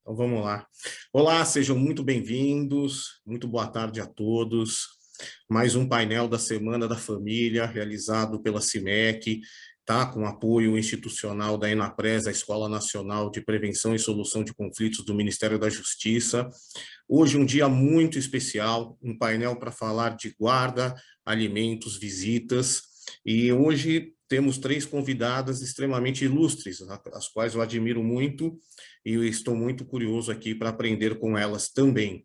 Então vamos lá. Olá, sejam muito bem-vindos, muito boa tarde a todos. Mais um painel da Semana da Família, realizado pela CIMEC, tá? Com apoio institucional da ENAPRES, a Escola Nacional de Prevenção e Solução de Conflitos do Ministério da Justiça. Hoje um dia muito especial, um painel para falar de guarda, alimentos, visitas, e hoje temos três convidadas extremamente ilustres, as quais eu admiro muito, e eu estou muito curioso aqui para aprender com elas também.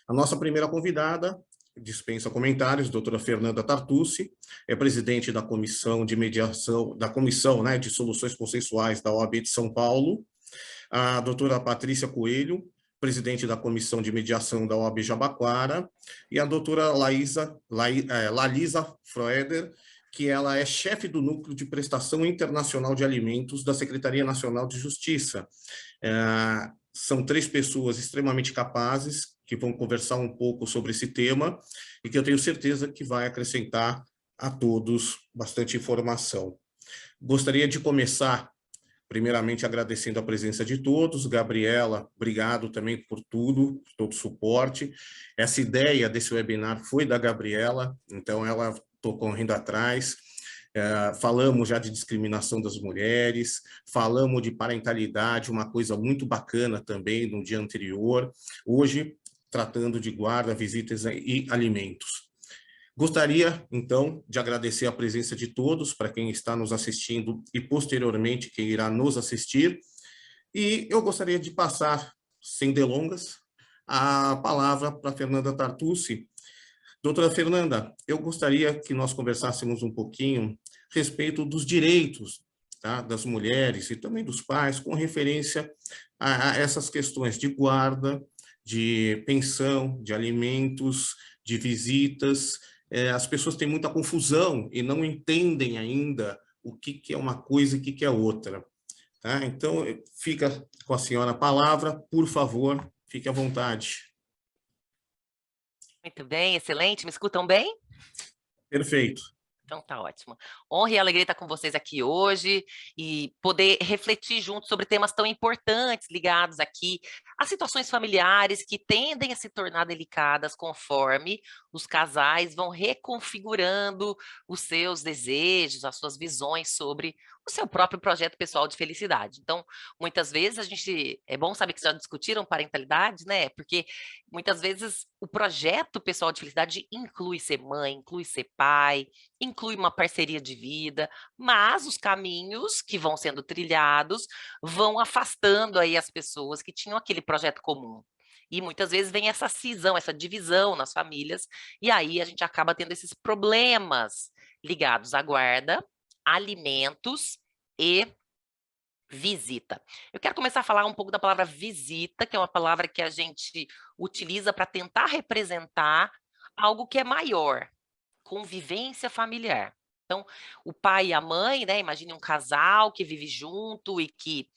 A nossa primeira convidada, dispensa comentários, doutora Fernanda Tartucci, é presidente da Comissão de Mediação, da Comissão, né, de Soluções Consensuais da OAB de São Paulo, a doutora Patrícia Coelho, presidente da Comissão de Mediação da OAB Jabaquara, e a doutora Lalisa Froeder, que ela é chefe do Núcleo de Prestação Internacional de Alimentos da Secretaria Nacional de Justiça. São três pessoas extremamente capazes que vão conversar um pouco sobre esse tema e que eu tenho certeza que vai acrescentar a todos bastante informação. Gostaria de começar, primeiramente, agradecendo a presença de todos. Gabriela, obrigado também por tudo, por todo o suporte. Essa ideia desse webinar foi da Gabriela, então ela estou correndo atrás. Falamos já de discriminação das mulheres, falamos de parentalidade, uma coisa muito bacana também no dia anterior. Hoje, tratando de guarda, visitas e alimentos. Gostaria, então, de agradecer a presença de todos, para quem está nos assistindo e, posteriormente, quem irá nos assistir. E eu gostaria de passar, sem delongas, a palavra para a Fernanda Tartucci. Doutora Fernanda, eu gostaria que nós conversássemos um pouquinho a respeito dos direitos, tá, das mulheres e também dos pais, com referência a essas questões de guarda, de pensão, de alimentos, de visitas. As pessoas têm muita confusão e não entendem ainda o que é uma coisa e o que é outra. Tá? Então, fica com a senhora a palavra, por favor, fique à vontade. Muito bem, excelente. Me escutam bem? Perfeito. Então tá ótimo. Honra e alegria estar com vocês aqui hoje e poder refletir juntos sobre temas tão importantes ligados aqui a situações familiares que tendem a se tornar delicadas conforme os casais vão reconfigurando os seus desejos, as suas visões sobre o seu próprio projeto pessoal de felicidade. Então, muitas vezes é bom saber que já discutiram parentalidade, né? Porque muitas vezes o projeto pessoal de felicidade inclui ser mãe, inclui ser pai, inclui uma parceria de vida, mas os caminhos que vão sendo trilhados vão afastando aí as pessoas que tinham aquele projeto comum. E muitas vezes vem essa cisão, essa divisão nas famílias, e aí a gente acaba tendo esses problemas ligados à guarda, alimentos e visita. Eu quero começar a falar um pouco da palavra visita, que é uma palavra que a gente utiliza para tentar representar algo que é maior, convivência familiar. Então, o pai e a mãe, né, imagine um casal que vive junto e que,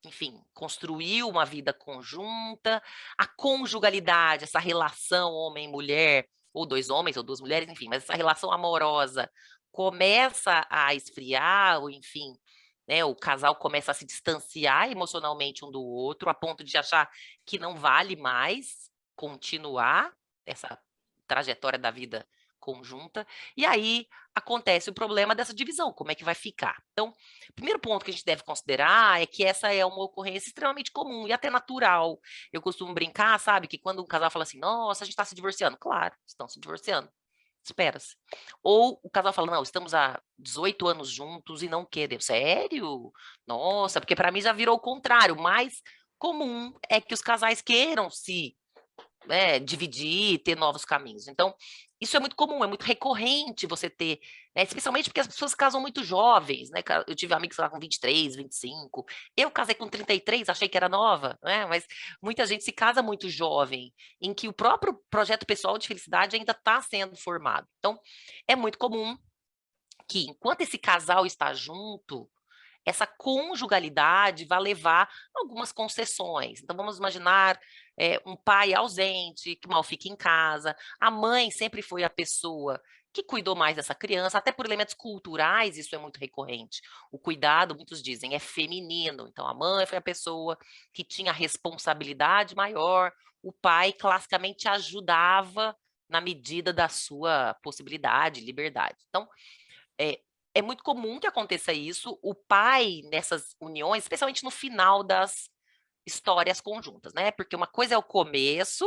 enfim, construiu uma vida conjunta. A conjugalidade, essa relação homem-mulher, ou dois homens ou duas mulheres, enfim, mas essa relação amorosa começa a esfriar, ou enfim, né, o casal começa a se distanciar emocionalmente um do outro, a ponto de achar que não vale mais continuar essa trajetória da vida conjunta, e aí acontece o problema dessa divisão, como é que vai ficar. Então, o primeiro ponto que a gente deve considerar é que essa é uma ocorrência extremamente comum e até natural. Eu costumo brincar, sabe, que quando um casal fala assim, nossa, a gente está se divorciando. Claro, estão se divorciando. Espera-se. Ou o casal fala, não, estamos há 18 anos juntos e não queremos. Sério? Nossa, porque para mim já virou o contrário. O mais comum é que os casais queiram se dividir, ter novos caminhos. Então, isso é muito comum, é muito recorrente você ter, né, especialmente porque as pessoas casam muito jovens, né? Eu tive amigos lá com 23, 25. Eu casei com 33, achei que era nova, né? Mas muita gente se casa muito jovem, em que o próprio projeto pessoal de felicidade ainda está sendo formado. Então, é muito comum que, enquanto esse casal está junto, essa conjugalidade vai levar a algumas concessões. Então, vamos imaginar um pai ausente, que mal fica em casa. A mãe sempre foi a pessoa que cuidou mais dessa criança, até por elementos culturais, isso é muito recorrente. O cuidado, muitos dizem, é feminino. Então, a mãe foi a pessoa que tinha a responsabilidade maior, o pai classicamente ajudava na medida da sua possibilidade, liberdade. Então, é, é muito comum que aconteça isso, o pai, nessas uniões, especialmente no final das histórias conjuntas, né? Porque uma coisa é o começo,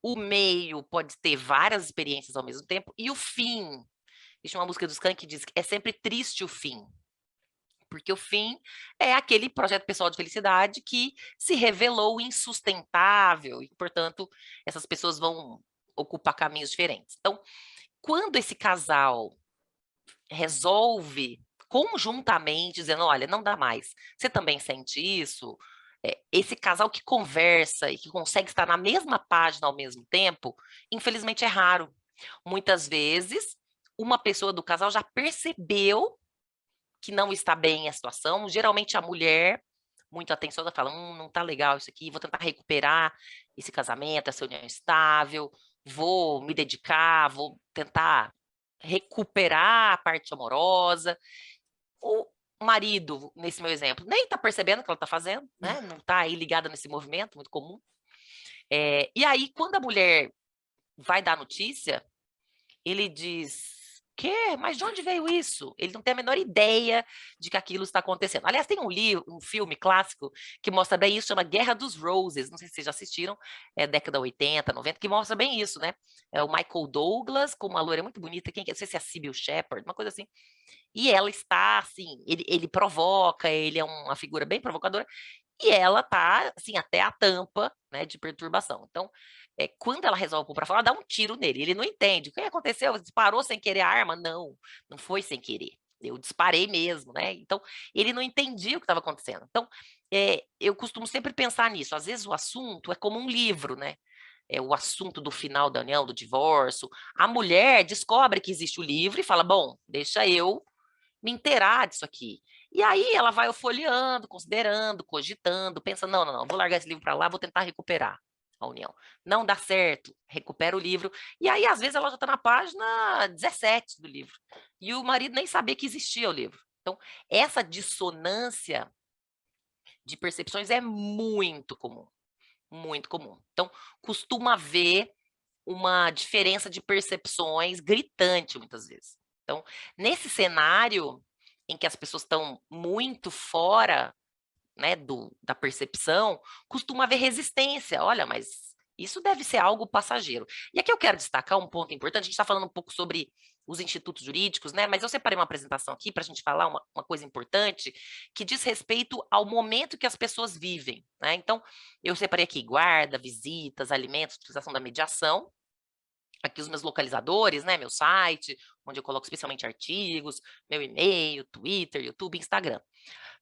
o meio pode ter várias experiências ao mesmo tempo, e o fim. Existe uma música dos Skank que diz que é sempre triste o fim. Porque o fim é aquele projeto pessoal de felicidade que se revelou insustentável, e, portanto, essas pessoas vão ocupar caminhos diferentes. Então, quando esse casal resolve conjuntamente, dizendo, olha, não dá mais, você também sente isso? Esse casal que conversa e que consegue estar na mesma página ao mesmo tempo, infelizmente é raro. Muitas vezes, uma pessoa do casal já percebeu que não está bem a situação, geralmente a mulher, muito atenciosa, fala, não está legal isso aqui, vou tentar recuperar esse casamento, essa união estável, vou me dedicar, vou tentar recuperar a parte amorosa. O marido, nesse meu exemplo, nem está percebendo o que ela está fazendo, né? Não está aí ligada nesse movimento, muito comum. E aí, quando a mulher vai dar notícia, ele diz, quê? Mas de onde veio isso? Ele não tem a menor ideia de que aquilo está acontecendo. Aliás, tem um livro, um filme clássico que mostra bem isso, chama Guerra dos Roses. Não sei se vocês já assistiram, é década 80, 90, que mostra bem isso, né? É o Michael Douglas com uma loira muito bonita, quem que é? Não sei se é a Sybil Shepherd, uma coisa assim. E ela está, assim, ele provoca, ele é uma figura bem provocadora, e ela tá, assim, até a tampa, né, de perturbação. Então, quando ela resolve pôr pra fora, ela dá um tiro nele. Ele não entende. O que aconteceu? Disparou sem querer a arma? Não, não foi sem querer. Eu disparei mesmo, né? Então, ele não entendia o que estava acontecendo. Então, eu costumo sempre pensar nisso. Às vezes o assunto é como um livro, né? É o assunto do final da união, do divórcio. A mulher descobre que existe o livro e fala: bom, deixa eu me inteirar disso aqui. E aí ela vai folheando, considerando, cogitando, pensando, não, não, não, vou largar esse livro para lá, vou tentar recuperar a união. Não dá certo, recupera o livro. E aí, às vezes, ela já está na página 17 do livro. E o marido nem sabia que existia o livro. Então, essa dissonância de percepções é muito comum. Muito comum. Então, costuma haver uma diferença de percepções gritante, muitas vezes. Então, nesse cenário em que as pessoas estão muito fora, né, da percepção, costuma haver resistência. Olha, mas isso deve ser algo passageiro. E aqui eu quero destacar um ponto importante. A gente está falando um pouco sobre os institutos jurídicos, né? Mas eu separei uma apresentação aqui para a gente falar uma coisa importante que diz respeito ao momento que as pessoas vivem, né? Então, eu separei aqui guarda, visitas, alimentos, utilização da mediação. Aqui os meus localizadores, né? Meu site, onde eu coloco especialmente artigos, meu e-mail, Twitter, YouTube, Instagram.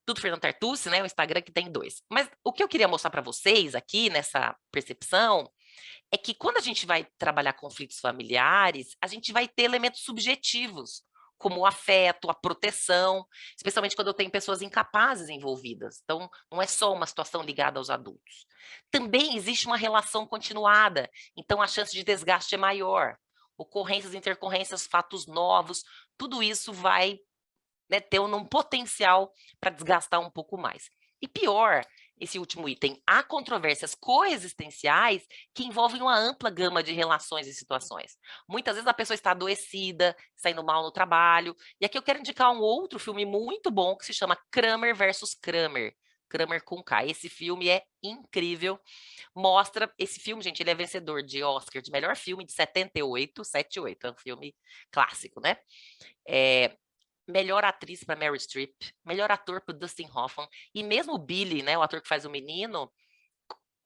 Tudo Fernando Tartucci, né? O Instagram que tem 2. Mas o que eu queria mostrar para vocês aqui nessa percepção é que quando a gente vai trabalhar conflitos familiares, a gente vai ter elementos subjetivos, como o afeto, a proteção, especialmente quando eu tenho pessoas incapazes envolvidas. Então, não é só uma situação ligada aos adultos. Também existe uma relação continuada, então a chance de desgaste é maior. Ocorrências, intercorrências, fatos novos, tudo isso vai, né, ter um potencial para desgastar um pouco mais. E pior, esse último item, há controvérsias coexistenciais que envolvem uma ampla gama de relações e situações. Muitas vezes a pessoa está adoecida, está indo mal no trabalho, e aqui eu quero indicar um outro filme muito bom que se chama Kramer versus Kramer. Kramer com K. Esse filme é incrível. Mostra, esse filme, gente, ele é vencedor de Oscar de melhor filme de 78, 78, é um filme clássico, né? Melhor atriz para Meryl Streep, melhor ator para Dustin Hoffman, e mesmo o Billy, né, o ator que faz o menino,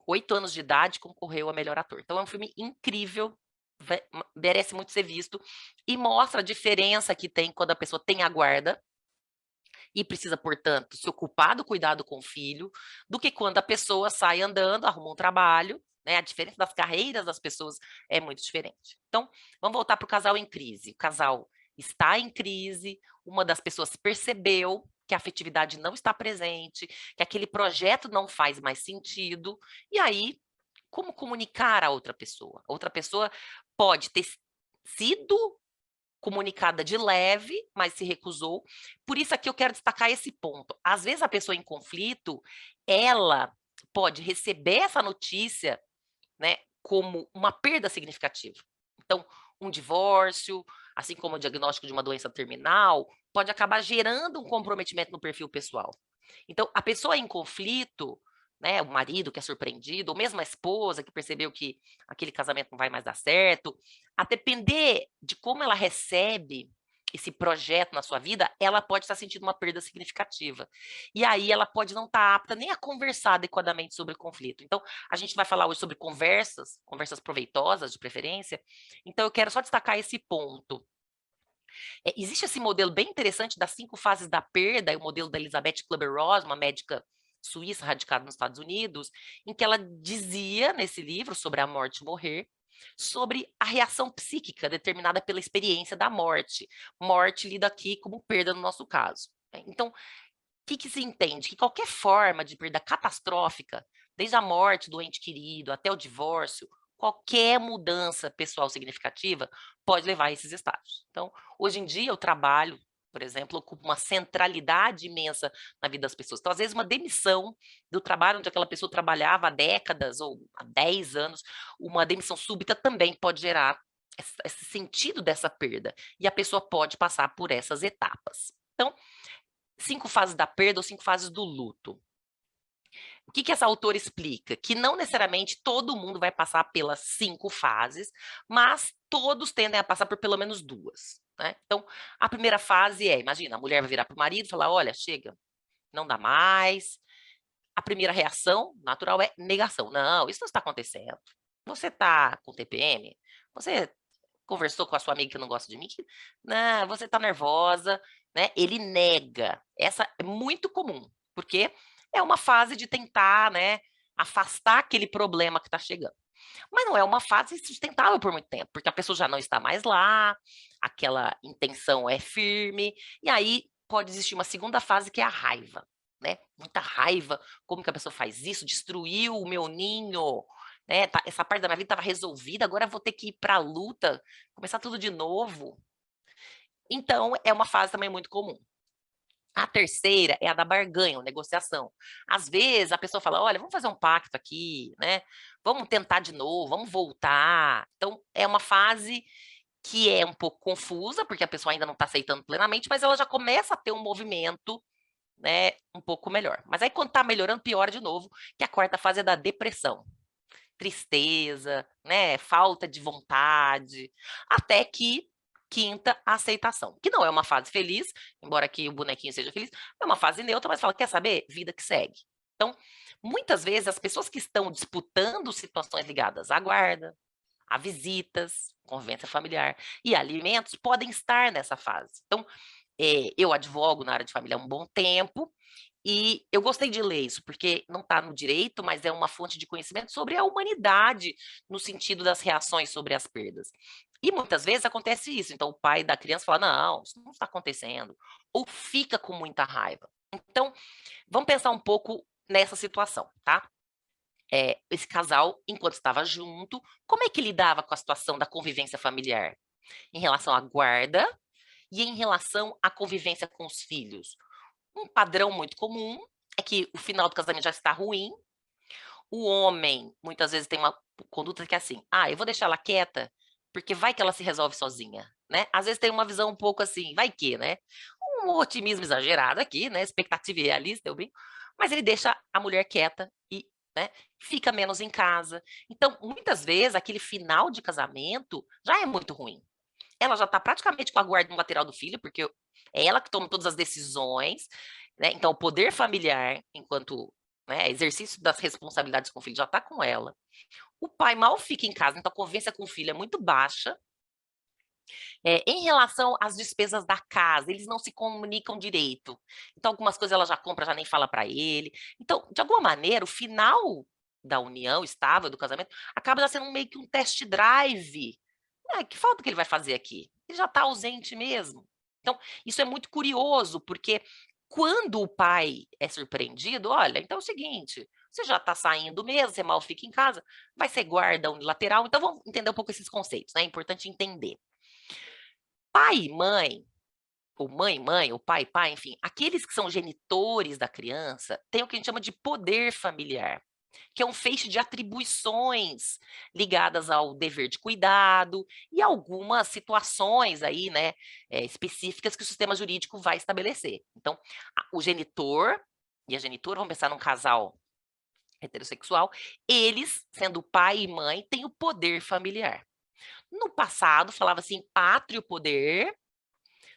8 anos de idade, concorreu a melhor ator. Então é um filme incrível, merece muito ser visto, e mostra a diferença que tem quando a pessoa tem a guarda, e precisa, portanto, se ocupar do cuidado com o filho, do que quando a pessoa sai andando, arruma um trabalho, né? A diferença das carreiras das pessoas é muito diferente. Então, vamos voltar para o casal em crise. O casal está em crise, uma das pessoas percebeu que a afetividade não está presente, que aquele projeto não faz mais sentido, e aí, como comunicar a outra pessoa? A outra pessoa pode ter sido comunicada de leve, mas se recusou. Por isso aqui eu quero destacar esse ponto. Às vezes a pessoa em conflito, ela pode receber essa notícia, né, como uma perda significativa. Então, um divórcio, assim como o diagnóstico de uma doença terminal, pode acabar gerando um comprometimento no perfil pessoal. Então, a pessoa em conflito, né, o marido que é surpreendido, ou mesmo a esposa que percebeu que aquele casamento não vai mais dar certo, a depender de como ela recebe esse projeto na sua vida, ela pode estar sentindo uma perda significativa. E aí ela pode não estar apta nem a conversar adequadamente sobre o conflito. Então, a gente vai falar hoje sobre conversas proveitosas de preferência. Então, eu quero só destacar esse ponto. Existe esse modelo bem interessante das 5 fases da perda, é o modelo da Elizabeth Kubler-Ross, uma médica suíça radicada nos Estados Unidos, em que ela dizia nesse livro sobre a morte e morrer, sobre a reação psíquica determinada pela experiência da morte. Morte lida aqui como perda no nosso caso, né. Então, o que se entende? Que qualquer forma de perda catastrófica, desde a morte do ente querido até o divórcio, qualquer mudança pessoal significativa pode levar a esses estágios. Então, hoje em dia, eu trabalho, por exemplo, ocupo uma centralidade imensa na vida das pessoas. Então, às vezes, uma demissão do trabalho onde aquela pessoa trabalhava há décadas ou há 10 anos, uma demissão súbita também pode gerar esse sentido dessa perda. E a pessoa pode passar por essas etapas. Então, 5 fases da perda ou 5 fases do luto. O que essa autora explica? Que não necessariamente todo mundo vai passar pelas 5 fases, mas todos tendem a passar por pelo menos 2, né. Então, a primeira fase é, imagina, a mulher vai virar para o marido e falar: "Olha, chega, não dá mais". A primeira reação natural é negação: "Não, isso não está acontecendo. Você está com TPM? Você conversou com a sua amiga que não gosta de mim? Não, você está nervosa", né. Ele nega. Essa é muito comum, porque é uma fase de tentar, né, afastar aquele problema que está chegando. Mas não é uma fase sustentável por muito tempo, porque a pessoa já não está mais lá, aquela intenção é firme, e aí pode existir uma segunda fase que é a raiva, né. Muita raiva, como que a pessoa faz isso? Destruiu o meu ninho, né, essa parte da minha vida estava resolvida, agora eu vou ter que ir pra luta, começar tudo de novo. Então é uma fase também muito comum. A terceira é a da barganha, ou negociação. Às vezes a pessoa fala: "Olha, vamos fazer um pacto aqui, né, vamos tentar de novo, vamos voltar". Então é uma fase que é um pouco confusa, porque a pessoa ainda não está aceitando plenamente, mas ela já começa a ter um movimento, né, um pouco melhor. Mas aí quando está melhorando, piora de novo, que a quarta fase é da depressão. Tristeza, né, falta de vontade, até que quinta, a aceitação, que não é uma fase feliz, embora aqui o bonequinho seja feliz, é uma fase neutra, mas fala: "Quer saber? Vida que segue". Então, muitas vezes as pessoas que estão disputando situações ligadas à guarda, a visitas, convivência familiar e alimentos podem estar nessa fase. Então, eu advogo na área de família há um bom tempo, e eu gostei de ler isso, porque não está no direito, mas é uma fonte de conhecimento sobre a humanidade, no sentido das reações sobre as perdas. E muitas vezes acontece isso, então o pai da criança fala: "Não, isso não está acontecendo", ou fica com muita raiva. Então, vamos pensar um pouco nessa situação, tá? Esse casal, enquanto estava junto, como é que lidava com a situação da convivência familiar? Em relação à guarda e em relação à convivência com os filhos. Um padrão muito comum é que o final do casamento já está ruim. O homem, muitas vezes, tem uma conduta que é assim: "Ah, eu vou deixar ela quieta, porque vai que ela se resolve sozinha", né. Às vezes tem uma visão um pouco assim: "Vai que", né. Um otimismo exagerado aqui, né, expectativa irrealista, eu brinco, mas ele deixa a mulher quieta e, né, fica menos em casa. Então, muitas vezes, aquele final de casamento já é muito ruim. Ela já está praticamente com a guarda no lateral do filho, porque é ela que toma todas as decisões, né, então o poder familiar, enquanto, né, exercício das responsabilidades com o filho já está com ela. O pai mal fica em casa, então a convivência com o filho é muito baixa. Em relação às despesas da casa, eles não se comunicam direito. Então algumas coisas ela já compra, já nem fala para ele. Então, de alguma maneira, o final da união estável, do casamento, acaba já sendo meio que um test drive. Que falta que ele vai fazer aqui? Ele já está ausente mesmo. Então, isso é muito curioso, porque quando o pai é surpreendido, olha, então é o seguinte, você já está saindo mesmo, você mal fica em casa, vai ser guarda unilateral. Então vamos entender um pouco esses conceitos, né? É importante entender. Pai e mãe, ou mãe e mãe, ou pai e pai, enfim, aqueles que são genitores da criança têm o que a gente chama de poder familiar, que é um feixe de atribuições ligadas ao dever de cuidado e algumas situações aí, né, específicas que o sistema jurídico vai estabelecer. Então, o genitor e a genitora, vamos pensar num casal heterossexual, eles, sendo pai e mãe, têm o poder familiar. No passado, falava assim, pátrio poder,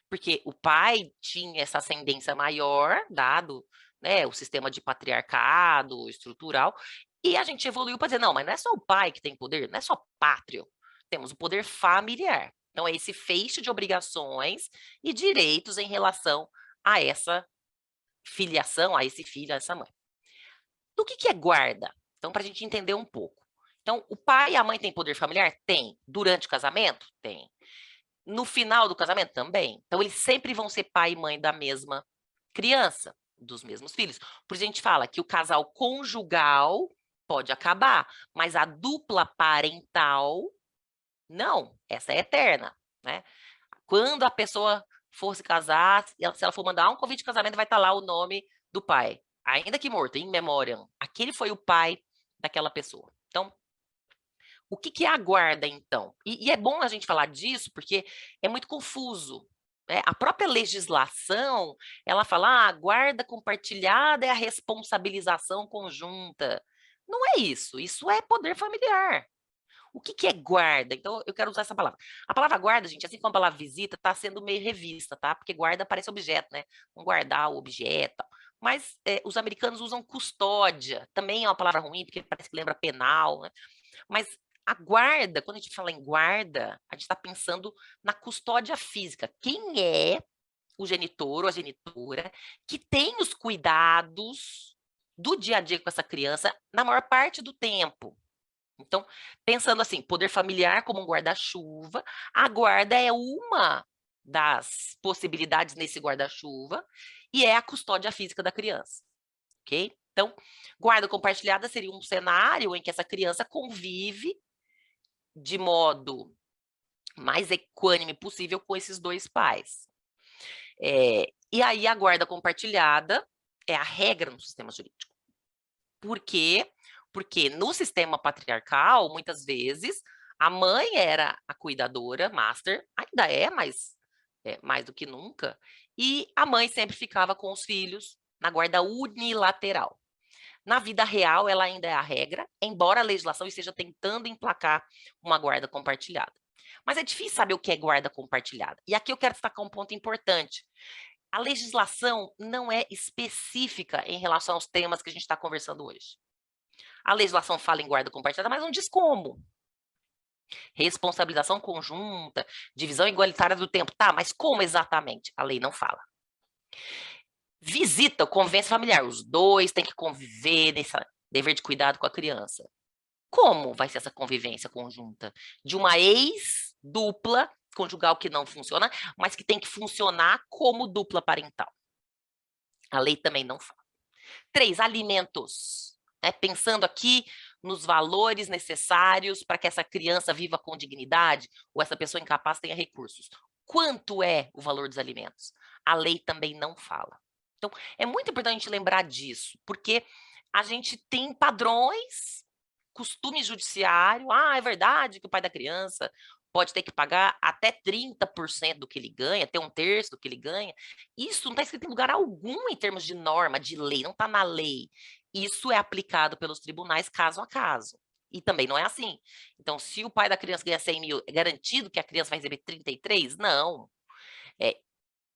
porque o pai tinha essa ascendência maior, dado, né, o sistema de patriarcado estrutural, e a gente evoluiu para dizer, não, mas não é só o pai que tem poder, não é só pátrio, temos o poder familiar. Então, é esse feixe de obrigações e direitos em relação a essa filiação, a esse filho, a essa mãe. Do que é guarda? Então, para a gente entender um pouco. Então, o pai e a mãe têm poder familiar? Tem. Durante o casamento? Tem. No final do casamento? Também. Então, eles sempre vão ser pai e mãe da mesma criança, dos mesmos filhos. Por isso a gente fala que o casal conjugal pode acabar, mas a dupla parental, não. Essa é eterna, né? Quando a pessoa for se casar, se ela for mandar um convite de casamento, vai estar lá o nome do pai. Ainda que morto, em memoriam. Aquele foi o pai daquela pessoa. Então, o que é a guarda, então? E é bom a gente falar disso, porque é muito confuso. Né? A própria legislação, ela fala, a guarda compartilhada é a responsabilização conjunta. Não é isso é poder familiar. O que é guarda? Então, eu quero usar essa palavra. A palavra guarda, gente, assim como a palavra visita, está sendo meio revista, tá? Porque guarda parece objeto, né? Vamos guardar o objeto. Mas os americanos usam custódia. Também é uma palavra ruim, porque parece que lembra penal, né? Mas a guarda, quando a gente fala em guarda, a gente está pensando na custódia física. Quem é o genitor ou a genitora que tem os cuidados do dia a dia com essa criança na maior parte do tempo? Então, pensando assim, poder familiar como um guarda-chuva, a guarda é uma das possibilidades nesse guarda-chuva e é a custódia física da criança, ok? Então, guarda compartilhada seria um cenário em que essa criança convive de modo mais equânime possível com esses dois pais. E aí a guarda compartilhada é a regra no sistema jurídico. Por quê? Porque no sistema patriarcal, muitas vezes, a mãe era a cuidadora, master, ainda é, mas mais do que nunca, e a mãe sempre ficava com os filhos na guarda unilateral. Na vida real, ela ainda é a regra, embora a legislação esteja tentando emplacar uma guarda compartilhada. Mas é difícil saber o que é guarda compartilhada. E aqui eu quero destacar um ponto importante. A legislação não é específica em relação aos temas que a gente está conversando hoje. A legislação fala em guarda compartilhada, mas não diz como. Responsabilização conjunta, divisão igualitária do tempo. Tá, mas como exatamente? A lei não fala. Visita, convivência familiar. Os dois têm que conviver nesse dever de cuidado com a criança. Como vai ser essa convivência conjunta? De uma ex-dupla conjugal que não funciona, mas que tem que funcionar como dupla parental. A lei também não fala. 3, alimentos. Pensando aqui nos valores necessários para que essa criança viva com dignidade ou essa pessoa incapaz tenha recursos. Quanto é o valor dos alimentos? A lei também não fala. Então, é muito importante a gente lembrar disso, porque a gente tem padrões, costume judiciário. É verdade que o pai da criança pode ter que pagar até 30% do que ele ganha, até 1/3 do que ele ganha. Isso não está escrito em lugar algum em termos de norma, de lei, não está na lei. Isso é aplicado pelos tribunais caso a caso. E também não é assim. Então, se o pai da criança ganha 100 mil, é garantido que a criança vai receber 33? Não.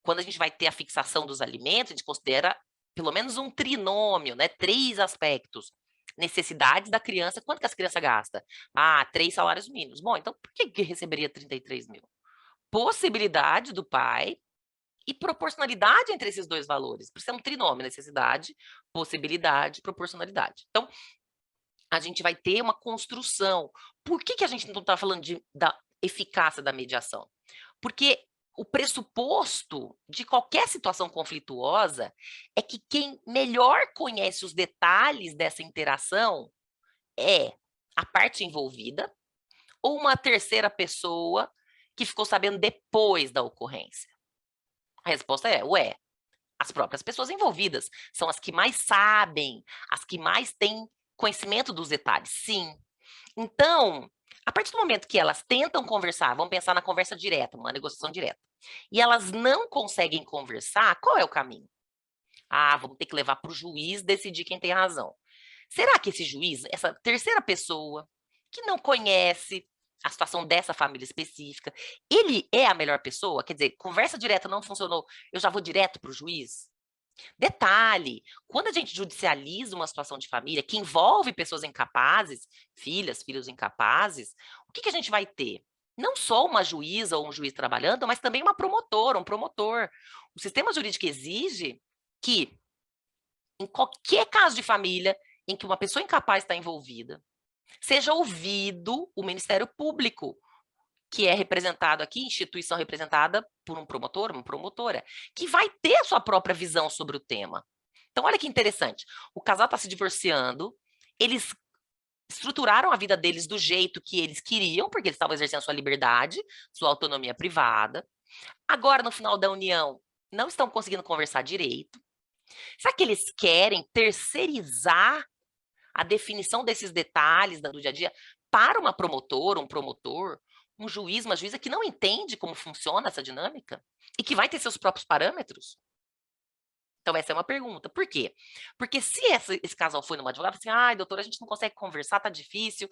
Quando a gente vai ter a fixação dos alimentos, a gente considera pelo menos um trinômio, né? 3 aspectos. Necessidades da criança, quanto que as crianças gastam? 3 salários mínimos. Bom, então por que receberia 33 mil? Possibilidade do pai e proporcionalidade entre esses dois valores. Por isso é um trinômio, necessidade, possibilidade, proporcionalidade. Então, a gente vai ter uma construção. Por que a gente não está falando da eficácia da mediação? Porque o pressuposto de qualquer situação conflituosa é que quem melhor conhece os detalhes dessa interação é a parte envolvida ou uma terceira pessoa que ficou sabendo depois da ocorrência? A resposta é, ué, as próprias pessoas envolvidas são as que mais sabem, as que mais têm conhecimento dos detalhes, sim. Então, a partir do momento que elas tentam conversar, vamos pensar na conversa direta, uma negociação direta, e elas não conseguem conversar, qual é o caminho? Ah, vamos ter que levar para o juiz decidir quem tem razão. Será que esse juiz, essa terceira pessoa, que não conhece a situação dessa família específica, ele é a melhor pessoa? Quer dizer, conversa direta não funcionou, eu já vou direto para o juiz? Detalhe, quando a gente judicializa uma situação de família que envolve pessoas incapazes, filhas, filhos incapazes, o que a gente vai ter? Não só uma juíza ou um juiz trabalhando, mas também uma promotora, um promotor. O sistema jurídico exige que, em qualquer caso de família em que uma pessoa incapaz está envolvida, seja ouvido o Ministério Público, que é representado aqui, instituição representada por um promotor, uma promotora, que vai ter a sua própria visão sobre o tema. Então, olha que interessante. O casal está se divorciando, eles estruturaram a vida deles do jeito que eles queriam, porque eles estavam exercendo sua liberdade, sua autonomia privada. Agora, no final da união, não estão conseguindo conversar direito. Será que eles querem terceirizar a definição desses detalhes do dia a dia para uma promotora, um promotor, um juiz, uma juíza que não entende como funciona essa dinâmica e que vai ter seus próprios parâmetros? Então, essa é uma pergunta. Por quê? Porque se esse casal foi numa advogada, assim, ai, doutora, a gente não consegue conversar, tá difícil.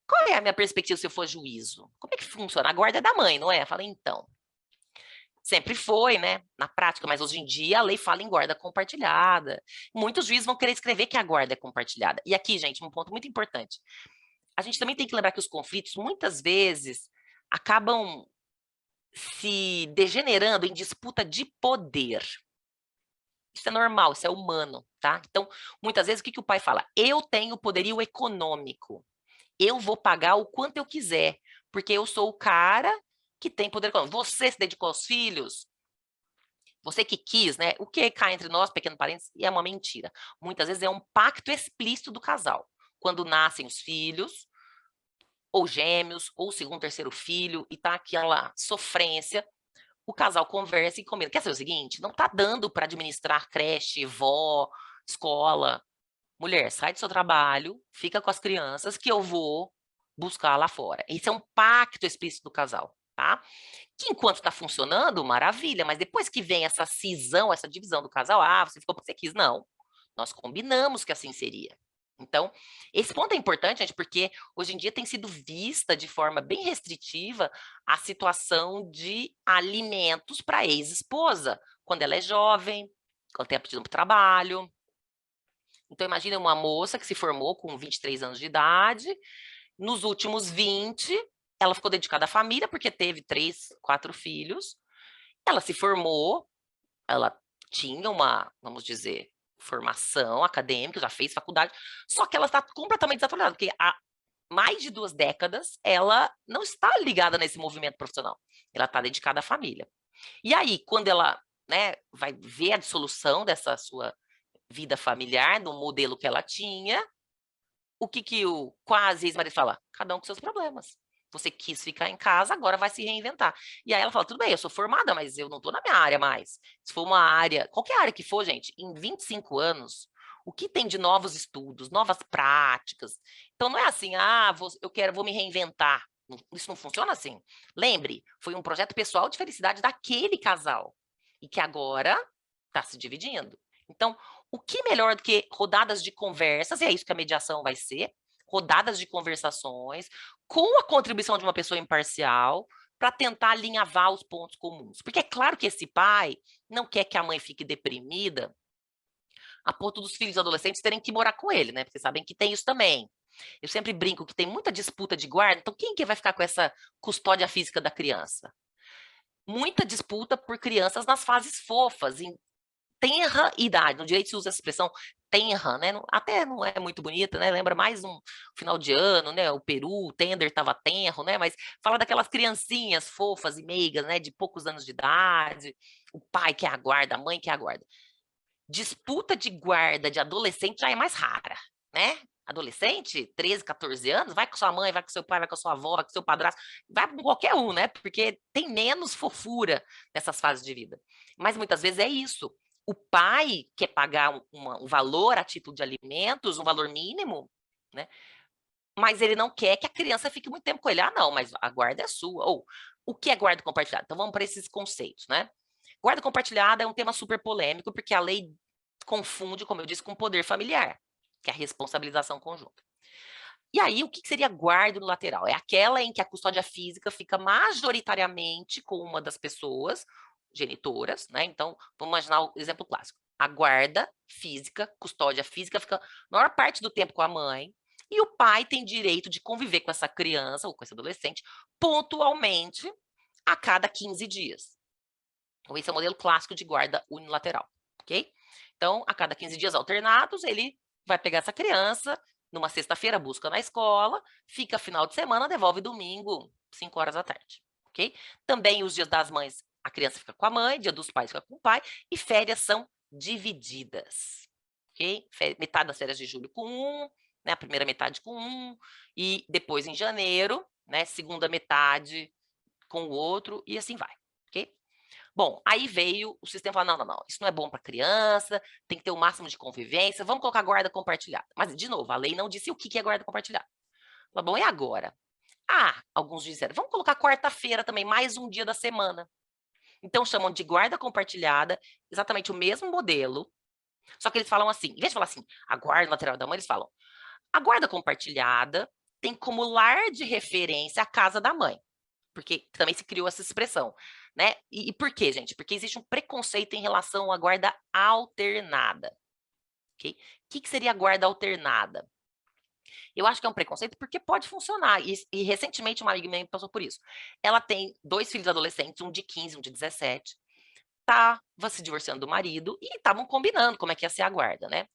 Qual é a minha perspectiva se eu for juízo? Como é que funciona? A guarda é da mãe, não é? Eu falei, então. Sempre foi, né, na prática, mas hoje em dia a lei fala em guarda compartilhada. Muitos juízes vão querer escrever que a guarda é compartilhada. E aqui, gente, um ponto muito importante. A gente também tem que lembrar que os conflitos, muitas vezes, acabam se degenerando em disputa de poder. Isso é normal, isso é humano, tá? Então, muitas vezes, o que o pai fala? Eu tenho poderio econômico. Eu vou pagar o quanto eu quiser, porque eu sou o cara que tem poder econômico. Você se dedicou aos filhos, você que quis, né? O que cai entre nós, pequeno parênteses, é uma mentira. Muitas vezes é um pacto explícito do casal. Quando nascem os filhos, ou gêmeos, ou segundo, terceiro filho, e tá aquela sofrência, o casal conversa e combina. Quer saber o seguinte? Não tá dando para administrar creche, vó, escola. Mulher, sai do seu trabalho, fica com as crianças, que eu vou buscar lá fora. Esse é um pacto explícito do casal, tá? Que enquanto está funcionando, maravilha, mas depois que vem essa cisão, essa divisão do casal, ah, você ficou porque você quis. Não, nós combinamos que assim seria. Então, esse ponto é importante, gente, porque hoje em dia tem sido vista de forma bem restritiva a situação de alimentos para ex-esposa, quando ela é jovem, quando tem aptidão para o trabalho. Então, imagina uma moça que se formou com 23 anos de idade, nos últimos 20, ela ficou dedicada à família, porque teve 3, 4 filhos, ela se formou, ela tinha uma, vamos dizer, formação acadêmica, já fez faculdade, só que ela está completamente desatualizada, porque há mais de 2 décadas ela não está ligada nesse movimento profissional, ela está dedicada à família. E aí, quando ela, né, vai ver a dissolução dessa sua vida familiar, no modelo que ela tinha, o que o quase ex-marido fala? Cada um com seus problemas. Você quis ficar em casa, agora vai se reinventar. E aí ela fala, tudo bem, eu sou formada, mas eu não estou na minha área mais. Se for uma área, qualquer área que for, gente, em 25 anos, o que tem de novos estudos, novas práticas? Então não é assim, ah, vou me reinventar. Isso não funciona assim. Lembre, foi um projeto pessoal de felicidade daquele casal. E que agora está se dividindo. Então, o que melhor do que rodadas de conversas, e é isso que a mediação vai ser, rodadas de conversações, com a contribuição de uma pessoa imparcial, para tentar alinhavar os pontos comuns. Porque é claro que esse pai não quer que a mãe fique deprimida a ponto dos filhos adolescentes terem que morar com ele, né? Porque sabem que tem isso também. Eu sempre brinco que tem muita disputa de guarda, então quem que vai ficar com essa custódia física da criança? Muita disputa por crianças nas fases fofas, em tenra idade. No direito se usa essa expressão tenra, né? Até não é muito bonita, né? Lembra mais um final de ano, né? O Peru, o Tender estava tenro, né? Mas fala daquelas criancinhas fofas e meigas, né? De poucos anos de idade, o pai que aguarda, a mãe que aguarda. Disputa de guarda de adolescente já é mais rara, né? Adolescente, 13, 14 anos, vai com sua mãe, vai com seu pai, vai com sua avó, vai com seu padrasto, vai com qualquer um, né? Porque tem menos fofura nessas fases de vida. Mas muitas vezes é isso. O pai quer pagar um valor a título de alimentos, um valor mínimo, né? Mas ele não quer que a criança fique muito tempo com ele. Ah, não, mas a guarda é sua. Ou, o que é guarda compartilhada? Então vamos para esses conceitos, né? Guarda compartilhada é um tema super polêmico, porque a lei confunde, como eu disse, com poder familiar, que é a responsabilização conjunta. E aí, o que seria guarda unilateral? É aquela em que a custódia física fica majoritariamente com uma das pessoas genitoras, né? Então, vamos imaginar o exemplo clássico. A guarda física, custódia física, fica a maior parte do tempo com a mãe, e o pai tem direito de conviver com essa criança ou com esse adolescente pontualmente a cada 15 dias. Então, esse é o modelo clássico de guarda unilateral, ok? Então, a cada 15 dias alternados, ele vai pegar essa criança, numa sexta-feira busca na escola, fica final de semana, devolve domingo, 5 horas da tarde, ok? Também os dias das mães, a criança fica com a mãe, dia dos pais fica com o pai, e férias são divididas, ok? Metade das férias de julho com um, né, a primeira metade com um, e depois em janeiro, né, segunda metade com o outro, e assim vai, ok? Bom, aí veio o sistema falar, não, não, não, isso não é bom para criança, tem que ter o máximo de convivência, vamos colocar guarda compartilhada. Mas, de novo, a lei não disse o que é guarda compartilhada. Falei, bom, e agora? Ah, alguns disseram, vamos colocar quarta-feira também, mais um dia da semana. Então, chamam de guarda compartilhada, exatamente o mesmo modelo, só que eles falam assim, em vez de falar assim, a guarda lateral da mãe, eles falam, a guarda compartilhada tem como lar de referência a casa da mãe. Porque também se criou essa expressão, né? E por quê, gente? Porque existe um preconceito em relação à guarda alternada, ok? O que seria a guarda alternada? Eu acho que é um preconceito porque pode funcionar, e recentemente uma amiga minha passou por isso. Ela tem 2 filhos adolescentes, um de 15, um de 17, estava se divorciando do marido e estavam combinando como é que ia ser a guarda, né?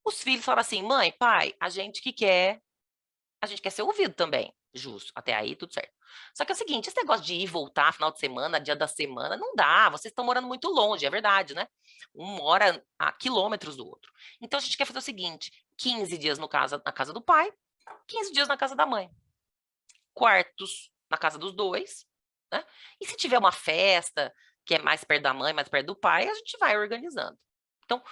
Os filhos falaram assim, mãe, pai, a gente quer ser ouvido também. Justo, até aí tudo certo. Só que é o seguinte, esse negócio de ir e voltar final de semana, dia da semana, não dá. Vocês estão morando muito longe, é verdade, né? Um mora a quilômetros do outro. Então a gente quer fazer o seguinte: 15 dias no na casa do pai, 15 dias na casa da mãe. Quartos na casa dos dois, né? E se tiver uma festa que é mais perto da mãe, mais perto do pai, a gente vai organizando. Então,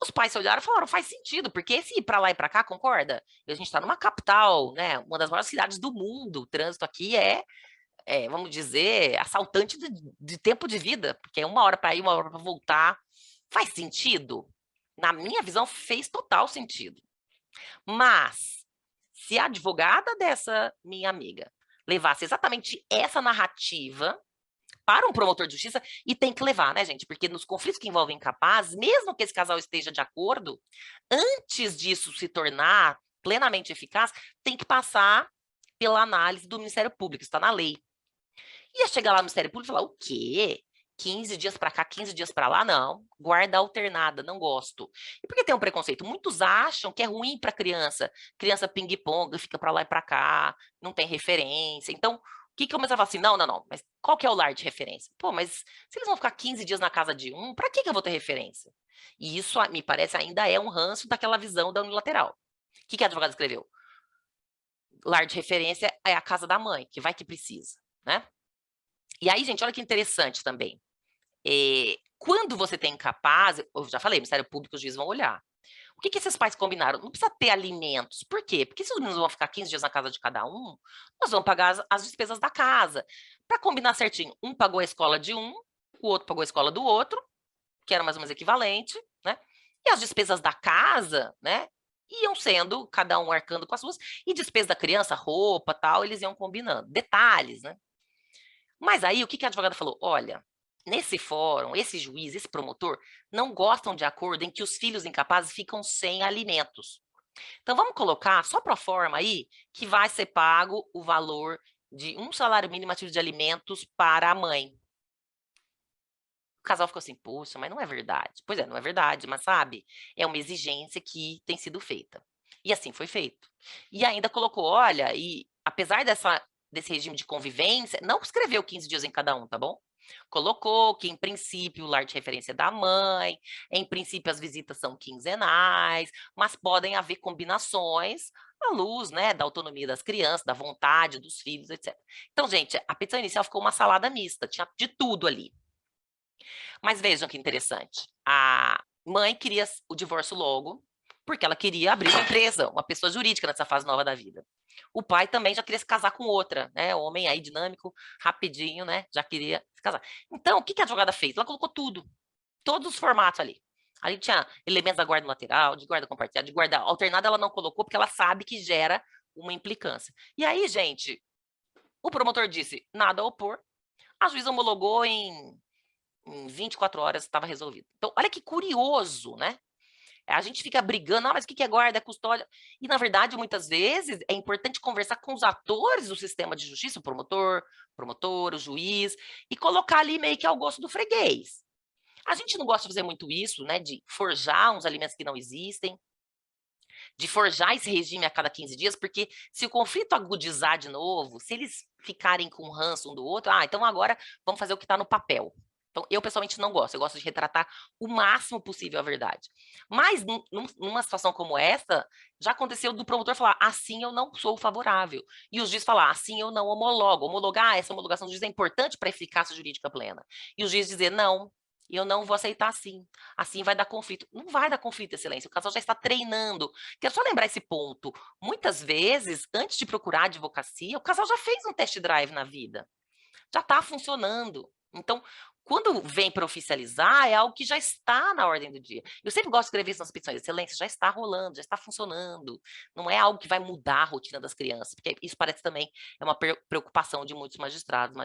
os pais se olharam e falaram, faz sentido, porque esse ir para lá e para cá, concorda? A gente está numa capital, né? Uma das maiores cidades do mundo. O trânsito aqui vamos dizer, assaltante de tempo de vida, porque é 1 hora para ir, 1 hora para voltar. Faz sentido? Na minha visão, fez total sentido. Mas, se a advogada dessa minha amiga levasse exatamente essa narrativa para um promotor de justiça, e tem que levar, né, gente? Porque nos conflitos que envolvem incapazes, mesmo que esse casal esteja de acordo, antes disso se tornar plenamente eficaz, tem que passar pela análise do Ministério Público, está na lei. Ia chegar lá no Ministério Público e falar, o quê? 15 dias para cá, 15 dias para lá? Não. Guarda alternada, não gosto. E por que tem um preconceito? Muitos acham que é ruim para criança. Criança ping-pong, fica para lá e para cá, não tem referência. Então, o que eu começava a falar assim? Não, não, não. Mas qual que é o lar de referência? Pô, mas se eles vão ficar 15 dias na casa de um, para que eu vou ter referência? E isso, me parece, ainda é um ranço daquela visão da unilateral. O que a advogada escreveu? Lar de referência é a casa da mãe, que vai que precisa, né? E aí, gente, olha que interessante também. Quando você tem incapaz, eu já falei, Ministério Público, os juízes vão olhar. O que esses pais combinaram? Não precisa ter alimentos. Por quê? Porque se os meninos vão ficar 15 dias na casa de cada um, nós vamos pagar as despesas da casa. Para combinar certinho, um pagou a escola de um, o outro pagou a escola do outro, que era mais ou menos equivalente, né? E as despesas da casa, né? Iam sendo, cada um arcando com as suas, e despesa da criança, roupa, tal, eles iam combinando. Detalhes, né? Mas aí, o que a advogada falou? Olha, nesse fórum, esse juiz, esse promotor, não gostam de acordo em que os filhos incapazes ficam sem alimentos. Então, vamos colocar só para forma aí que vai ser pago o valor de um salário mínimo ativo de alimentos para a mãe. O casal ficou assim, poxa, mas não é verdade. Pois é, não é verdade, mas sabe, é uma exigência que tem sido feita. E assim foi feito. E ainda colocou, olha, e apesar desse regime de convivência, não escreveu 15 dias em cada um, tá bom? Colocou que, em princípio, o lar de referência é da mãe, em princípio, as visitas são quinzenais, mas podem haver combinações à luz, né, da autonomia das crianças, da vontade dos filhos, etc. Então, gente, a petição inicial ficou uma salada mista, tinha de tudo ali. Mas vejam que interessante. A mãe queria o divórcio logo, porque ela queria abrir uma empresa, uma pessoa jurídica nessa fase nova da vida. O pai também já queria se casar com outra, né? O homem aí dinâmico, rapidinho, né? Já queria se casar. Então, o que a advogada fez? Ela colocou tudo, todos os formatos ali. Ali tinha elementos da guarda lateral, de guarda compartilhada, de guarda alternada, ela não colocou porque ela sabe que gera uma implicância. E aí, gente, o promotor disse nada a opor, a juíza homologou em 24 horas estava resolvido. Então, olha que curioso, né? A gente fica brigando, mas o que é guarda, é custódia? E, na verdade, muitas vezes, é importante conversar com os atores do sistema de justiça, o promotor, o juiz, e colocar ali meio que ao gosto do freguês. A gente não gosta de fazer muito isso, né? De forjar uns alimentos que não existem, de forjar esse regime a cada 15 dias, porque se o conflito agudizar de novo, se eles ficarem com ranço um do outro, então agora vamos fazer o que está no papel. Então, eu pessoalmente não gosto, eu gosto de retratar o máximo possível a verdade. Mas, numa situação como essa, já aconteceu do promotor falar, assim eu não sou favorável. E os juízes falar, assim eu não homologo. Homologar, essa homologação do juiz é importante para a eficácia jurídica plena. E os juízes dizer, não, eu não vou aceitar assim. Assim vai dar conflito. Não vai dar conflito, excelência. O casal já está treinando. Quero só lembrar esse ponto. Muitas vezes, antes de procurar advocacia, o casal já fez um test drive na vida. Já está funcionando. Então, quando vem para oficializar, é algo que já está na ordem do dia. Eu sempre gosto de escrever isso nas petições. Excelência, já está rolando, já está funcionando. Não é algo que vai mudar a rotina das crianças, porque isso parece também é uma preocupação de muitos magistrados.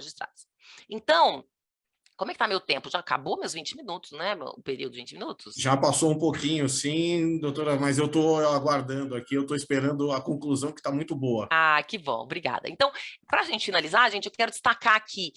Então, como é que tá meu tempo? Já acabou meus 20 minutos, né? O período de 20 minutos? Já passou um pouquinho, sim, doutora, mas eu estou aguardando aqui, eu estou esperando a conclusão que está muito boa. Ah, que bom, obrigada. Então, para a gente finalizar, gente, eu quero destacar aqui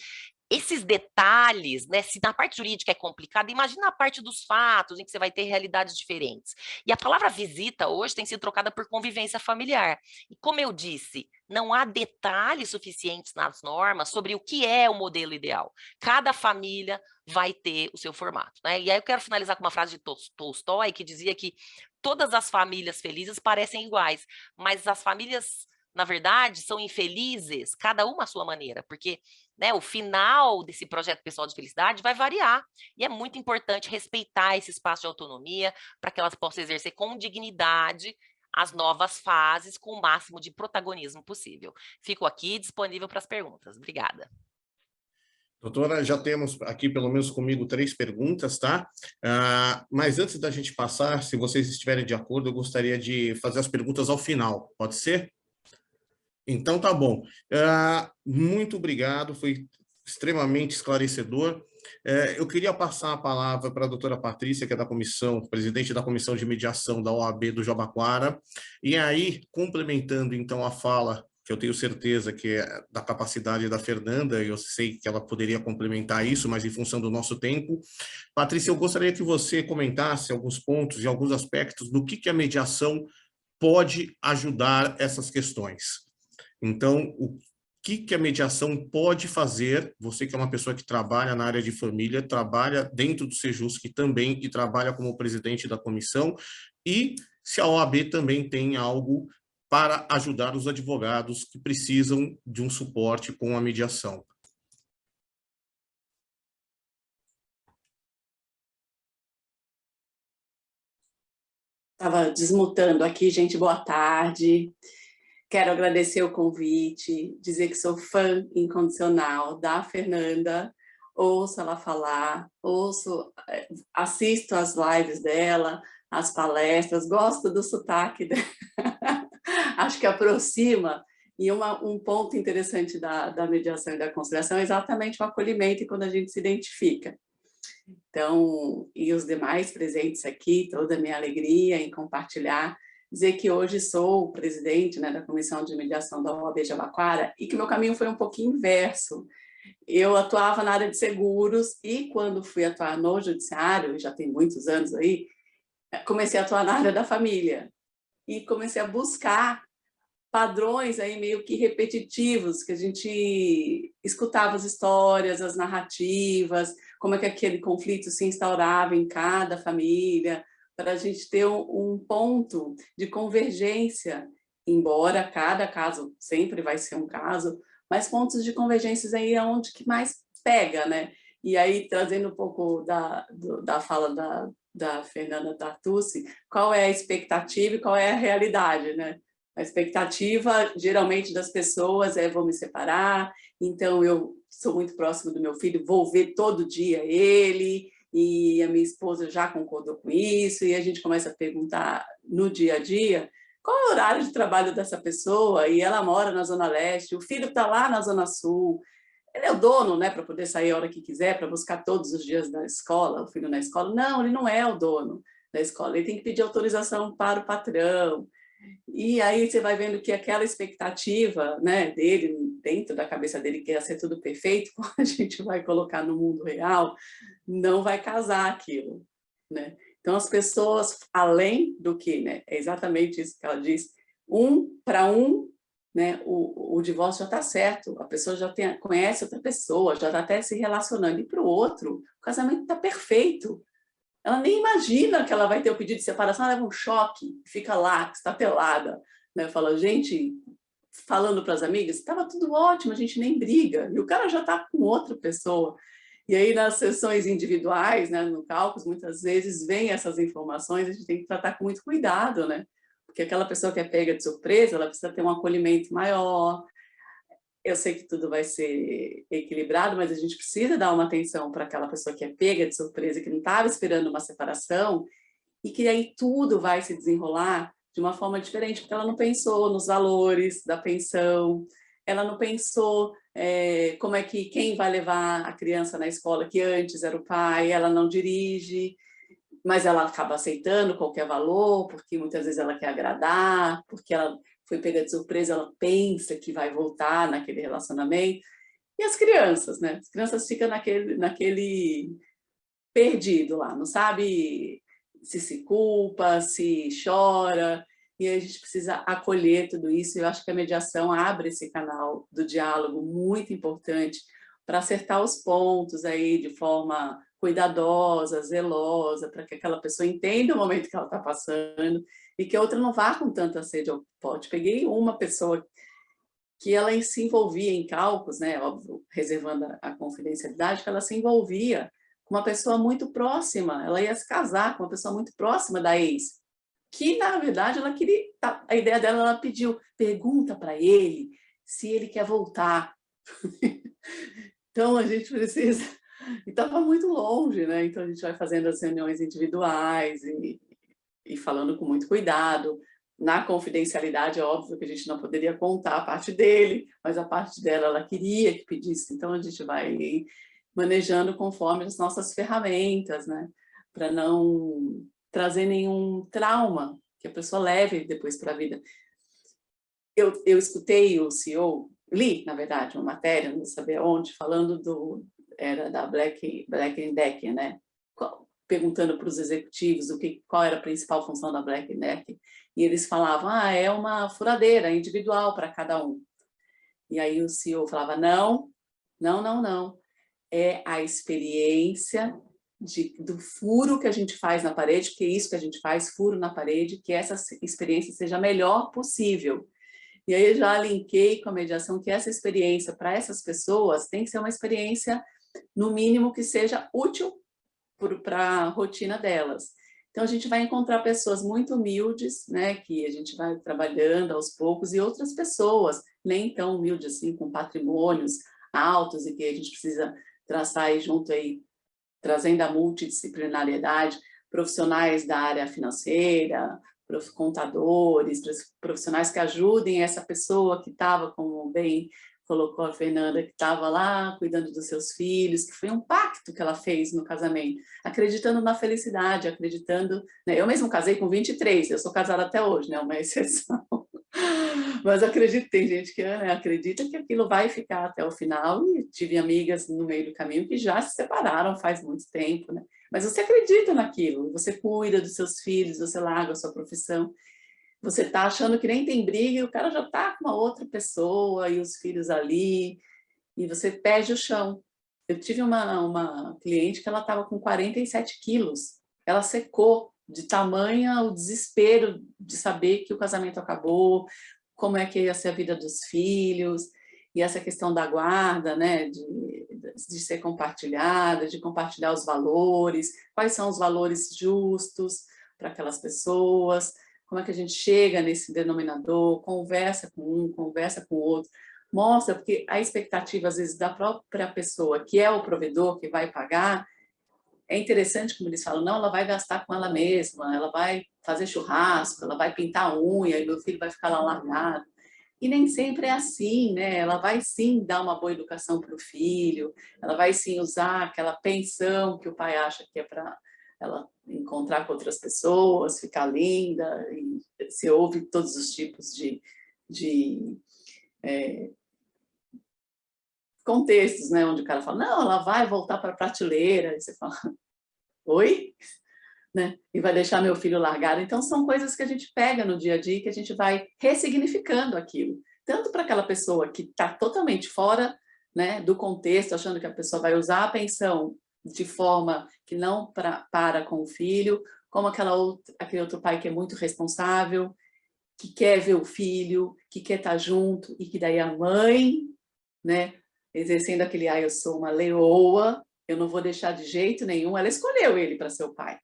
esses detalhes, né? Se na parte jurídica é complicado, imagina a parte dos fatos, em que você vai ter realidades diferentes. E a palavra visita hoje tem sido trocada por convivência familiar. E como eu disse, não há detalhes suficientes nas normas sobre o que é o modelo ideal. Cada família vai ter o seu formato, né? E aí eu quero finalizar com uma frase de Tolstói, que dizia que todas as famílias felizes parecem iguais, mas as famílias, na verdade, são infelizes, cada uma à sua maneira, porque, né, o final desse projeto pessoal de felicidade vai variar, e é muito importante respeitar esse espaço de autonomia para que elas possam exercer com dignidade as novas fases com o máximo de protagonismo possível. Fico aqui disponível para as perguntas. Obrigada. Doutora, já temos aqui, pelo menos comigo, 3 perguntas, tá? Mas antes da gente passar, se vocês estiverem de acordo, eu gostaria de fazer as perguntas ao final, pode ser? Então, tá bom. Muito obrigado, foi extremamente esclarecedor. Eu queria passar a palavra para a doutora Patrícia, que é da comissão, presidente da Comissão de Mediação da OAB do Jabaquara, e aí, complementando, então, a fala, que eu tenho certeza que é da capacidade da Fernanda, eu sei que ela poderia complementar isso, mas em função do nosso tempo. Patrícia, eu gostaria que você comentasse alguns pontos e alguns aspectos do que a mediação pode ajudar essas questões. Então, o que a mediação pode fazer, você que é uma pessoa que trabalha na área de família, trabalha dentro do Sejusc também e trabalha como presidente da comissão, e se a OAB também tem algo para ajudar os advogados que precisam de um suporte com a mediação. Estava desmutando aqui, gente, boa tarde. Quero agradecer o convite, dizer que sou fã incondicional da Fernanda, ouço ela falar, assisto as lives dela, as palestras, gosto do sotaque dela, acho que aproxima, e um ponto interessante da mediação e da conciliação é exatamente o acolhimento e quando a gente se identifica. Então, e os demais presentes aqui, toda a minha alegria em compartilhar, dizer que hoje sou presidente, né, da Comissão de Mediação da OAB Jabaquara e que meu caminho foi um pouquinho inverso. Eu atuava na área de seguros e quando fui atuar no judiciário, já tem muitos anos aí, comecei a atuar na área da família e comecei a buscar padrões aí meio que repetitivos, que a gente escutava as histórias, as narrativas, como é que aquele conflito se instaurava em cada família, para a gente ter um ponto de convergência, embora cada caso sempre vai ser um caso, mas pontos de convergências aí é onde que mais pega, né? E aí, trazendo um pouco da fala da Fernanda Tartucci, qual é a expectativa e qual é a realidade, né? A expectativa, geralmente, das pessoas é: vou me separar, então eu sou muito próximo do meu filho, vou ver todo dia ele, e a minha esposa já concordou com isso, e a gente começa a perguntar no dia a dia qual é o horário de trabalho dessa pessoa, e ela mora na Zona Leste, o filho está lá na Zona Sul, ele é o dono, né, para poder sair a hora que quiser, para buscar todos os dias na escola, o filho na escola. Não, ele não é o dono da escola, ele tem que pedir autorização para o patrão. E aí você vai vendo que aquela expectativa, né, dele, dentro da cabeça dele, que ia ser tudo perfeito, quando a gente vai colocar no mundo real, não vai casar aquilo, né? Então, as pessoas, além do que, né, é exatamente isso que ela diz, para um, né, o divórcio já está certo, a pessoa já conhece outra pessoa, já está até se relacionando, e para o outro, o casamento está perfeito. Ela nem imagina que ela vai ter o pedido de separação, ela leva um choque, fica lá, estatelada, né? Fala, gente, falando para as amigas, estava tudo ótimo, a gente nem briga, e o cara já está com outra pessoa. E aí, nas sessões individuais, né, no Cálculos, muitas vezes vem essas informações, a gente tem que tratar com muito cuidado, né? Porque aquela pessoa que é pega de surpresa, ela precisa ter um acolhimento maior. Eu sei que tudo vai ser equilibrado, mas a gente precisa dar uma atenção para aquela pessoa que é pega de surpresa, que não estava esperando uma separação, e que aí tudo vai se desenrolar de uma forma diferente, porque ela não pensou nos valores da pensão, ela não pensou como é que quem vai levar a criança na escola, que antes era o pai, ela não dirige, mas ela acaba aceitando qualquer valor, porque muitas vezes ela quer agradar, porque ela foi pega de surpresa, ela pensa que vai voltar naquele relacionamento. E as crianças, né? As crianças ficam naquele perdido lá, não sabe se culpa, se chora, e a gente precisa acolher tudo isso. Eu acho que a mediação abre esse canal do diálogo muito importante para acertar os pontos aí de forma cuidadosa, zelosa, para que aquela pessoa entenda o momento que ela está passando e que a outra não vá com tanta sede ao pote. Peguei uma pessoa que ela se envolvia em cálculos, né, óbvio, reservando a confidencialidade, que ela se envolvia com uma pessoa muito próxima, ela ia se casar com uma pessoa muito próxima da ex, que na verdade ela queria, a ideia dela, ela pediu, pergunta para ele se ele quer voltar. Então a gente precisa, e estava muito longe, né? Então a gente vai fazendo as reuniões individuais e falando com muito cuidado. Na confidencialidade, é óbvio que a gente não poderia contar a parte dele, mas a parte dela, ela queria que pedisse. Então, a gente vai manejando conforme as nossas ferramentas, né? Para não trazer nenhum trauma que a pessoa leve depois para a vida. Eu escutei o CEO, li, na verdade, uma matéria, não sabia onde, falando era da Black Decker, né? Perguntando para os executivos qual era a principal função da Black Decker, e eles falavam, é uma furadeira individual para cada um. E aí o CEO falava, não, é a experiência do furo que a gente faz na parede, porque é isso que a gente faz, furo na parede, que essa experiência seja a melhor possível. E aí eu já linkei com a mediação que essa experiência para essas pessoas tem que ser uma experiência, no mínimo, que seja útil para a rotina delas. Então, a gente vai encontrar pessoas muito humildes, né, que a gente vai trabalhando aos poucos, e outras pessoas nem tão humildes assim, com patrimônios altos, e que a gente precisa traçar aí junto, aí, trazendo a multidisciplinariedade, profissionais da área financeira, contadores, profissionais que ajudem essa pessoa que estava, como bem colocou a Fernanda, que estava lá cuidando dos seus filhos, que foi um pacto que ela fez no casamento, acreditando na felicidade, acreditando, né? Eu mesmo casei com 23, eu sou casada até hoje, né? Uma exceção. Mas acredito, tem gente que, né, acredita que aquilo vai ficar até o final, e tive amigas no meio do caminho que já se separaram faz muito tempo, né? Mas você acredita naquilo, você cuida dos seus filhos, você larga a sua profissão. você está achando que nem tem briga e o cara já está com uma outra pessoa e os filhos ali, e você perde o chão. Eu tive uma cliente que ela estava com 47 quilos, ela secou de tamanha o desespero de saber que o casamento acabou, como é que ia ser a vida dos filhos, e essa questão da guarda, né, de ser compartilhada, de compartilhar os valores, quais são os valores justos para aquelas pessoas, como é que a gente chega nesse denominador, conversa com um, conversa com o outro, mostra, porque a expectativa, às vezes, da própria pessoa, que é o provedor, que vai pagar, é interessante, como eles falam, não, ela vai gastar com ela mesma, ela vai fazer churrasco, ela vai pintar a unha, e meu filho vai ficar lá largado. E nem sempre é assim, né? Ela vai sim dar uma boa educação para o filho, ela vai sim usar aquela pensão que o pai acha que é para ela encontrar com outras pessoas, ficar linda, e você ouve todos os tipos de contextos, né? Onde o cara fala, não, ela vai voltar para a prateleira, e você fala, oi? Né? E vai deixar meu filho largado. Então, são coisas que a gente pega no dia a dia, que a gente vai ressignificando aquilo. Tanto para aquela pessoa que está totalmente fora, né, do contexto, achando que a pessoa vai usar a pensão de forma que não para com o filho, como aquele outro pai que é muito responsável, que quer ver o filho, que quer estar junto, e que daí a mãe, né, exercendo aquele, eu sou uma leoa, eu não vou deixar de jeito nenhum, ela escolheu ele para ser o pai.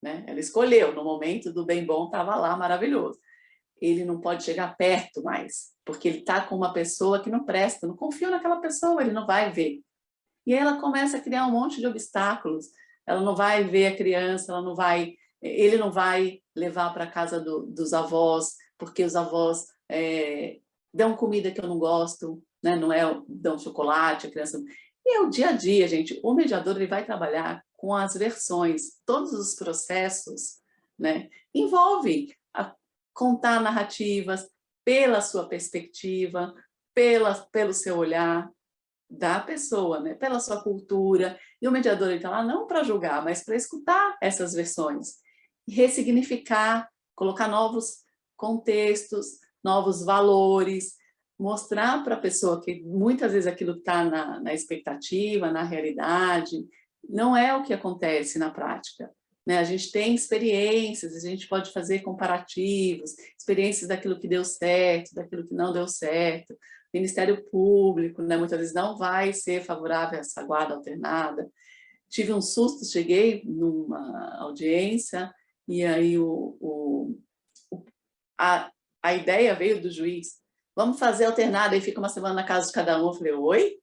Né? Ela escolheu, no momento do bem bom, estava lá, maravilhoso. Ele não pode chegar perto mais, porque ele está com uma pessoa que não presta, não confia naquela pessoa, ele não vai ver. E aí ela começa a criar um monte de obstáculos, ela não vai ver a criança, ele não vai levar para a casa dos avós, porque os avós dão comida que eu não gosto, né? Não é, dão chocolate, a criança... E é o dia a dia, gente. O mediador ele vai trabalhar com as versões, todos os processos, né, envolvem contar narrativas pela sua perspectiva, pelo seu olhar da pessoa, né, pela sua cultura. E o mediador está lá não para julgar, mas para escutar essas versões, ressignificar, colocar novos contextos, novos valores, mostrar para a pessoa que muitas vezes aquilo está na expectativa, na realidade, não é o que acontece na prática. Né? A gente tem experiências, a gente pode fazer comparativos, experiências daquilo que deu certo, daquilo que não deu certo. O Ministério Público, né, muitas vezes não vai ser favorável a essa guarda alternada. Tive um susto, cheguei numa audiência e aí a ideia veio do juiz, vamos fazer alternada, e fica uma semana na casa de cada um. Eu falei, oi?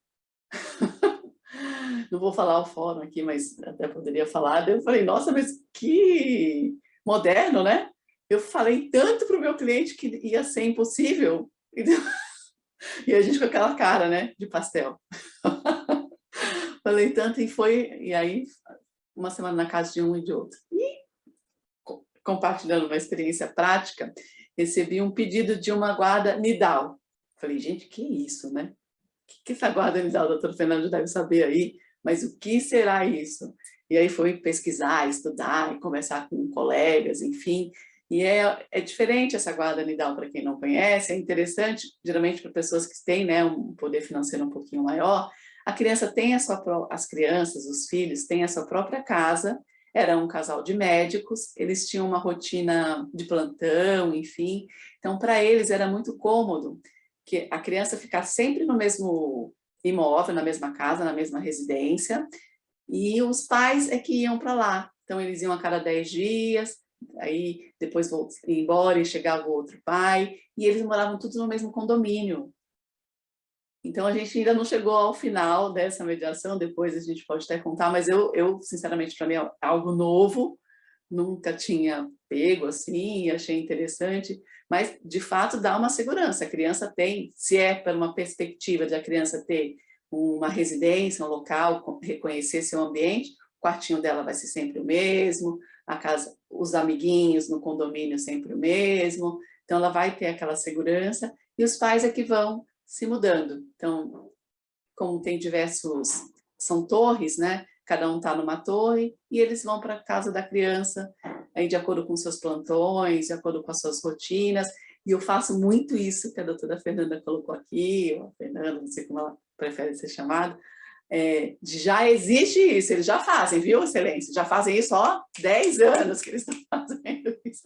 Não vou falar o fórum aqui, mas até poderia falar. Daí eu falei, nossa, mas que moderno, né? Eu falei tanto para o meu cliente que ia ser impossível. E a gente com aquela cara, né, de pastel. Falei tanto e aí uma semana na casa de um e de outro. E compartilhando uma experiência prática, recebi um pedido de uma guarda nidal. Falei, gente, que isso, né? O que essa guarda nidal, o doutor Fernando deve saber aí, mas o que será isso? E aí foi pesquisar, estudar e conversar com colegas, enfim. E é diferente essa guarda nidal para quem não conhece, é interessante, geralmente para pessoas que têm, né, um poder financeiro um pouquinho maior, a criança tem as crianças, os filhos têm a sua própria casa, era um casal de médicos, eles tinham uma rotina de plantão, enfim, então para eles era muito cômodo que a criança ficar sempre no mesmo imóvel, na mesma casa, na mesma residência, e os pais é que iam para lá. Então, eles iam a cada 10 dias, aí depois iam embora e chegava o outro pai, e eles moravam todos no mesmo condomínio. Então, a gente ainda não chegou ao final dessa mediação, depois a gente pode até contar, mas eu sinceramente, para mim é algo novo, nunca tinha pego assim, achei interessante, mas de fato dá uma segurança. A criança tem, se é para uma perspectiva de a criança ter uma residência, um local, reconhecer seu ambiente, o quartinho dela vai ser sempre o mesmo, a casa, os amiguinhos no condomínio sempre o mesmo, então ela vai ter aquela segurança, e os pais é que vão se mudando. Então, como tem são torres, né? Cada um está numa torre e eles vão para a casa da criança aí de acordo com seus plantões, de acordo com as suas rotinas, e eu faço muito isso que a doutora Fernanda colocou aqui, ou a Fernanda, não sei como ela prefere ser chamada, já existe isso, eles já fazem, viu, Excelência? Já fazem isso, ó, 10 anos que eles estão fazendo isso.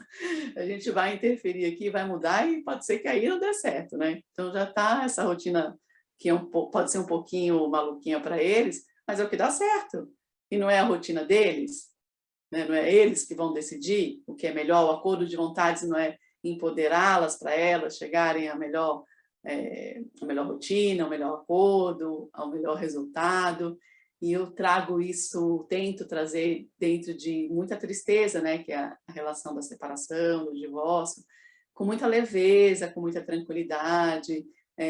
A gente vai interferir aqui, vai mudar e pode ser que aí não dê certo, né? Então já está essa rotina que pode ser um pouquinho maluquinha para eles, mas é o que dá certo. E não é a rotina deles, né? Não é eles que vão decidir o que é melhor, o acordo de vontades não é empoderá-las para elas chegarem à melhor rotina, ao melhor acordo, ao melhor resultado. E eu trago isso, tento trazer dentro de muita tristeza, né, que é a relação da separação, do divórcio, com muita leveza, com muita tranquilidade,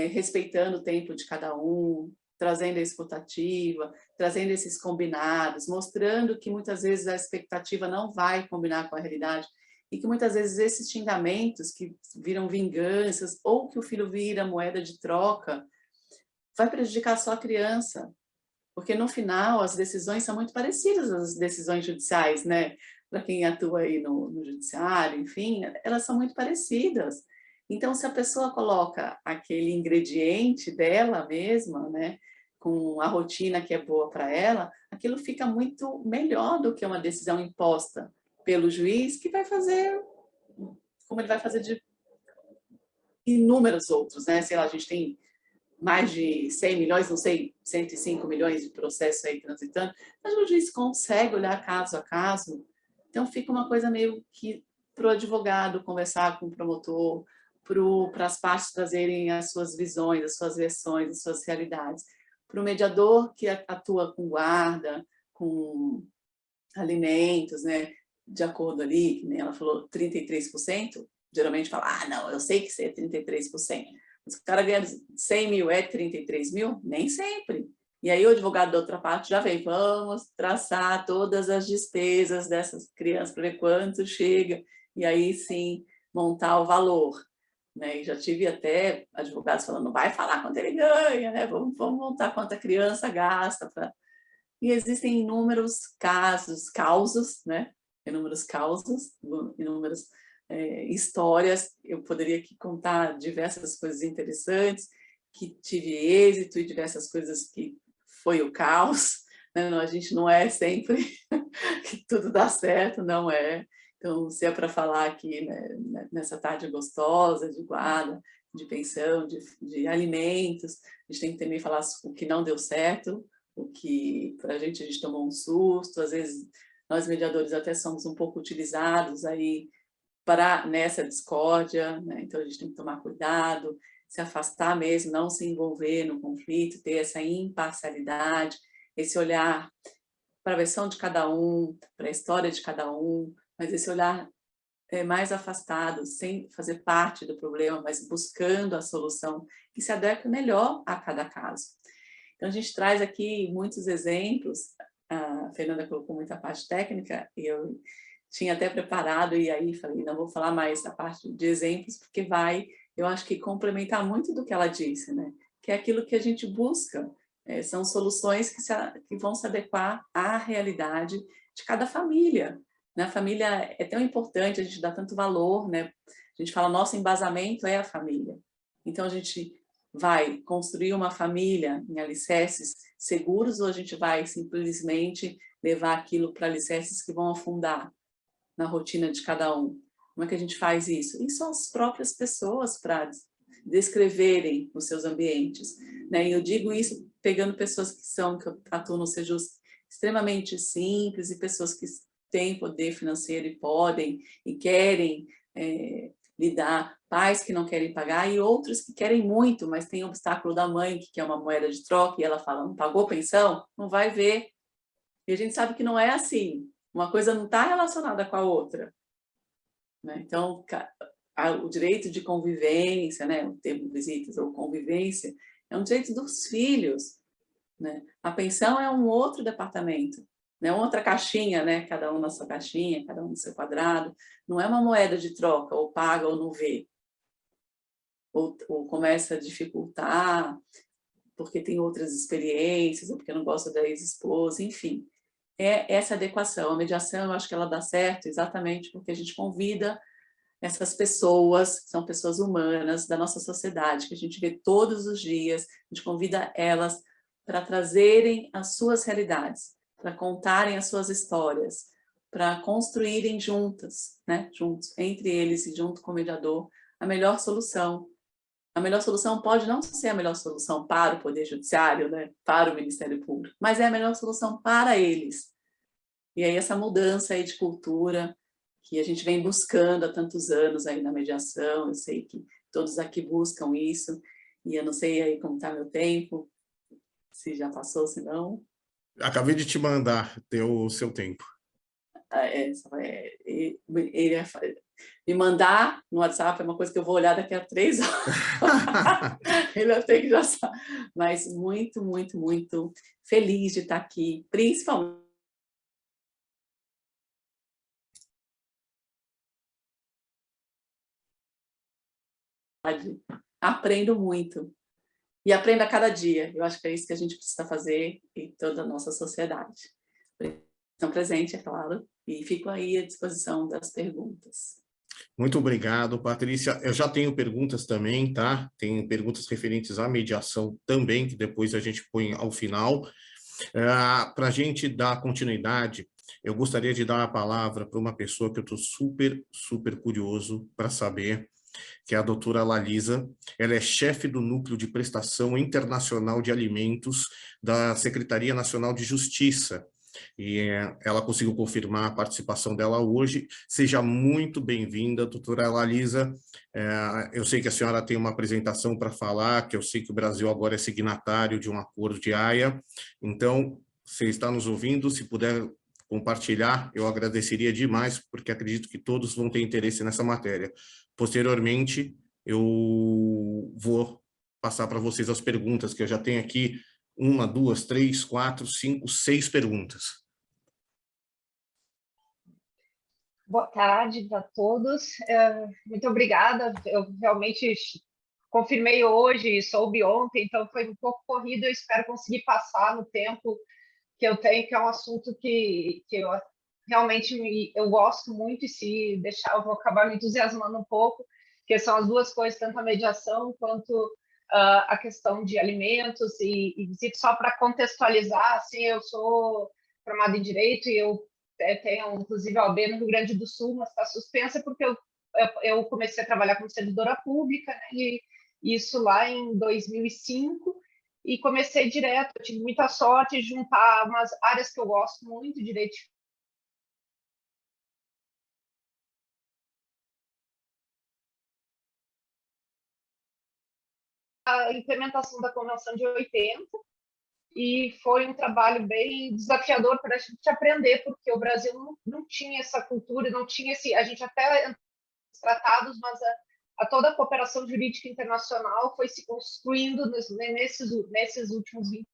respeitando o tempo de cada um, trazendo a escutativa, trazendo esses combinados, mostrando que muitas vezes a expectativa não vai combinar com a realidade, e que muitas vezes esses xingamentos que viram vinganças, ou que o filho vira moeda de troca, vai prejudicar só a criança. Porque no final as decisões são muito parecidas às decisões judiciais, né? Para quem atua aí no judiciário, enfim, elas são muito parecidas. Então, se a pessoa coloca aquele ingrediente dela mesma, né, com a rotina que é boa para ela, aquilo fica muito melhor do que uma decisão imposta pelo juiz, que vai fazer como ele vai fazer de inúmeros outros, né? Sei lá, a gente tem mais de 100 milhões, não sei, 105 milhões de processos aí transitando, mas o juiz consegue olhar caso a caso, então fica uma coisa meio que para o advogado conversar com o promotor, para as partes trazerem as suas visões, as suas versões, as suas realidades, para o mediador que atua com guarda, com alimentos, né, de acordo ali, que nem ela falou, 33%, geralmente fala, não, eu sei que isso é 33%, mas o cara ganha 100 mil, é 33 mil? Nem sempre. E aí o advogado da outra parte já vem, vamos traçar todas as despesas dessas crianças para ver quanto chega, e aí sim montar o valor. Né? E já tive até advogados falando, não vai falar quanto ele ganha, né? Vamos montar quanto a criança gasta. E existem inúmeros causos, né? Inúmeros causos, inúmeras histórias. Eu poderia aqui contar diversas coisas interessantes, que tive êxito, e diversas coisas que foi o caos. Né? A gente não é sempre que tudo dá certo, não é. Então, se é para falar aqui, né, nessa tarde gostosa, de guarda, de pensão, de alimentos, a gente tem que também falar o que não deu certo, o que para a gente tomou um susto, às vezes nós mediadores até somos um pouco utilizados aí nessa discórdia, né? Então a gente tem que tomar cuidado, se afastar mesmo, não se envolver no conflito, ter essa imparcialidade, esse olhar para a versão de cada um, para a história de cada um, mas esse olhar mais afastado, sem fazer parte do problema, mas buscando a solução que se adeque melhor a cada caso. Então, a gente traz aqui muitos exemplos, a Fernanda colocou muita parte técnica, e eu tinha até preparado, e aí falei, não vou falar mais da parte de exemplos, porque eu acho que complementar muito do que ela disse, né? Que é aquilo que a gente busca, são soluções que vão se adequar à realidade de cada família. Né? A família é tão importante, a gente dá tanto valor, né? A gente fala, nosso embasamento é a família. Então, a gente vai construir uma família em alicerces seguros, ou a gente vai simplesmente levar aquilo para alicerces que vão afundar na rotina de cada um? Como é que a gente faz isso? E são as próprias pessoas para descreverem os seus ambientes. Né? E eu digo isso pegando pessoas que atuam no Sejus extremamente simples, e pessoas que têm poder financeiro e podem e querem lidar, pais que não querem pagar e outros que querem muito, mas tem o obstáculo da mãe, que quer uma moeda de troca, e ela fala, não pagou pensão? Não vai ver. E a gente sabe que não é assim. Uma coisa não está relacionada com a outra. Né? Então, o direito de convivência, né? O termo visitas ou convivência, é um direito dos filhos. Né? A pensão é um outro departamento. Né? Outra caixinha, né? Cada um na sua caixinha, cada um no seu quadrado. Não é uma moeda de troca, ou paga ou não vê. Ou começa a dificultar porque tem outras experiências, ou porque não gosta da ex-esposa, enfim. é essa adequação. A mediação, eu acho que ela dá certo exatamente porque a gente convida essas pessoas, que são pessoas humanas da nossa sociedade, que a gente vê todos os dias, a gente convida elas para trazerem as suas realidades, para contarem as suas histórias, para construírem juntas, né, juntos, entre eles e junto com o mediador, a melhor solução. A melhor solução pode não ser a melhor solução para o Poder Judiciário, né, para o Ministério Público, mas é a melhor solução para eles. E aí essa mudança aí de cultura que a gente vem buscando há tantos anos aí na mediação, eu sei que todos aqui buscam isso, e eu não sei aí como está meu tempo, se já passou, se não. Acabei de te mandar, deu o seu tempo. Me mandar no WhatsApp é uma coisa que eu vou olhar daqui a 3 horas. Ele até que já sabe. Mas muito, muito, muito feliz de estar aqui, principalmente. Aprendo muito. E aprendo a cada dia. Eu acho que é isso que a gente precisa fazer em toda a nossa sociedade. Estão presente, é claro, e fico aí à disposição das perguntas. Muito obrigado, Patrícia. Eu já tenho perguntas também, tá? Tenho perguntas referentes à mediação também, que depois a gente põe ao final. Para a gente dar continuidade, eu gostaria de dar a palavra para uma pessoa que eu estou super, super curioso para saber, que é a doutora Lalisa. Ela é chefe do Núcleo de Prestação Internacional de Alimentos da Secretaria Nacional de Justiça. E ela conseguiu confirmar a participação dela hoje. Seja muito bem-vinda, doutora Lalisa. Eu sei que a senhora tem uma apresentação para falar, que eu sei que o Brasil agora é signatário de um acordo de Haia. Então, você está nos ouvindo, se puder compartilhar, eu agradeceria demais, porque acredito que todos vão ter interesse nessa matéria. Posteriormente, eu vou passar para vocês as perguntas, que eu já tenho aqui 1, 2, 3, 4, 5, 6 perguntas. Boa tarde a todos. Muito obrigada. Eu realmente confirmei hoje e soube ontem, então foi um pouco corrido. Eu espero conseguir passar no tempo que eu tenho, que é um assunto que eu realmente eu gosto muito, e se deixar eu vou acabar me entusiasmando um pouco, que são as duas coisas, tanto a mediação quanto a questão de alimentos. E só para contextualizar, assim, eu sou formada em Direito e eu tenho, inclusive, a OAB no Rio Grande do Sul, mas está suspensa porque eu comecei a trabalhar como servidora pública, né, e isso lá em 2005, e comecei direto. Eu tive muita sorte de juntar umas áreas que eu gosto muito, direito a implementação da Convenção de 80, e foi um trabalho bem desafiador para a gente aprender, porque o Brasil não tinha essa cultura, não tinha esse... A gente até tratados, mas toda a cooperação jurídica internacional foi se construindo nesses últimos 20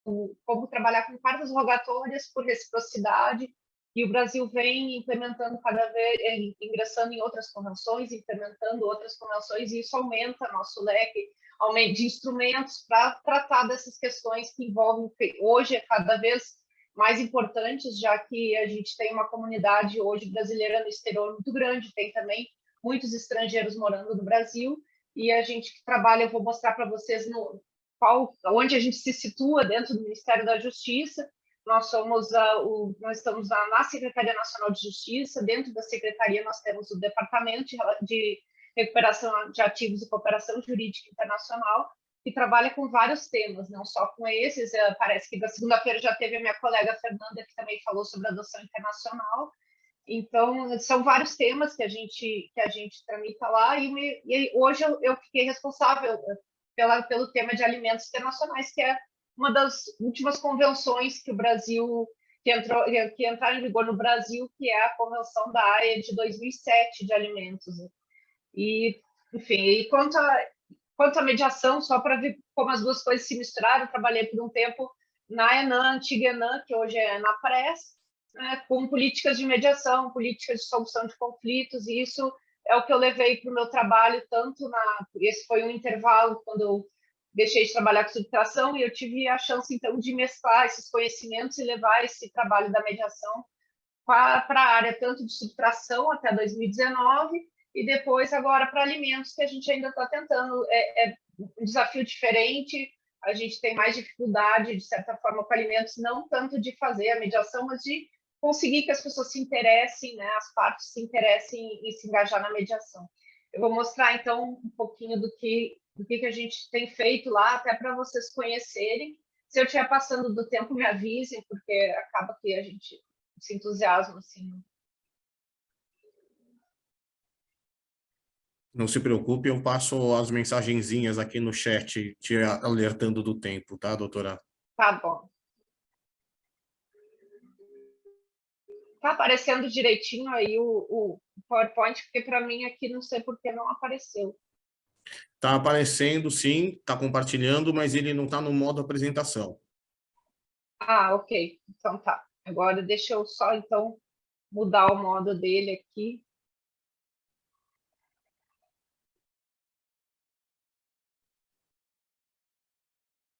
anos. Como trabalhar com cartas rogatórias por reciprocidade, e o Brasil vem implementando cada vez, ingressando em outras convenções, implementando outras convenções, e isso aumenta nosso leque de instrumentos para tratar dessas questões que envolvem, hoje é cada vez mais importantes, já que a gente tem uma comunidade hoje brasileira no exterior muito grande, tem também muitos estrangeiros morando no Brasil, e a gente trabalha, eu vou mostrar para vocês onde a gente se situa dentro do Ministério da Justiça. Nós estamos na Secretaria Nacional de Justiça. Dentro da Secretaria nós temos o Departamento de Recuperação de Ativos e Cooperação Jurídica Internacional, que trabalha com vários temas, não só com esses. Parece que da segunda-feira já teve a minha colega Fernanda, que também falou sobre adoção internacional. Então, são vários temas que a gente tramita lá, e hoje eu fiquei responsável pelo tema de alimentos internacionais, que é uma das últimas convenções que o Brasil, que entraram em vigor no Brasil, que é a Convenção da Haia de 2007 de alimentos. E, enfim, e quanto à mediação, só para ver como as duas coisas se misturaram, eu trabalhei por um tempo na ENAM, antiga ENAM, que hoje é na PRES, né, com políticas de mediação, políticas de solução de conflitos, e isso é o que eu levei para o meu trabalho, esse foi um intervalo quando eu deixei de trabalhar com subtração e eu tive a chance, então, de mesclar esses conhecimentos e levar esse trabalho da mediação para a área tanto de subtração até 2019 e depois agora para alimentos, que a gente ainda está tentando. É um desafio diferente, a gente tem mais dificuldade, de certa forma, com alimentos, não tanto de fazer a mediação, mas de conseguir que as pessoas se interessem, né, as partes se interessem e se engajar na mediação. Eu vou mostrar, então, um pouquinho do que a gente tem feito lá, até para vocês conhecerem. Se eu estiver passando do tempo, me avisem, porque acaba que a gente se entusiasma, assim. Não se preocupe, eu passo as mensagenzinhas aqui no chat, te alertando do tempo, tá, doutora? Tá bom. Tá aparecendo direitinho aí o PowerPoint, porque para mim aqui não sei por que não apareceu. Tá aparecendo, sim, tá compartilhando, mas ele não tá no modo apresentação. Ah, ok. Então tá. Agora deixa eu só, então, mudar o modo dele aqui.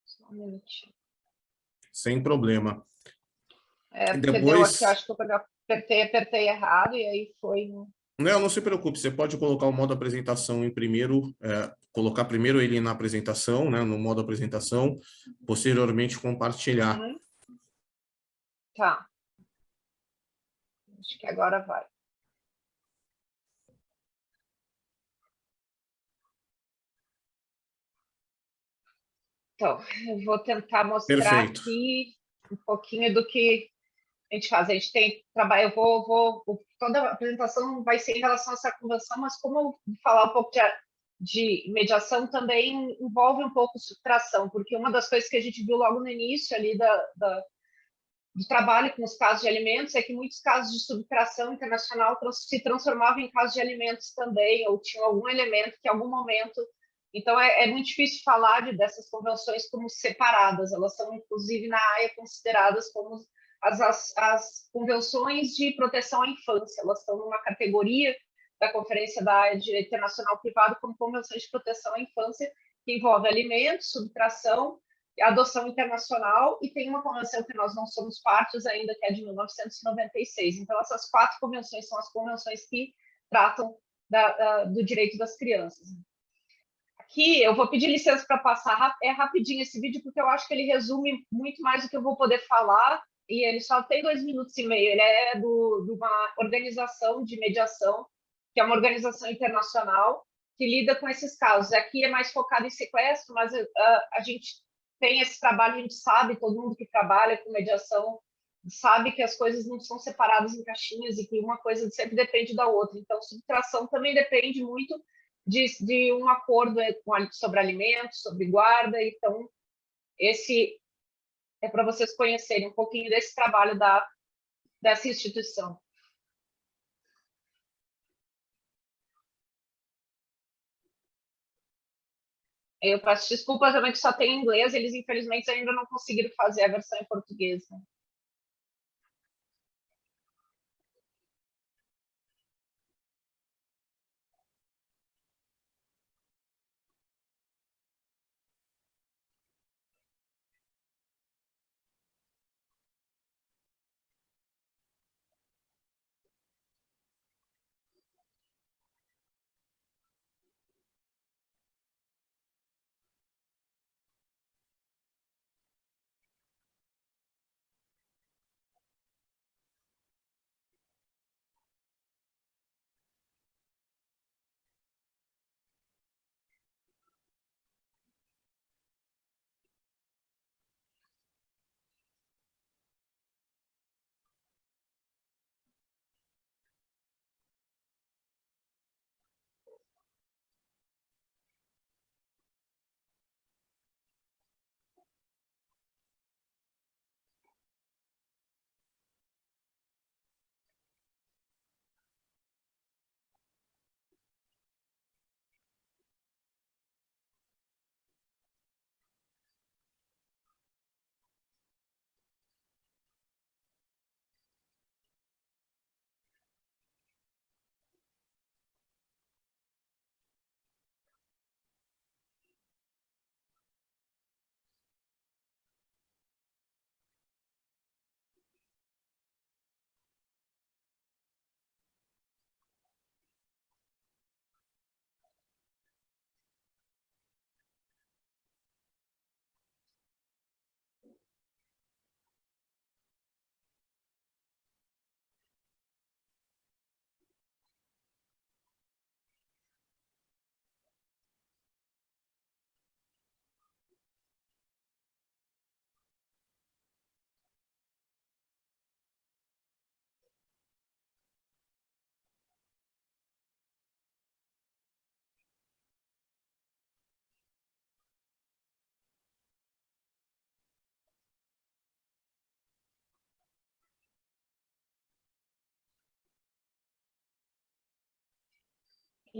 Só um minutinho. Sem problema. Porque deu aqui, Depois, acho que eu apertei errado e aí foi. não se preocupe, você pode colocar o modo apresentação em primeiro, colocar primeiro ele na apresentação, né, no modo apresentação, posteriormente compartilhar. Uhum. Tá. Acho que agora vai. Então, eu vou tentar mostrar Perfeito. aqui um pouquinho do que a gente faz. A gente tem trabalho, toda a apresentação vai ser em relação a essa convenção, mas como eu vou falar um pouco de mediação, também envolve um pouco subtração, porque uma das coisas que a gente viu logo no início ali do trabalho com os casos de alimentos é que muitos casos de subtração internacional se transformavam em casos de alimentos também, ou tinham algum elemento que em algum momento. Então, é muito difícil falar dessas convenções como separadas, elas são, inclusive, na AIA, consideradas como as convenções de proteção à infância, elas estão numa categoria da Conferência da AIA de Direito Internacional Privado como convenções de proteção à infância, que envolve alimentos, subtração, adoção internacional, e tem uma convenção que nós não somos partes ainda, que é de 1996. Então, essas 4 convenções são as convenções que tratam do direito das crianças. Aqui, eu vou pedir licença para passar rapidinho esse vídeo, porque eu acho que ele resume muito mais do que eu vou poder falar, e ele só tem 2 minutos e meio. Ele é de uma organização de mediação, que é uma organização internacional, que lida com esses casos. Aqui é mais focado em sequestro, mas a gente tem esse trabalho, a gente sabe, todo mundo que trabalha com mediação sabe que as coisas não são separadas em caixinhas e que uma coisa sempre depende da outra. Então, subtração também depende muito de um acordo sobre alimentos, sobre guarda. Então, esse é para vocês conhecerem um pouquinho desse trabalho dessa instituição. Eu peço desculpas também que só tem em inglês, eles infelizmente ainda não conseguiram fazer a versão em português, né?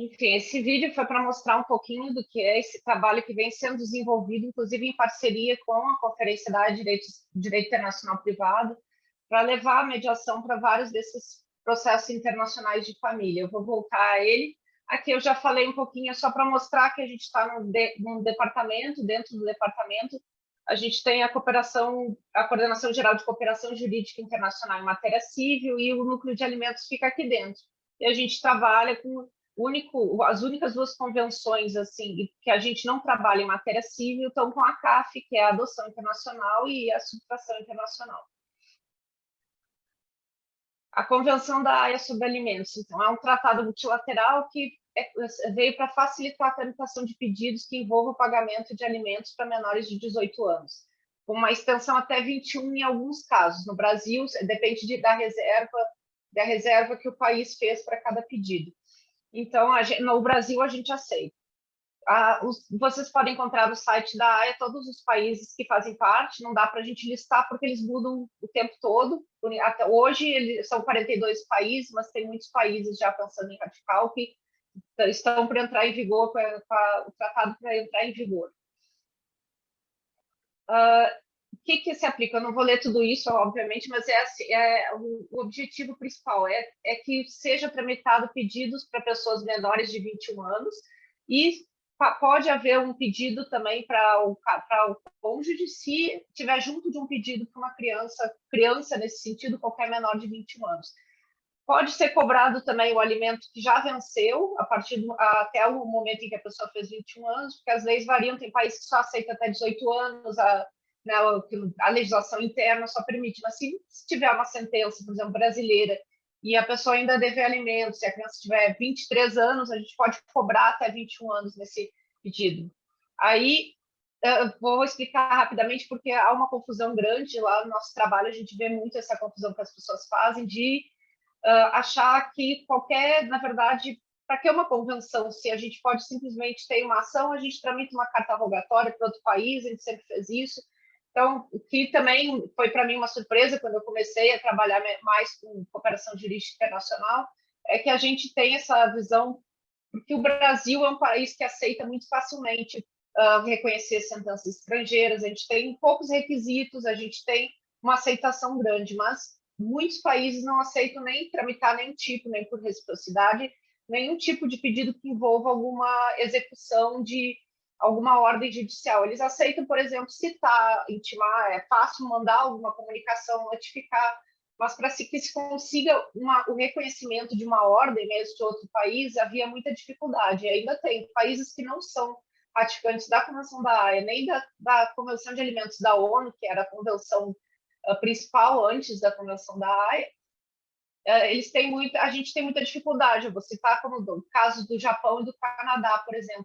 Enfim, esse vídeo foi para mostrar um pouquinho do que é esse trabalho que vem sendo desenvolvido, inclusive em parceria com a Conferência da Direito Internacional Privado, para levar a mediação para vários desses processos internacionais de família. Eu vou voltar a ele. Aqui eu já falei um pouquinho, só para mostrar que a gente está num departamento, dentro do departamento, a gente tem a Coordenação Geral de Cooperação Jurídica Internacional em Matéria Civil e o Núcleo de Alimentos fica aqui dentro. E a gente trabalha com as únicas duas convenções assim que a gente não trabalha em matéria civil estão com a CAF, que é a adoção internacional, e a subtração internacional. A Convenção da Haia sobre Alimentos, então, é um tratado multilateral que veio para facilitar a tramitação de pedidos que envolvam o pagamento de alimentos para menores de 18 anos, com uma extensão até 21 em alguns casos. No Brasil, depende da reserva que o país fez para cada pedido. Então, no Brasil, a gente aceita. Vocês podem encontrar no site da AIA todos os países que fazem parte, não dá para a gente listar porque eles mudam o tempo todo. Até hoje, são 42 países, mas tem muitos países já pensando em ratificar, o que estão para entrar em vigor, o tratado para entrar em vigor. O que se aplica? Eu não vou ler tudo isso, obviamente, mas o objetivo principal é que seja tramitado pedidos para pessoas menores de 21 anos e pode haver um pedido também para o cônjuge se tiver junto de um pedido para uma criança nesse sentido, qualquer menor de 21 anos. Pode ser cobrado também o alimento que já venceu até o momento em que a pessoa fez 21 anos, porque as leis variam, tem países que só aceitam até 18 anos, a legislação interna só permite, mas se tiver uma sentença, por exemplo, brasileira, e a pessoa ainda dever alimentos, se a criança tiver 23 anos, a gente pode cobrar até 21 anos nesse pedido. Aí, vou explicar rapidamente, porque há uma confusão grande lá no nosso trabalho, a gente vê muito essa confusão que as pessoas fazem de achar que na verdade, para que uma convenção, se a gente pode simplesmente ter uma ação, a gente tramita uma carta rogatória para outro país, a gente sempre fez isso. Então, o que também foi para mim uma surpresa quando eu comecei a trabalhar mais com cooperação jurídica internacional, é que a gente tem essa visão, porque o Brasil é um país que aceita muito facilmente reconhecer sentenças estrangeiras, a gente tem poucos requisitos, a gente tem uma aceitação grande, mas muitos países não aceitam nem tramitar nenhum tipo, nem por reciprocidade, nenhum tipo de pedido que envolva alguma execução de alguma ordem judicial. Eles aceitam, por exemplo, citar, intimar, é fácil mandar alguma comunicação, notificar, mas para que se consiga o reconhecimento de uma ordem mesmo de outro país, havia muita dificuldade. E ainda tem países que não são ratificantes da Convenção da Haia, nem da Convenção de Alimentos da ONU, que era a convenção principal antes da Convenção da Haia. A gente tem muita dificuldade. Eu vou citar como casos do Japão e do Canadá, por exemplo.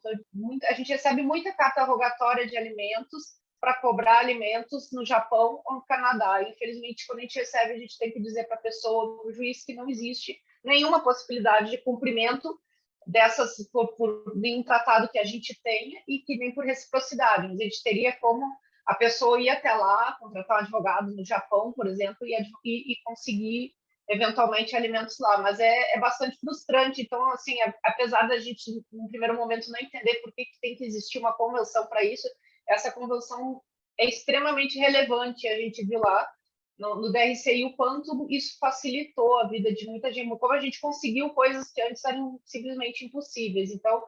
A gente recebe muita carta rogatória de alimentos para cobrar alimentos no Japão ou no Canadá. Infelizmente, quando a gente recebe, a gente tem que dizer para a pessoa, para o juiz, que não existe nenhuma possibilidade de cumprimento dessas por nenhum tratado que a gente tenha e que nem por reciprocidade. A gente teria como a pessoa ir até lá, contratar um advogado no Japão, por exemplo, e conseguir eventualmente alimentos lá, mas é bastante frustrante. Então, assim, apesar da gente, no primeiro momento, não entender por que tem que existir uma convenção para isso, essa convenção é extremamente relevante. A gente viu lá no DRCI o quanto isso facilitou a vida de muita gente, como a gente conseguiu coisas que antes eram simplesmente impossíveis. Então,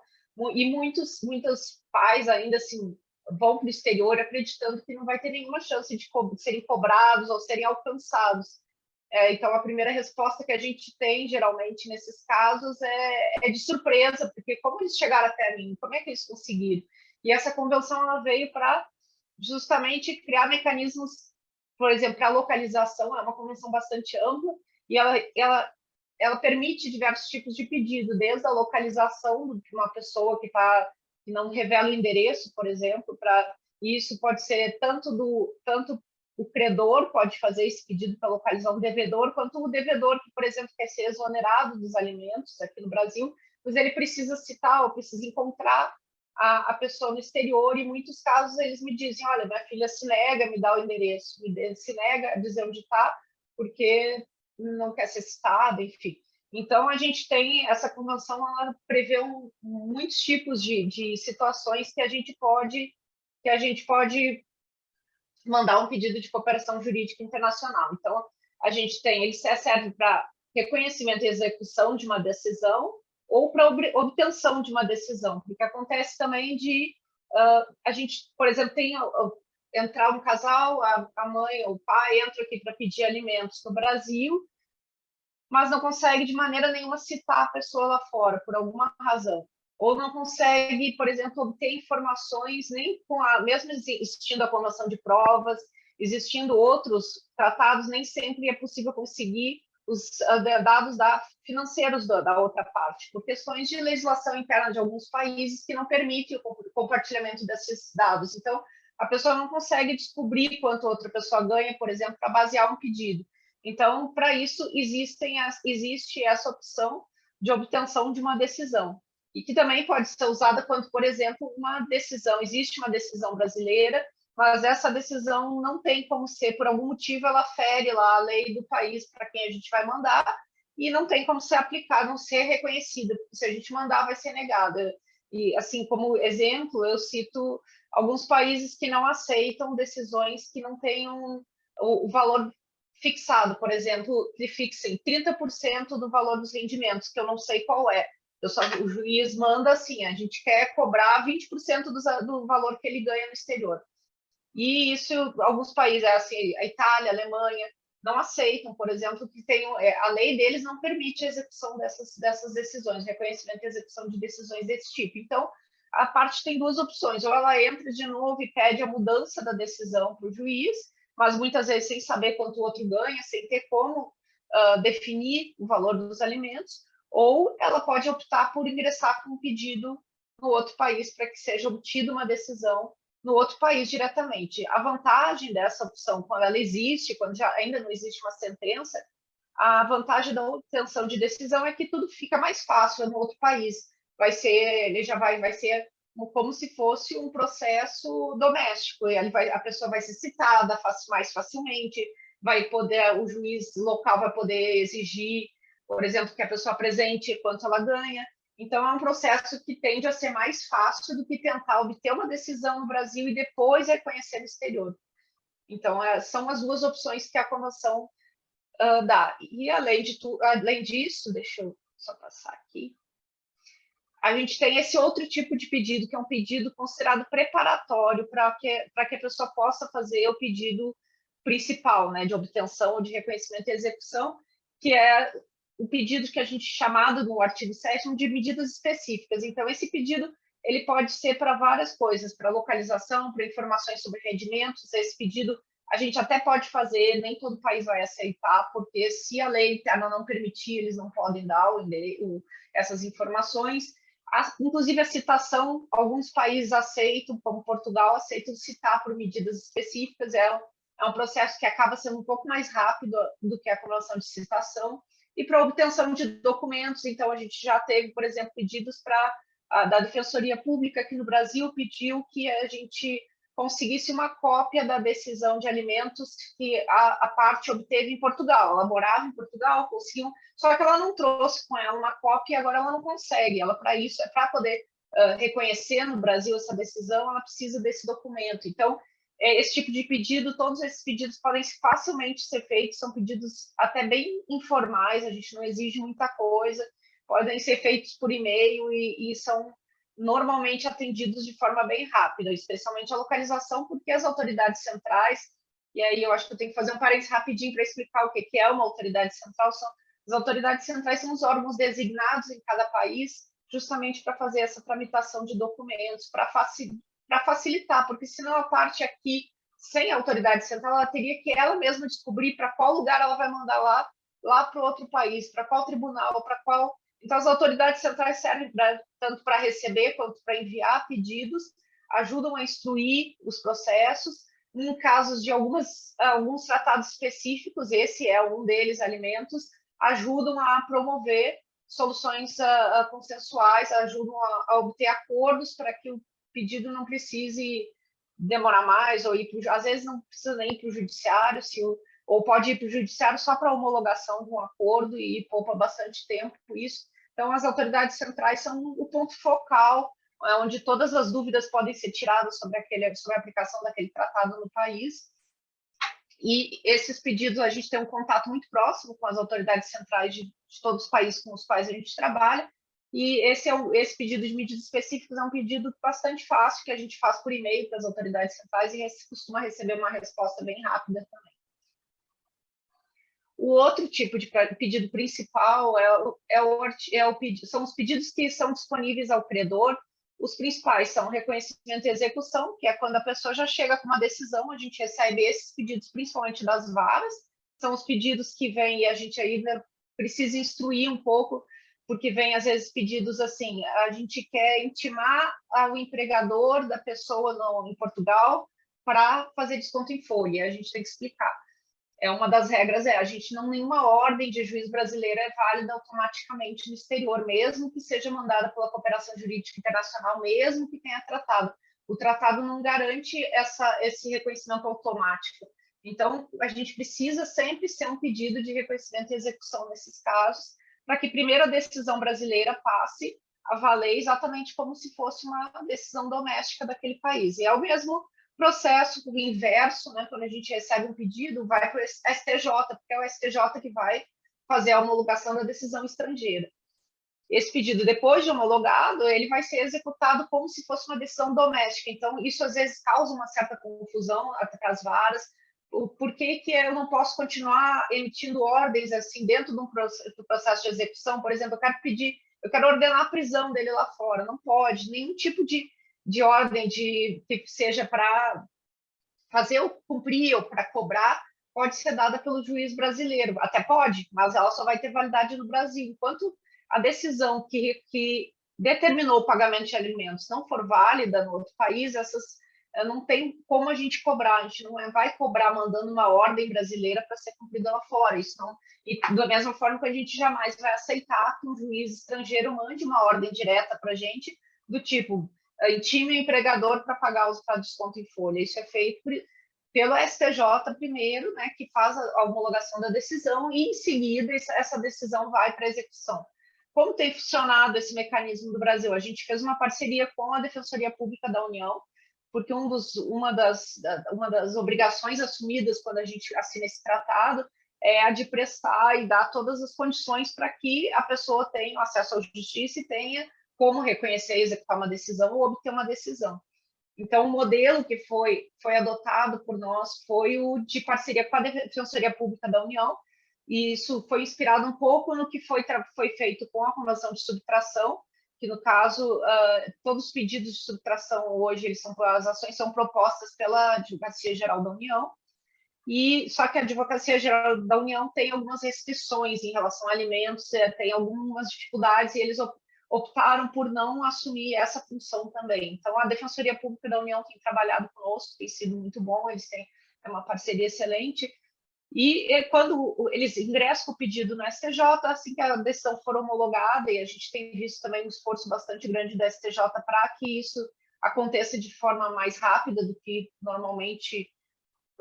e muitos pais ainda assim vão para o exterior acreditando que não vai ter nenhuma chance de serem cobrados ou serem alcançados. Então, a primeira resposta que a gente tem, geralmente, nesses casos, é de surpresa, porque como eles chegaram até mim? Como é que eles conseguiram? E essa convenção ela veio para justamente criar mecanismos, por exemplo, para a localização, é uma convenção bastante ampla, e ela permite diversos tipos de pedido, desde a localização de uma pessoa que não revela o endereço, por exemplo, isso pode ser tanto o credor pode fazer esse pedido para localizar um devedor, quanto o devedor que, por exemplo, quer ser exonerado dos alimentos aqui no Brasil, pois ele precisa citar ou precisa encontrar a pessoa no exterior, e em muitos casos eles me dizem, olha, minha filha se nega a me dar o endereço, se nega a dizer onde está, porque não quer ser citada, enfim. Então, a gente tem essa convenção, ela prevê muitos tipos de situações que a gente pode mandar um pedido de cooperação jurídica internacional. Então, a gente tem, ele serve para reconhecimento e execução de uma decisão ou para obtenção de uma decisão, porque acontece também a gente, por exemplo, entrar um casal, a mãe ou o pai entra aqui para pedir alimentos no Brasil, mas não consegue de maneira nenhuma citar a pessoa lá fora, por alguma razão. Ou não consegue, por exemplo, obter informações, nem mesmo existindo a convenção de provas, existindo outros tratados, nem sempre é possível conseguir os dados financeiros da outra parte, por questões de legislação interna de alguns países que não permitem o compartilhamento desses dados. Então, a pessoa não consegue descobrir quanto outra pessoa ganha, por exemplo, para basear um pedido. Então, para isso, existe essa opção de obtenção de uma decisão, e que também pode ser usada quando, por exemplo, existe uma decisão brasileira, mas essa decisão não tem como ser, por algum motivo, ela fere lá a lei do país para quem a gente vai mandar, e não tem como ser aplicada, não ser reconhecida, porque se a gente mandar, vai ser negada. E, assim, como exemplo, eu cito alguns países que não aceitam decisões que não tenham o valor fixado, por exemplo, que fixem 30% do valor dos rendimentos, que eu não sei qual é. O juiz manda assim, a gente quer cobrar 20% do valor que ele ganha no exterior. E isso, alguns países, assim, a Itália, a Alemanha, não aceitam, por exemplo, que a lei deles não permite a execução dessas decisões, reconhecimento e execução de decisões desse tipo. Então, a parte tem duas opções, ou ela entra de novo e pede a mudança da decisão para o juiz, mas muitas vezes sem saber quanto o outro ganha, sem ter como definir o valor dos alimentos, ou ela pode optar por ingressar com um pedido no outro país para que seja obtida uma decisão no outro país diretamente. A vantagem dessa opção, quando ela existe, quando ainda não existe uma sentença, a vantagem da obtenção de decisão é que tudo fica mais fácil no outro país. Vai ser como se fosse um processo doméstico. A pessoa vai ser citada mais facilmente, o juiz local vai poder exigir, por exemplo, que a pessoa apresente quanto ela ganha. Então, é um processo que tende a ser mais fácil do que tentar obter uma decisão no Brasil e depois reconhecer no exterior. Então, são as duas opções que a convenção dá. E, além disso, deixa eu só passar aqui, a gente tem esse outro tipo de pedido, que é um pedido considerado preparatório para que a pessoa possa fazer o pedido principal, né, de obtenção ou de reconhecimento e execução, que é o pedido que a gente chamado no artigo 7º de medidas específicas. Então, esse pedido ele pode ser para várias coisas, para localização, para informações sobre rendimentos. Esse pedido a gente até pode fazer, nem todo país vai aceitar, porque se a lei interna não permitir, eles não podem dar essas informações. Inclusive a citação, alguns países aceitam, como Portugal, aceitam citar por medidas específicas, é um processo que acaba sendo um pouco mais rápido do que a convenção de citação. E para obtenção de documentos, então a gente já teve, por exemplo, pedidos da Defensoria Pública aqui no Brasil, pediu que a gente conseguisse uma cópia da decisão de alimentos que a parte obteve em Portugal. Ela morava em Portugal, conseguiu, só que ela não trouxe com ela uma cópia e agora ela não consegue. Ela, para poder reconhecer no Brasil essa decisão, ela precisa desse documento. Então, esse tipo de pedido, todos esses pedidos podem facilmente ser feitos, são pedidos até bem informais, a gente não exige muita coisa, podem ser feitos por e-mail e são normalmente atendidos de forma bem rápida, especialmente a localização, porque as autoridades centrais, e aí eu acho que eu tenho que fazer um parênteses rapidinho para explicar o que é uma autoridade central. As autoridades centrais são os órgãos designados em cada país, justamente para fazer essa tramitação de documentos, para facilitar, porque senão a parte aqui, sem a autoridade central, ela teria que ela mesma descobrir para qual lugar ela vai mandar lá para o outro país, para qual tribunal, para qual... Então, as autoridades centrais servem tanto para receber quanto para enviar pedidos, ajudam a instruir os processos. Em casos de alguns tratados específicos, esse é um deles, alimentos, ajudam a promover soluções consensuais, ajudam a obter acordos para que o pedido não precise demorar mais ou às vezes não precisa nem ir para o judiciário, se ou pode ir para o judiciário só para homologação de um acordo e poupa bastante tempo com isso. Então, as autoridades centrais são o ponto focal, onde todas as dúvidas podem ser tiradas sobre a aplicação daquele tratado no país. E esses pedidos, a gente tem um contato muito próximo com as autoridades centrais de todos os países com os quais a gente trabalha, e esse pedido de medidas específicas é um pedido bastante fácil, que a gente faz por e-mail para as autoridades centrais e costuma receber uma resposta bem rápida também. O outro tipo de pedido principal são os pedidos que são disponíveis ao credor. Os principais são reconhecimento e execução, que é quando a pessoa já chega com uma decisão, a gente recebe esses pedidos principalmente das varas, são os pedidos que vêm e a gente ainda precisa instruir um pouco, porque vem às vezes pedidos assim, a gente quer intimar ao empregador da pessoa em Portugal para fazer desconto em folha, a gente tem que explicar. Uma das regras a gente nenhuma ordem de juiz brasileira é válida automaticamente no exterior, mesmo que seja mandada pela cooperação jurídica internacional, mesmo que tenha tratado. O tratado não garante esse reconhecimento automático. Então, a gente precisa sempre ser um pedido de reconhecimento e execução nesses casos, para que primeiro a decisão brasileira passe a valer exatamente como se fosse uma decisão doméstica daquele país. E é o mesmo processo inverso, né? Quando a gente recebe um pedido, vai para o STJ, porque é o STJ que vai fazer a homologação da decisão estrangeira. Esse pedido, depois de homologado, ele vai ser executado como se fosse uma decisão doméstica. Então, isso às vezes causa uma certa confusão até as varas. Por que eu não posso continuar emitindo ordens assim dentro do processo de execução? Por exemplo, eu quero ordenar a prisão dele lá fora. Não pode, nenhum tipo de ordem que seja para fazer ou cumprir ou para cobrar pode ser dada pelo juiz brasileiro. Até pode, mas ela só vai ter validade no Brasil. Enquanto a decisão que determinou o pagamento de alimentos não for válida no outro país, não tem como a gente cobrar. A gente não vai cobrar mandando uma ordem brasileira para ser cumprida lá fora. Isso não, e da mesma forma que a gente jamais vai aceitar que um juiz estrangeiro mande uma ordem direta para a gente do tipo intime o empregador para pagar os desconto em folha. Isso é feito pelo STJ primeiro, né, que faz a homologação da decisão e, em seguida, essa decisão vai para a execução. Como tem funcionado esse mecanismo do Brasil? A gente fez uma parceria com a Defensoria Pública da União, porque uma das obrigações assumidas quando a gente assina esse tratado é a de prestar e dar todas as condições para que a pessoa tenha acesso à justiça e tenha como reconhecer e executar uma decisão ou obter uma decisão. Então, o modelo que foi adotado por nós foi o de parceria com a Defensoria Pública da União, e isso foi inspirado um pouco no que foi feito com a Convenção de Subtração, que, no caso, todos os pedidos de subtração hoje, as ações são propostas pela Advocacia Geral da União, só que a Advocacia Geral da União tem algumas restrições em relação a alimentos, tem algumas dificuldades, e eles optaram por não assumir essa função também. Então, a Defensoria Pública da União tem trabalhado conosco, tem sido muito bom, eles têm uma parceria excelente, e quando eles ingressam com o pedido no STJ, assim que a decisão for homologada, e a gente tem visto também um esforço bastante grande da STJ para que isso aconteça de forma mais rápida do que normalmente.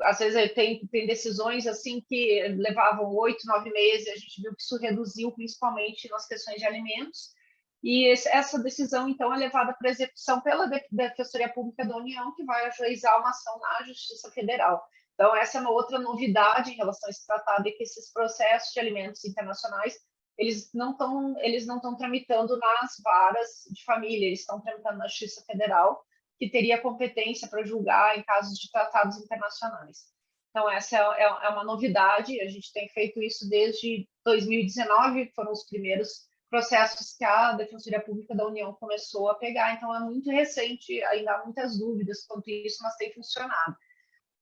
Às vezes tem decisões assim que levavam 8, 9 meses, a gente viu que isso reduziu principalmente nas questões de alimentos, e essa decisão, então, é levada para execução pela Defensoria Pública da União, que vai ajuizar uma ação na Justiça Federal. Então, essa é uma outra novidade em relação a esse tratado, é que esses processos de alimentos internacionais, eles não estão tramitando nas varas de família, eles estão tramitando na Justiça Federal, que teria competência para julgar em casos de tratados internacionais. Então, essa é uma novidade, a gente tem feito isso desde 2019, foram os primeiros processos que a Defensoria Pública da União começou a pegar, então é muito recente, ainda há muitas dúvidas quanto a isso, mas tem funcionado.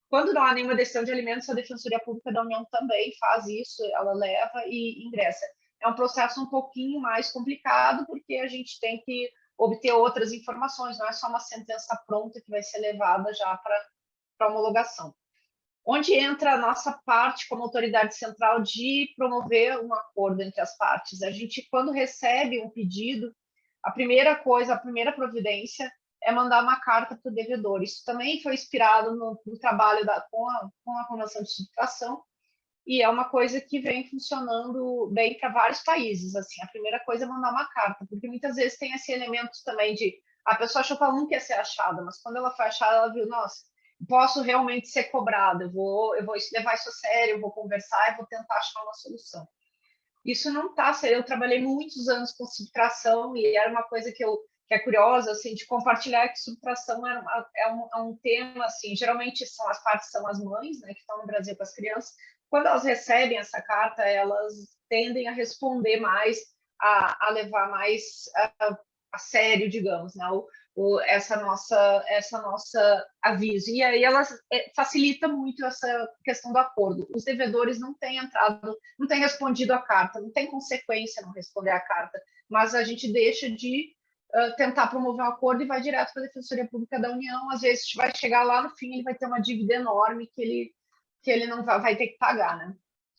Quando não há nenhuma decisão de alimentos, a Defensoria Pública da União também faz isso, ela leva e ingressa. É um processo um pouquinho mais complicado, porque a gente tem que obter outras informações, não é só uma sentença pronta que vai ser levada já para homologação. Onde entra a nossa parte como autoridade central de promover um acordo entre as partes? A gente, quando recebe um pedido, a primeira providência é mandar uma carta para o devedor. Isso também foi inspirado no trabalho com a Convenção de Subtração, e é uma coisa que vem funcionando bem para vários países. Assim, a primeira coisa é mandar uma carta, porque muitas vezes tem esse elemento também de a pessoa achou que ela não quer ser achada, mas quando ela foi achada, ela viu, nossa, posso realmente ser cobrada, eu vou levar isso a sério, eu vou conversar, eu vou tentar achar uma solução. Isso não está. Eu trabalhei muitos anos com subtração e era uma coisa que é curiosa, assim, de compartilhar, que subtração é um tema, assim, geralmente as partes são as mães, né, que estão no Brasil com as crianças. Quando elas recebem essa carta, elas tendem a responder mais, a levar mais a sério, digamos, né, essa nossa aviso. E aí ela facilita muito essa questão do acordo. Os devedores não têm entrado, não têm respondido a carta, não tem consequência não responder a carta, mas a gente deixa de tentar promover um acordo e vai direto para a Defensoria Pública da União. Às vezes vai chegar lá no fim, ele vai ter uma dívida enorme que ele não vai ter que pagar, né?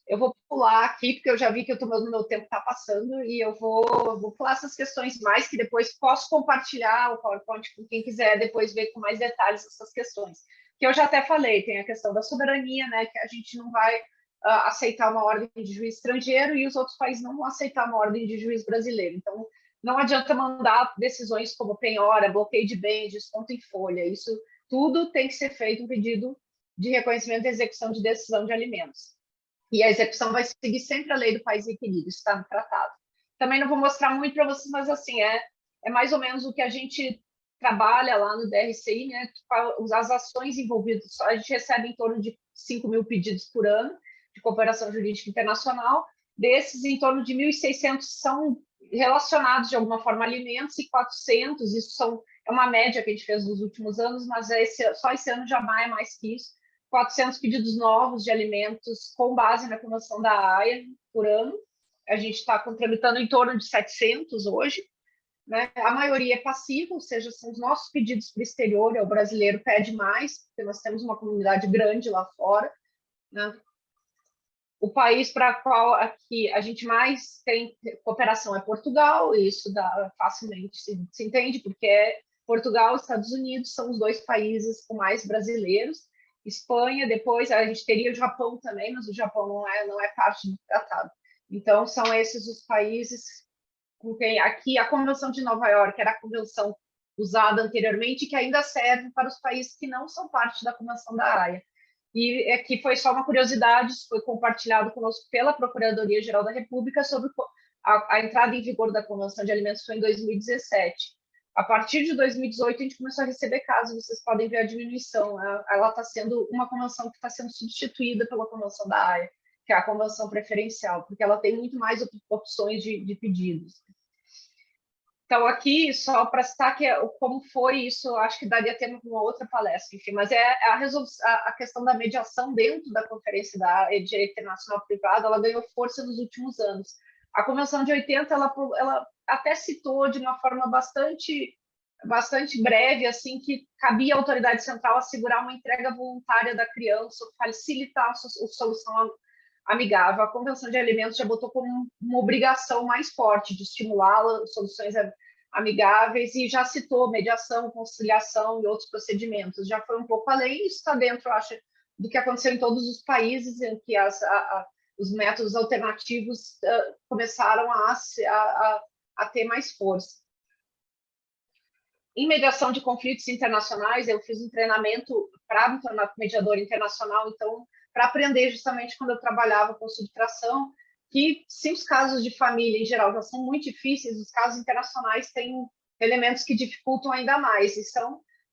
Eu vou pular aqui, porque eu já vi que o meu tempo está passando, e eu vou pular essas questões mais, que depois posso compartilhar o PowerPoint com quem quiser depois ver com mais detalhes essas questões. Que eu já até falei, tem a questão da soberania, né, que a gente não vai aceitar uma ordem de juiz estrangeiro e os outros países não vão aceitar uma ordem de juiz brasileiro. Então, não adianta mandar decisões como penhora, bloqueio de bens, desconto em folha. Isso tudo tem que ser feito um pedido de reconhecimento e execução de decisão de alimentos. E a execução vai seguir sempre a lei do país requerido, está no tratado. Também não vou mostrar muito para vocês, mas assim, é mais ou menos o que a gente trabalha lá no DRCI, né? As ações envolvidas, a gente recebe em torno de 5 mil pedidos por ano de cooperação jurídica internacional. Desses, em torno de 1.600 são relacionados de alguma forma a alimentos e 400, é uma média que a gente fez nos últimos anos, mas só esse ano já vai mais que isso, 400 pedidos novos de alimentos com base na Convenção da Haia por ano. A gente está tramitando em torno de 700 hoje, né? A maioria é passiva, ou seja, são os nossos pedidos para o exterior, o brasileiro pede mais, porque nós temos uma comunidade grande lá fora, né? O país para qual aqui a gente mais tem cooperação é Portugal, e isso facilmente se entende, porque Portugal e Estados Unidos são os dois países com mais brasileiros. Espanha, depois a gente teria o Japão também, mas o Japão não é parte do tratado. Então, são esses os países com quem aqui a Convenção de Nova York era a convenção usada anteriormente, que ainda serve para os países que não são parte da Convenção da Haia. E aqui foi só uma curiosidade, isso foi compartilhado conosco pela Procuradoria-Geral da República sobre a entrada em vigor da Convenção de Alimentos foi em 2017. A partir de 2018, a gente começou a receber casos, vocês podem ver a diminuição. Ela está sendo uma convenção que está sendo substituída pela Convenção da Haia, que é a convenção preferencial, porque ela tem muito mais opções de pedidos. Então, aqui, só para citar como foi isso, eu acho que daria tema para uma outra palestra, enfim, mas a questão da mediação dentro da Conferência da Direito Internacional Privado, ela ganhou força nos últimos anos. A Convenção de 80, ela até citou de uma forma bastante breve, assim, que cabia à autoridade central assegurar uma entrega voluntária da criança, facilitar a solução amigável. A Convenção de Alimentos já botou como uma obrigação mais forte de estimular soluções amigáveis e já citou mediação, conciliação e outros procedimentos. Já foi um pouco além, isso está dentro, eu acho, do que aconteceu em todos os países em que os métodos alternativos começaram a ter mais força. Em mediação de conflitos internacionais, eu fiz um treinamento para me tornar mediadora internacional, então, para aprender justamente quando eu trabalhava com subtração, que se os casos de família, em geral, já são muito difíceis, os casos internacionais têm elementos que dificultam ainda mais, e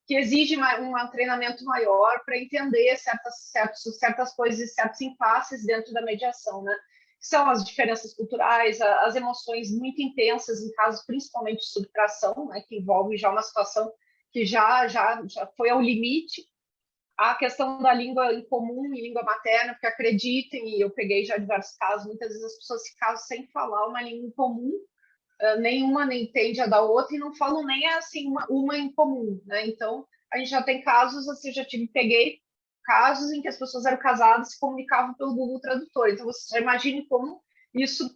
que exigem um treinamento maior para entender certas coisas e certos impasses dentro da mediação, né? São as diferenças culturais, as emoções muito intensas em casos principalmente de subtração, né, que envolve já uma situação que já foi ao limite. A questão da língua em comum e língua materna, porque acreditem, e eu peguei já diversos casos, muitas vezes as pessoas ficam sem falar uma língua em comum, nenhuma nem entende a da outra e não falam nem assim uma em comum, né? Então, a gente já tem casos, assim, peguei casos em que as pessoas eram casadas e se comunicavam pelo Google Tradutor. Então, você já imagine como isso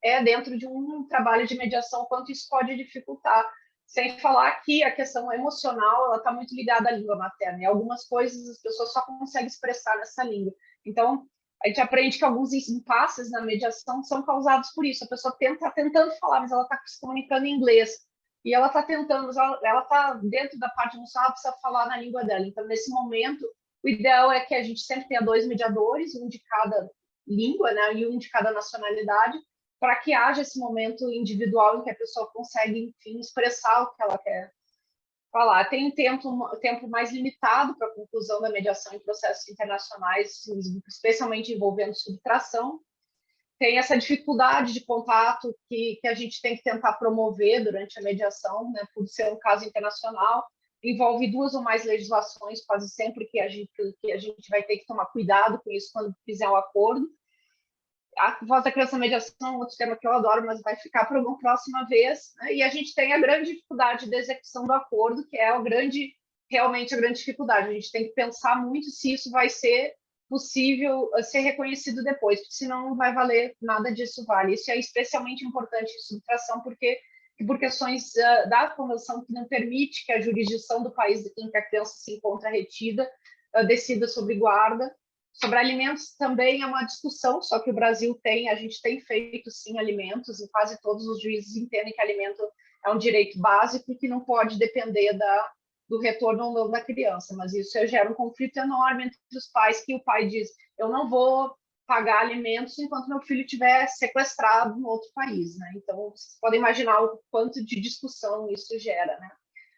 é dentro de um trabalho de mediação, quanto isso pode dificultar. Sem falar que a questão emocional, ela está muito ligada à língua materna. E algumas coisas as pessoas só conseguem expressar nessa língua. Então, a gente aprende que alguns impasses na mediação são causados por isso. A pessoa está tentando falar, mas ela está se comunicando em inglês. E ela está tentando, ela está dentro da parte emocional, ela precisa falar na língua dela. Então, nesse momento, o ideal é que a gente sempre tenha 2 mediadores, um de cada língua, né, e um de cada nacionalidade, para que haja esse momento individual em que a pessoa consegue, enfim, expressar o que ela quer falar. Tem um tempo mais limitado para a conclusão da mediação em processos internacionais, especialmente envolvendo subtração. Tem essa dificuldade de contato que a gente tem que tentar promover durante a mediação, né, por ser um caso internacional. Envolve 2 ou mais legislações, quase sempre que a gente vai ter que tomar cuidado com isso quando fizer o acordo. A voz da criança mediação é um outro tema que eu adoro, mas vai ficar para uma próxima vez, né? E a gente tem a grande dificuldade da execução do acordo, que é realmente a grande dificuldade. A gente tem que pensar muito se isso vai ser possível ser reconhecido depois, porque senão não vai valer nada disso vale. Isso é especialmente importante em subtração, porque por questões da Convenção que não permite que a jurisdição do país em que a criança se encontra retida decida sobre guarda. Sobre alimentos também é uma discussão, só que o Brasil a gente tem feito sim alimentos, e quase todos os juízes entendem que alimento é um direito básico e que não pode depender do retorno ou não da criança, mas isso gera um conflito enorme entre os pais, que o pai diz, eu não vou pagar alimentos enquanto meu filho estiver sequestrado em outro país, né? Então, vocês podem imaginar o quanto de discussão isso gera, né?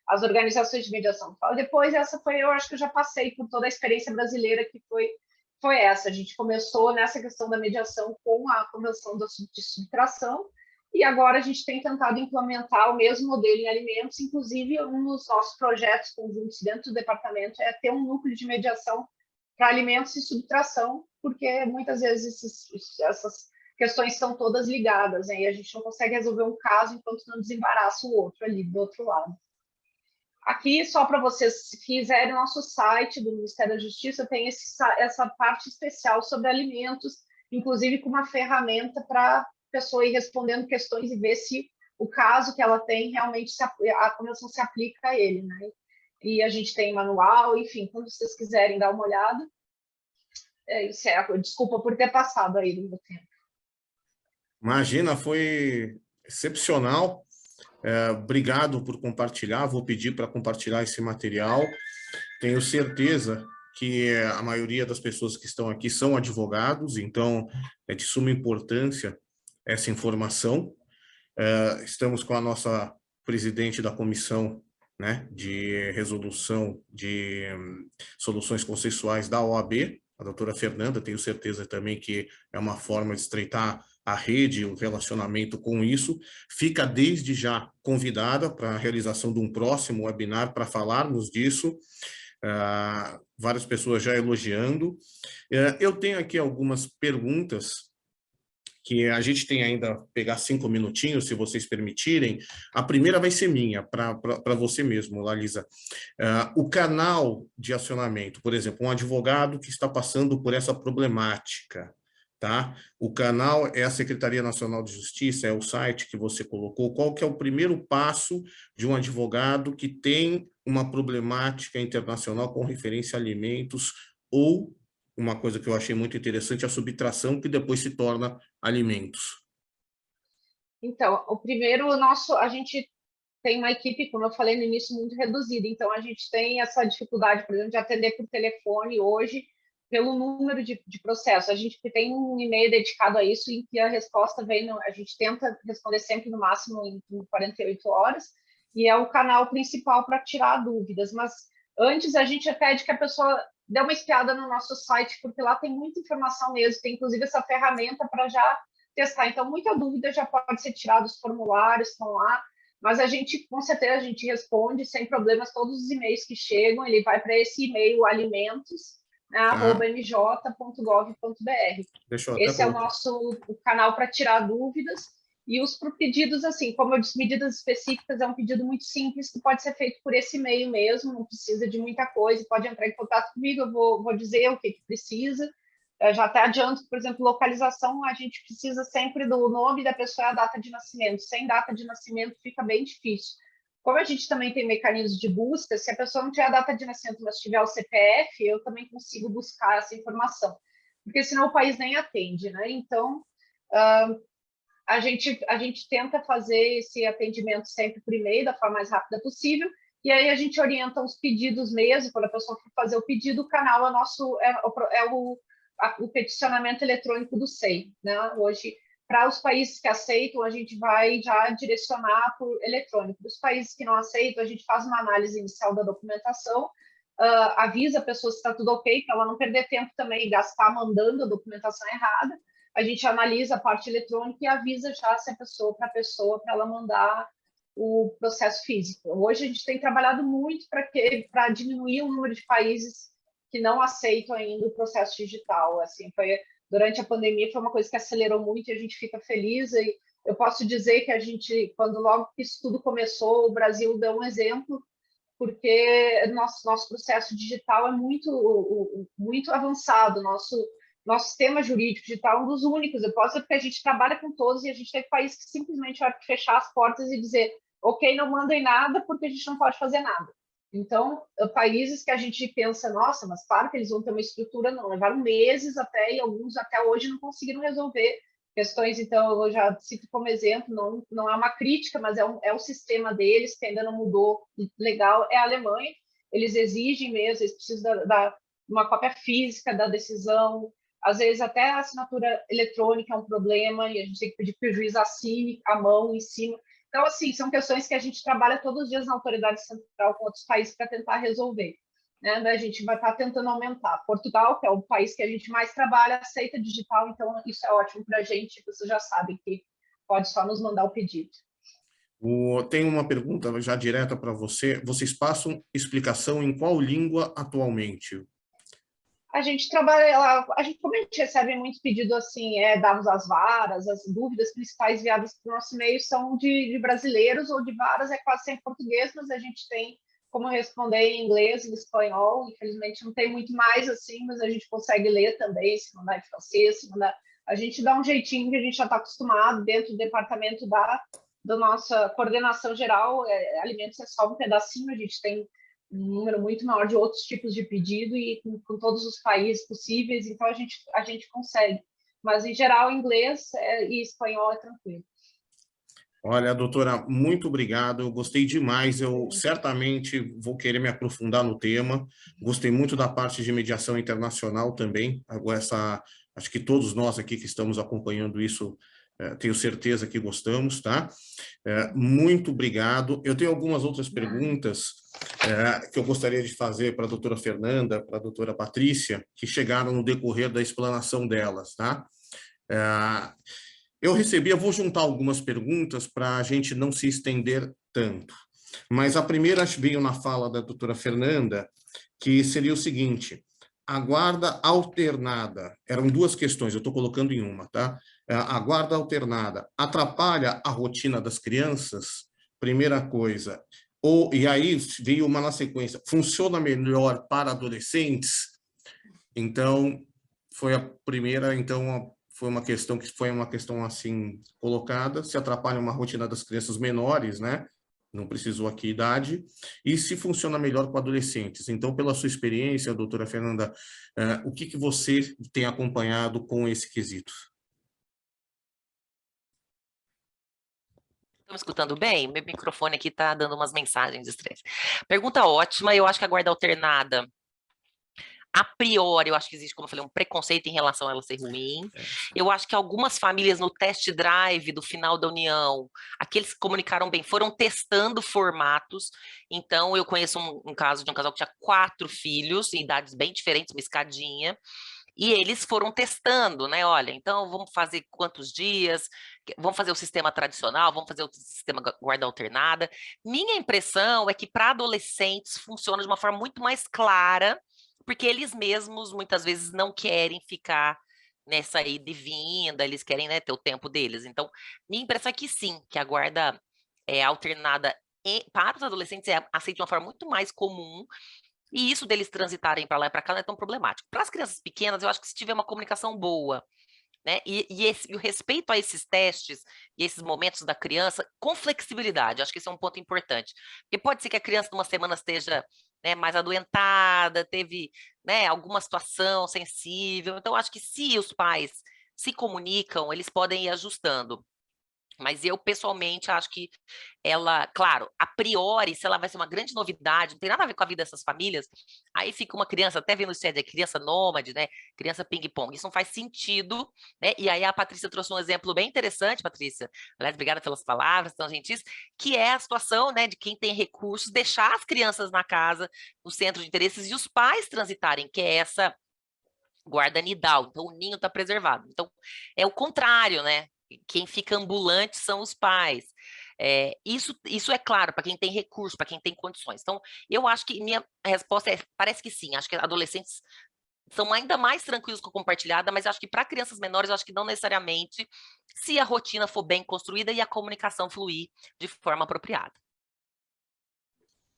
As organizações de mediação. Depois, eu acho que eu já passei por toda a experiência brasileira que foi essa. A gente começou nessa questão da mediação com a Convenção de Subtração, e agora a gente tem tentado implementar o mesmo modelo em alimentos. Inclusive, um dos nossos projetos conjuntos dentro do departamento é ter um núcleo de mediação para alimentos e subtração, porque muitas vezes essas questões são todas ligadas, né? E a gente não consegue resolver um caso enquanto não desembaraça o outro ali do outro lado. Aqui, só para vocês, se quiserem, nosso site do Ministério da Justiça tem essa parte especial sobre alimentos, inclusive com uma ferramenta para a pessoa ir respondendo questões e ver se o caso que ela tem realmente a convenção se aplica a ele, né? E a gente tem manual, enfim, quando vocês quiserem dar uma olhada. Desculpa por ter passado aí do meu tempo. Imagina, foi excepcional. Obrigado por compartilhar. Vou pedir para compartilhar esse material. Tenho certeza que a maioria das pessoas que estão aqui são advogados, então é de suma importância essa informação. Estamos com a nossa presidente da comissão, né, de resolução de soluções consensuais da OAB, a doutora Fernanda. Tenho certeza também que é uma forma de estreitar a rede, o relacionamento com isso. Fica desde já convidada para a realização de um próximo webinar para falarmos disso. Várias pessoas já elogiando. Eu tenho aqui algumas perguntas que a gente tem ainda, pegar 5 minutinhos, se vocês permitirem. A primeira vai ser minha, para você mesmo, Larisa. O canal de acionamento, por exemplo, um advogado que está passando por essa problemática, tá? O canal é a Secretaria Nacional de Justiça, é o site que você colocou. Qual que é o primeiro passo de um advogado que tem uma problemática internacional com referência a alimentos, ou uma coisa que eu achei muito interessante, a subtração, que depois se torna alimentos? Então, o primeiro, a gente tem uma equipe, como eu falei no início, muito reduzida. Então, a gente tem essa dificuldade, por exemplo, de atender por telefone hoje, pelo número de processos. A gente tem um e-mail dedicado a isso, em que a resposta vem, a gente tenta responder sempre no máximo em 48 horas, e é o canal principal para tirar dúvidas. Mas antes a gente pede que a pessoa dê uma espiada no nosso site, porque lá tem muita informação mesmo, tem inclusive essa ferramenta para já testar. Então, muita dúvida já pode ser tirada, os formulários estão lá, mas a gente, com certeza, a gente responde sem problemas todos os e-mails que chegam. Ele vai para esse e-mail alimentos, @mj.gov.br. Esse é o nosso canal para tirar dúvidas. E os pedidos, assim, como eu disse, medidas específicas é um pedido muito simples, que pode ser feito por esse e-mail mesmo, não precisa de muita coisa, pode entrar em contato comigo, eu vou dizer o que precisa. Eu já até adianto, por exemplo, localização, a gente precisa sempre do nome da pessoa e a data de nascimento. Sem data de nascimento fica bem difícil. Como a gente também tem mecanismos de busca, se a pessoa não tiver a data de nascimento, mas tiver o CPF, eu também consigo buscar essa informação. porque senão o país nem atende, né? Então, a gente tenta fazer esse atendimento sempre por e-mail, da forma mais rápida possível, e aí a gente orienta os pedidos mesmo, quando a pessoa for fazer o pedido, o canal é o peticionamento eletrônico do SEI, né? Hoje, para os países que aceitam, a gente vai já direcionar por eletrônico. Os países que não aceitam, a gente faz uma análise inicial da documentação, avisa a pessoa se está tudo ok, para ela não perder tempo também e gastar mandando a documentação errada. A gente analisa a parte eletrônica e avisa já se é para ela mandar o processo físico. Hoje a gente tem trabalhado muito para diminuir o número de países que não aceitam ainda o processo digital. Assim, durante a pandemia foi uma coisa que acelerou muito e a gente fica feliz. E eu posso dizer que a gente, quando logo que isso tudo começou, o Brasil deu um exemplo, porque nosso processo digital é muito avançado. Nosso sistema jurídico digital é um dos únicos. Eu posso dizer porque a gente trabalha com todos e a gente tem países que simplesmente vai fechar as portas e dizer, ok, não mandem nada porque a gente não pode fazer nada. Então, países que a gente pensa, nossa, mas claro que eles vão ter uma estrutura, não, levaram meses até, e alguns até hoje não conseguiram resolver questões. Então, eu já cito como exemplo, não é uma crítica, mas é o sistema deles que ainda não mudou legal, é a Alemanha. Eles exigem mesmo, eles precisam uma cópia física da decisão. Às vezes até a assinatura eletrônica é um problema e a gente tem que pedir que o juiz assine a mão em cima. Então, assim, são questões que a gente trabalha todos os dias na autoridade central com outros países para tentar resolver. Né? A gente vai estar tentando aumentar. Portugal, que é o país que a gente mais trabalha, aceita digital, então isso é ótimo para a gente. Vocês já sabem que pode só nos mandar o pedido. Tem uma pergunta já direta para você. Vocês passam explicação em qual língua atualmente? A gente trabalha, como a gente recebe muitos pedidos assim, dados às varas, as dúvidas principais enviadas para o nosso e-mail são de brasileiros, ou de varas é quase sempre português, mas a gente tem como responder em inglês, em espanhol. Infelizmente não tem muito mais assim, mas a gente consegue ler também, se mandar em francês, se mandar. A gente dá um jeitinho que a gente já está acostumado dentro do departamento da nossa coordenação geral. Alimentos é só um pedacinho, a gente tem um número muito maior de outros tipos de pedido e com todos os países possíveis, então a gente consegue. Mas, em geral, inglês e espanhol é tranquilo. Olha, doutora, muito obrigado, eu gostei demais, eu certamente vou querer me aprofundar no tema, gostei muito da parte de mediação internacional também, agora acho que todos nós aqui que estamos acompanhando isso, tenho certeza que gostamos, tá? Muito obrigado. Eu tenho algumas outras perguntas que eu gostaria de fazer para a doutora Fernanda, para a doutora Patrícia, que chegaram no decorrer da explanação delas, tá? Eu vou juntar algumas perguntas para a gente não se estender tanto. Mas a primeira veio na fala da doutora Fernanda, que seria o seguinte: a guarda alternada, eram duas questões, eu estou colocando em uma, tá? A guarda alternada atrapalha a rotina das crianças? Primeira coisa. E aí veio uma na sequência, funciona melhor para adolescentes? Então, foi a primeira, então, foi uma questão assim colocada, se atrapalha uma rotina das crianças menores, né? Não precisou aqui idade, e se funciona melhor com adolescentes. Então, pela sua experiência, doutora Fernanda, o que você tem acompanhado com esse quesito? Estão me escutando bem? Meu microfone aqui está dando umas mensagens de estresse. Pergunta ótima, eu acho que a guarda alternada, a priori, eu acho que existe, como eu falei, um preconceito em relação a ela ser ruim. Eu acho que algumas famílias no test drive do final da União, aqueles que comunicaram bem, foram testando formatos. Então, eu conheço um caso de um casal que tinha 4 filhos, em idades bem diferentes, uma escadinha, e eles foram testando, né? Olha, então vamos fazer quantos dias, vamos fazer o sistema tradicional, vamos fazer o sistema guarda alternada. Minha impressão é que para adolescentes funciona de uma forma muito mais clara, porque eles mesmos muitas vezes não querem ficar nessa ida e vinda, eles querem, né, ter o tempo deles. Então, minha impressão é que sim, que a guarda alternada para os adolescentes é aceita de uma forma muito mais comum, e isso deles transitarem para lá e para cá não é tão problemático. Para as crianças pequenas, eu acho que se tiver uma comunicação boa, né, e o respeito a esses testes e esses momentos da criança com flexibilidade, acho que isso é um ponto importante. Porque pode ser que a criança numa semana esteja né, mais adoentada, teve, né, alguma situação sensível. Então, acho que se os pais se comunicam, eles podem ir ajustando. Mas eu, pessoalmente, acho que ela, claro, a priori, se ela vai ser uma grande novidade, não tem nada a ver com a vida dessas famílias, aí fica uma criança, até vendo o CED, criança nômade, né? Criança ping-pong, isso não faz sentido, né? E aí a Patrícia trouxe um exemplo bem interessante, Patrícia, aliás, obrigada pelas palavras tão gentis, que é a situação, né, de quem tem recursos, deixar as crianças na casa, no centro de interesses, e os pais transitarem, que é essa guarda nidal, então o ninho está preservado. Então, é o contrário, né? Quem fica ambulante são os pais. Isso é claro para quem tem recurso, para quem tem condições. Então, eu acho que minha resposta parece que sim. Acho que adolescentes são ainda mais tranquilos com a compartilhada, mas acho que para crianças menores, eu acho que não necessariamente, se a rotina for bem construída e a comunicação fluir de forma apropriada.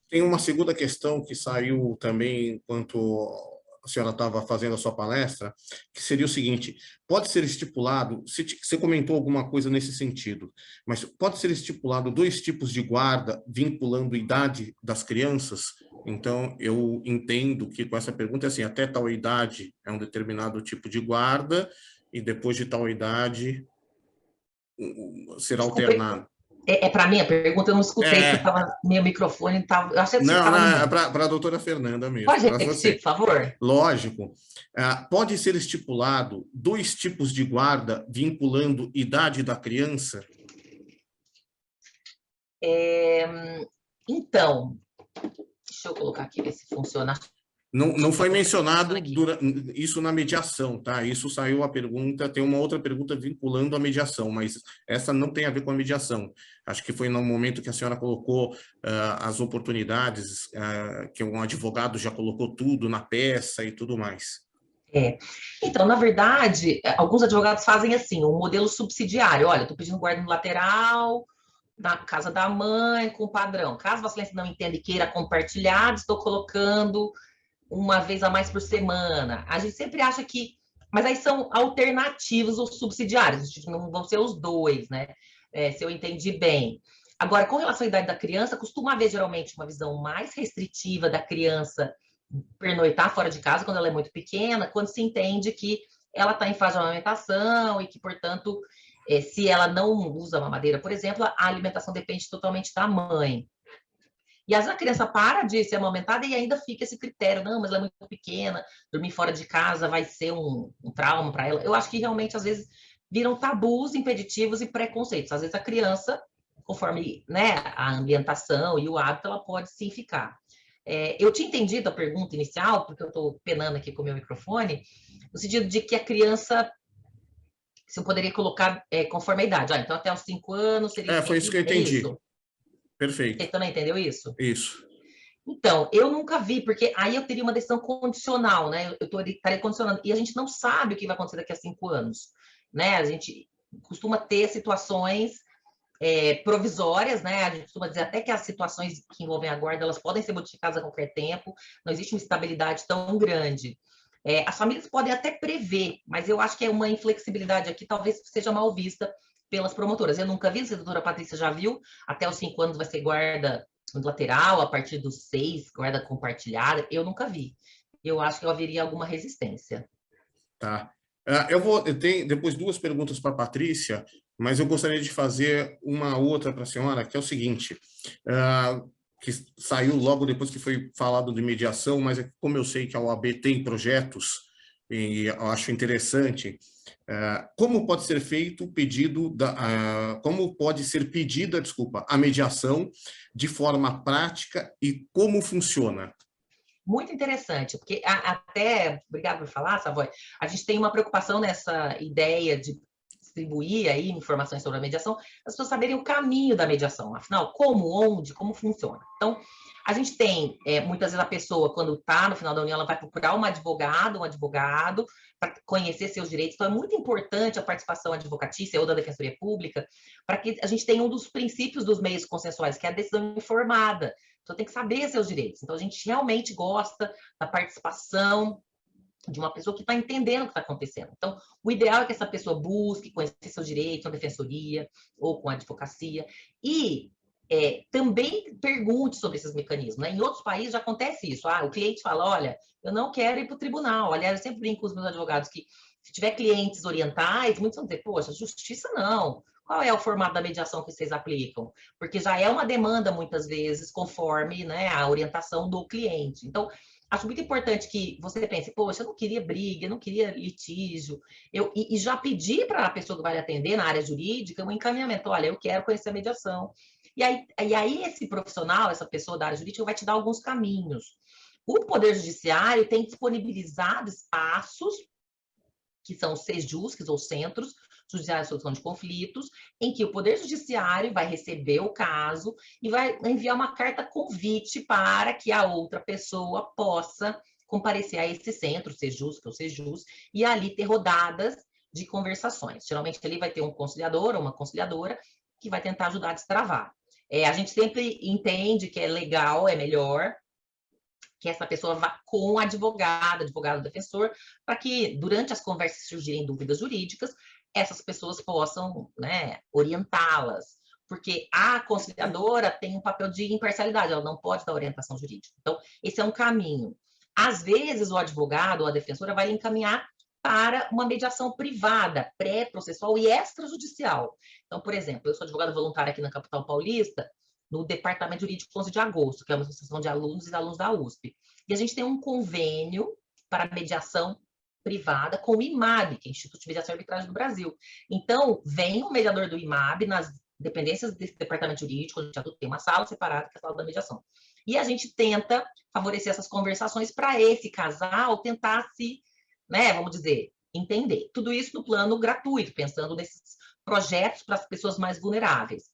Tem uma segunda questão que saiu também enquanto a senhora estava fazendo a sua palestra, que seria o seguinte: pode ser estipulado, você comentou alguma coisa nesse sentido, mas pode ser estipulado 2 tipos de guarda vinculando a idade das crianças? Então, eu entendo que com essa pergunta é assim, até tal idade é um determinado tipo de guarda, e depois de tal idade será Desculpa, alternado. para mim a pergunta, eu não escutei, porque eu É, estava, meu microfone estava, eu achei que você não, estava no não, é mundo. para a doutora Fernanda mesmo, Pode para repetir, você. por favor? Lógico. Pode ser estipulado 2 tipos de guarda vinculando idade da criança? Então, deixa eu colocar aqui, ver se funciona. Não foi mencionado aqui. isso na mediação, tá? Isso saiu a pergunta, tem uma outra pergunta vinculando a mediação, mas essa não tem a ver com a mediação. Acho que foi no momento que a senhora colocou as oportunidades, que um advogado já colocou tudo na peça e tudo mais. Então, na verdade, alguns advogados fazem assim, um modelo subsidiário. Olha, estou pedindo guarda no lateral, na casa da mãe, com padrão. Caso Vossa Excelência não entenda e queira compartilhado, estou colocando uma vez a mais por semana. A gente sempre acha que... Mas aí são alternativos ou subsidiários, não vão ser os 2, né? Se eu entendi bem. Agora, com relação à idade da criança, costuma haver geralmente uma visão mais restritiva da criança pernoitar fora de casa quando ela é muito pequena, quando se entende que ela está em fase de amamentação e que, portanto, se ela não usa mamadeira, por exemplo, a alimentação depende totalmente da mãe. E às vezes a criança para de ser amamentada e ainda fica esse critério, não, mas ela é muito pequena, dormir fora de casa vai ser um trauma para ela. Eu acho que realmente, às vezes, viram tabus, impeditivos e preconceitos. Às vezes a criança, conforme, né, a ambientação e o hábito, ela pode sim ficar. Eu tinha entendido a pergunta inicial, porque eu estou penando aqui com o meu microfone, no sentido de que a criança, se eu poderia colocar conforme a idade. Então, até os 5 anos seria... Foi isso que eu entendi. Isso? Perfeito. Você também entendeu isso? Isso. Então, eu nunca vi, porque aí eu teria uma decisão condicional, né? Eu estaria condicionando. E a gente não sabe o que vai acontecer daqui a 5 anos, né? A gente costuma ter situações provisórias, né? A gente costuma dizer até que as situações que envolvem a guarda, elas podem ser modificadas a qualquer tempo, não existe uma estabilidade tão grande. As famílias podem até prever, mas eu acho que é uma inflexibilidade aqui, talvez seja mal vista pelas promotoras. Eu nunca vi, não sei se a doutora Patrícia já viu, até os 5 anos vai ser guarda lateral, a partir dos 6, guarda compartilhada, eu nunca vi. Eu acho que haveria alguma resistência. Tá. Eu tenho depois 2 perguntas para a Patrícia, mas eu gostaria de fazer uma outra para a senhora, que é o seguinte, que saiu logo depois que foi falado de mediação, mas como eu sei que a OAB tem projetos, e eu acho interessante, como pode ser feito o pedido, como pode ser pedida, desculpa, a mediação de forma prática e como funciona? Muito interessante, porque até, obrigada por falar, Savoy, a gente tem uma preocupação nessa ideia de distribuir aí informações sobre a mediação, as pessoas saberem o caminho da mediação, afinal, como, onde, como funciona. Então, a gente tem, muitas vezes a pessoa, quando está no final da união, ela vai procurar um advogado para conhecer seus direitos, então é muito importante a participação advocatícia ou da Defensoria Pública, para que a gente tenha um dos princípios dos meios consensuais, que é a decisão informada. A pessoa tem que saber seus direitos. Então, a gente realmente gosta da participação de uma pessoa que está entendendo o que está acontecendo. Então, o ideal é que essa pessoa busque conhecer seus direitos na defensoria ou com a advocacia. E também pergunte sobre esses mecanismos, né? Em outros países já acontece isso. O cliente fala, olha, eu não quero ir para o tribunal. Aliás, eu sempre brinco com os meus advogados que se tiver clientes orientais, muitos vão dizer, poxa, justiça não. Qual é o formato da mediação que vocês aplicam? Porque já é uma demanda, muitas vezes, conforme, né, a orientação do cliente. Então, acho muito importante que você pense, poxa, eu não queria briga, eu não queria litígio, e já pedir para a pessoa que vai atender na área jurídica um encaminhamento, olha, eu quero conhecer a mediação. E aí esse profissional, essa pessoa da área jurídica, vai te dar alguns caminhos. O Poder Judiciário tem disponibilizado espaços, que são os CEJUs, ou Centros Judiciários de Solução de Conflitos, em que o Poder Judiciário vai receber o caso e vai enviar uma carta convite para que a outra pessoa possa comparecer a esse centro, CEJUs, que é o CEJUs, e ali ter rodadas de conversações. Geralmente ali vai ter um conciliador ou uma conciliadora que vai tentar ajudar a destravar. A gente sempre entende que é legal, é melhor que essa pessoa vá com o advogado defensor, para que durante as conversas que surgirem dúvidas jurídicas, essas pessoas possam, né, orientá-las. Porque a conciliadora tem um papel de imparcialidade, ela não pode dar orientação jurídica. Então, esse é um caminho. Às vezes, o advogado ou a defensora vai encaminhar para uma mediação privada, pré-processual e extrajudicial. Então, por exemplo, eu sou advogada voluntária aqui na capital paulista, no Departamento Jurídico 11 de Agosto, que é uma associação de alunos e alunos da USP. E a gente tem um convênio para mediação privada com o IMAB, que é o Instituto de Mediação e Arbitragem do Brasil. Então, vem o mediador do IMAB nas dependências desse departamento jurídico, a gente tem uma sala separada, que é a sala da mediação. E a gente tenta favorecer essas conversações para esse casal tentar se, né, vamos dizer, entender. Tudo isso no plano gratuito, pensando nesses projetos para as pessoas mais vulneráveis.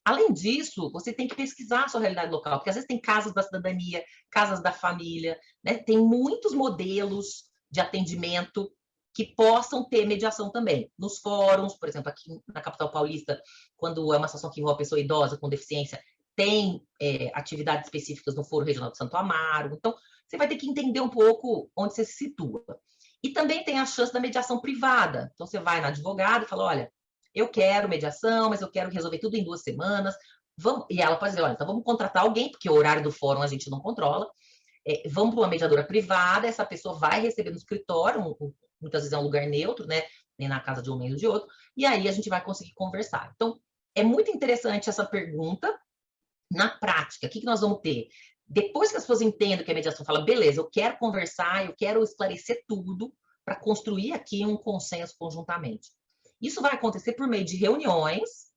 Além disso, você tem que pesquisar a sua realidade local, porque às vezes tem casas da cidadania, casas da família, né? Tem muitos modelos de atendimento que possam ter mediação também. Nos fóruns, por exemplo, aqui na capital paulista, quando é uma situação que envolve uma pessoa idosa com deficiência, tem atividades específicas no Foro Regional de Santo Amaro. Então, você vai ter que entender um pouco onde você se situa. E também tem a chance da mediação privada. Então, você vai na advogada e fala, olha, eu quero mediação, mas eu quero resolver tudo em 2 semanas. E ela pode dizer, olha, então vamos contratar alguém, porque o horário do fórum a gente não controla. Vamos para uma mediadora privada, essa pessoa vai receber no escritório, muitas vezes é um lugar neutro, né? Nem na casa de um nem de outro, e aí a gente vai conseguir conversar. Então, é muito interessante essa pergunta. Na prática, o que nós vamos ter? Depois que as pessoas entendem que a mediação fala, beleza, eu quero conversar, eu quero esclarecer tudo para construir aqui um consenso conjuntamente. Isso vai acontecer por meio de reuniões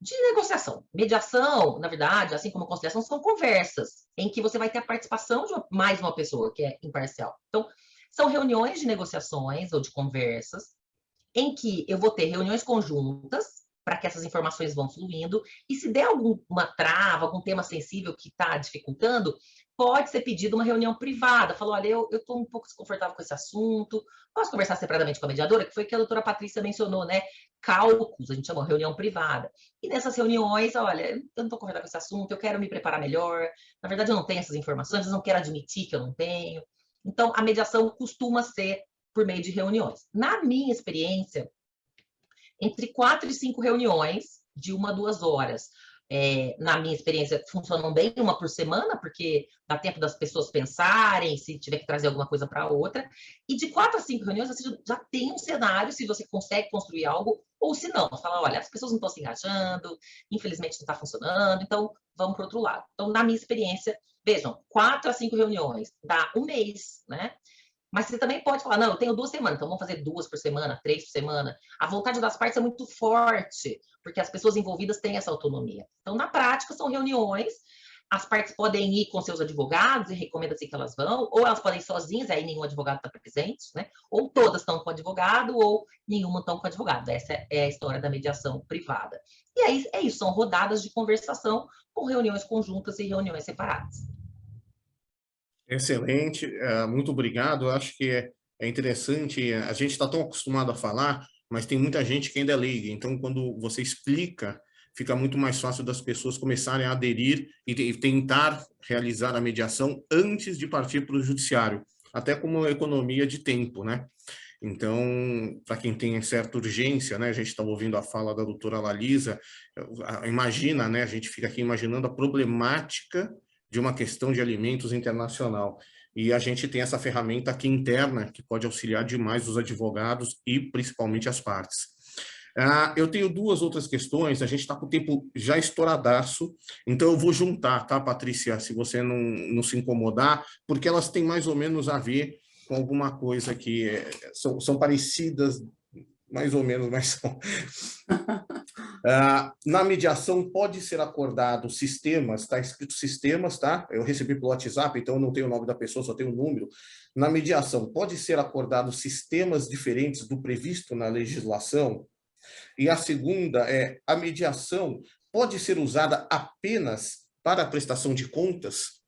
de negociação. Mediação, na verdade, assim como conciliação, são conversas em que você vai ter a participação de mais uma pessoa que é imparcial. Então, são reuniões de negociações ou de conversas em que eu vou ter reuniões conjuntas para que essas informações vão fluindo, e se der alguma trava, algum tema sensível que está dificultando, pode ser pedido uma reunião privada. Falou, olha, eu estou um pouco desconfortável com esse assunto, posso conversar separadamente com a mediadora? Que foi o que a doutora Patrícia mencionou, né? Cálculos, a gente chama reunião privada. E nessas reuniões, olha, eu não estou confortável com esse assunto, eu quero me preparar melhor, na verdade eu não tenho essas informações, eu não quero admitir que eu não tenho. Então, a mediação costuma ser por meio de reuniões. Na minha experiência, entre 4 e 5 reuniões de 1 a 2 horas. Na minha experiência, funcionam bem, 1 por semana, porque dá tempo das pessoas pensarem, se tiver que trazer alguma coisa para outra. E de 4 a 5 reuniões, você já tem um cenário, se você consegue construir algo, ou se não. Você fala, olha, as pessoas não estão se engajando, infelizmente não está funcionando, então vamos para o outro lado. Então, na minha experiência, vejam, 4 a 5 reuniões, dá 1 mês, né? Mas você também pode falar, não, eu tenho 2 semanas, então vamos fazer 2 por semana, 3 por semana. A vontade das partes é muito forte, porque as pessoas envolvidas têm essa autonomia. Então, na prática, são reuniões, as partes podem ir com seus advogados e recomenda-se que elas vão, ou elas podem ir sozinhas, aí nenhum advogado está presente, né? Ou todas estão com advogado, ou nenhuma estão com advogado. Essa é a história da mediação privada. E aí é isso, são rodadas de conversação com reuniões conjuntas e reuniões separadas. Excelente, muito obrigado. Eu acho que é interessante, a gente está tão acostumado a falar, mas tem muita gente que ainda é leiga, então quando você explica, fica muito mais fácil das pessoas começarem a aderir e tentar realizar a mediação antes de partir para o judiciário, até como economia de tempo, né? Então, para quem tem certa urgência, né, a gente estava ouvindo a fala da doutora Lalisa, imagina, né, a gente fica aqui imaginando a problemática de uma questão de alimentos internacional. E a gente tem essa ferramenta aqui interna, que pode auxiliar demais os advogados e principalmente as partes. Eu tenho duas outras questões, a gente está com o tempo já estouradaço, então eu vou juntar, tá, Patrícia, se você não se incomodar, porque elas têm mais ou menos a ver com alguma coisa que são parecidas, mais ou menos, mas são... Na mediação pode ser acordado sistemas, está escrito sistemas, tá? Eu recebi pelo WhatsApp, então eu não tenho o nome da pessoa, só tenho o número. Na mediação pode ser acordado sistemas diferentes do previsto na legislação? E a segunda é, a mediação pode ser usada apenas para a prestação de contas?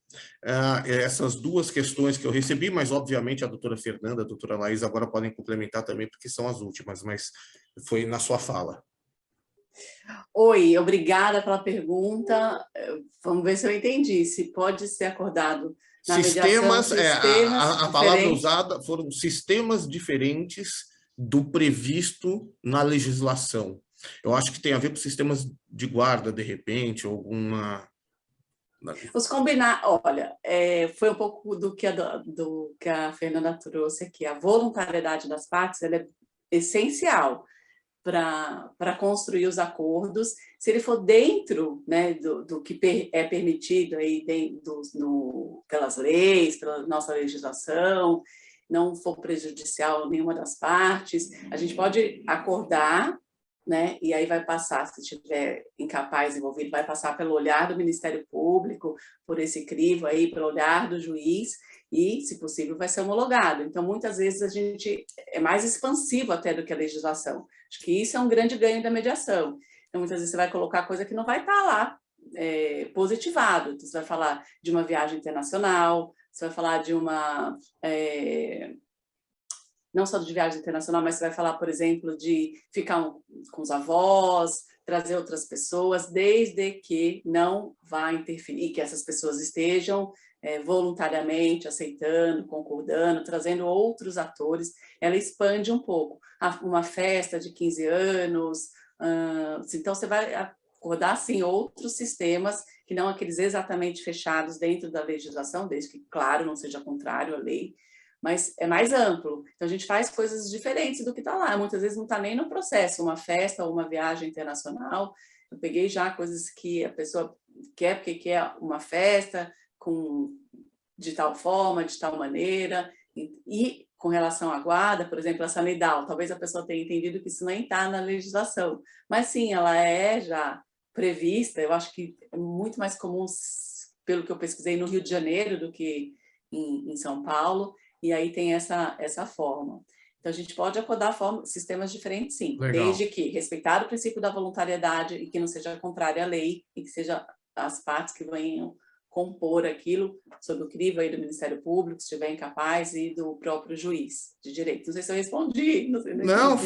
Essas duas questões que eu recebi, mas obviamente a doutora Fernanda, a doutora Laís agora podem complementar também, porque são as últimas, mas foi na sua fala. Oi, obrigada pela pergunta. Vamos ver se eu entendi. Se pode ser acordado na Sistemas, mediação, a palavra usada foram sistemas diferentes do previsto na legislação. Eu acho que tem a ver com sistemas de guarda, de repente, alguma... Os combinar, olha, foi um pouco do que a Fernanda trouxe aqui. A voluntariedade das partes, ela é essencial para construir os acordos. Se ele for dentro, né, do que é permitido aí pelas leis, pela nossa legislação, não for prejudicial a nenhuma das partes, a gente pode acordar, né, e aí vai passar, se tiver incapaz envolvido, vai passar pelo olhar do Ministério Público, por esse crivo aí, pelo olhar do juiz, e, se possível, vai ser homologado. Então, muitas vezes, a gente é mais expansivo até do que a legislação. Acho que isso é um grande ganho da mediação. Então, muitas vezes, você vai colocar coisa que não vai estar lá positivado. Então, você vai falar de uma viagem internacional, você vai falar de uma... não só de viagem internacional, mas você vai falar, por exemplo, de ficar com os avós, trazer outras pessoas, desde que não vá interferir, que essas pessoas estejam voluntariamente aceitando, concordando, trazendo outros atores. Ela expande um pouco. Uma festa de 15 anos, então você vai acordar, sim, outros sistemas, que não aqueles exatamente fechados dentro da legislação, desde que, claro, não seja contrário à lei, mas é mais amplo. Então, a gente faz coisas diferentes do que está lá. Muitas vezes não está nem no processo, uma festa ou uma viagem internacional. Eu peguei já coisas que a pessoa quer, porque quer uma festa de tal forma, de tal maneira. E com relação à guarda, por exemplo, a sanidade, talvez a pessoa tenha entendido que isso nem está na legislação. Mas sim, ela é já prevista. Eu acho que é muito mais comum, pelo que eu pesquisei, no Rio de Janeiro do que em São Paulo. E aí tem essa forma. Então, a gente pode acordar sistemas diferentes, sim. Legal. Desde que respeitar o princípio da voluntariedade e que não seja contrário à lei e que seja as partes que venham compor aquilo sob o crivo aí do Ministério Público, se estiver incapaz, e do próprio juiz de direito. Não sei se eu respondi. Não,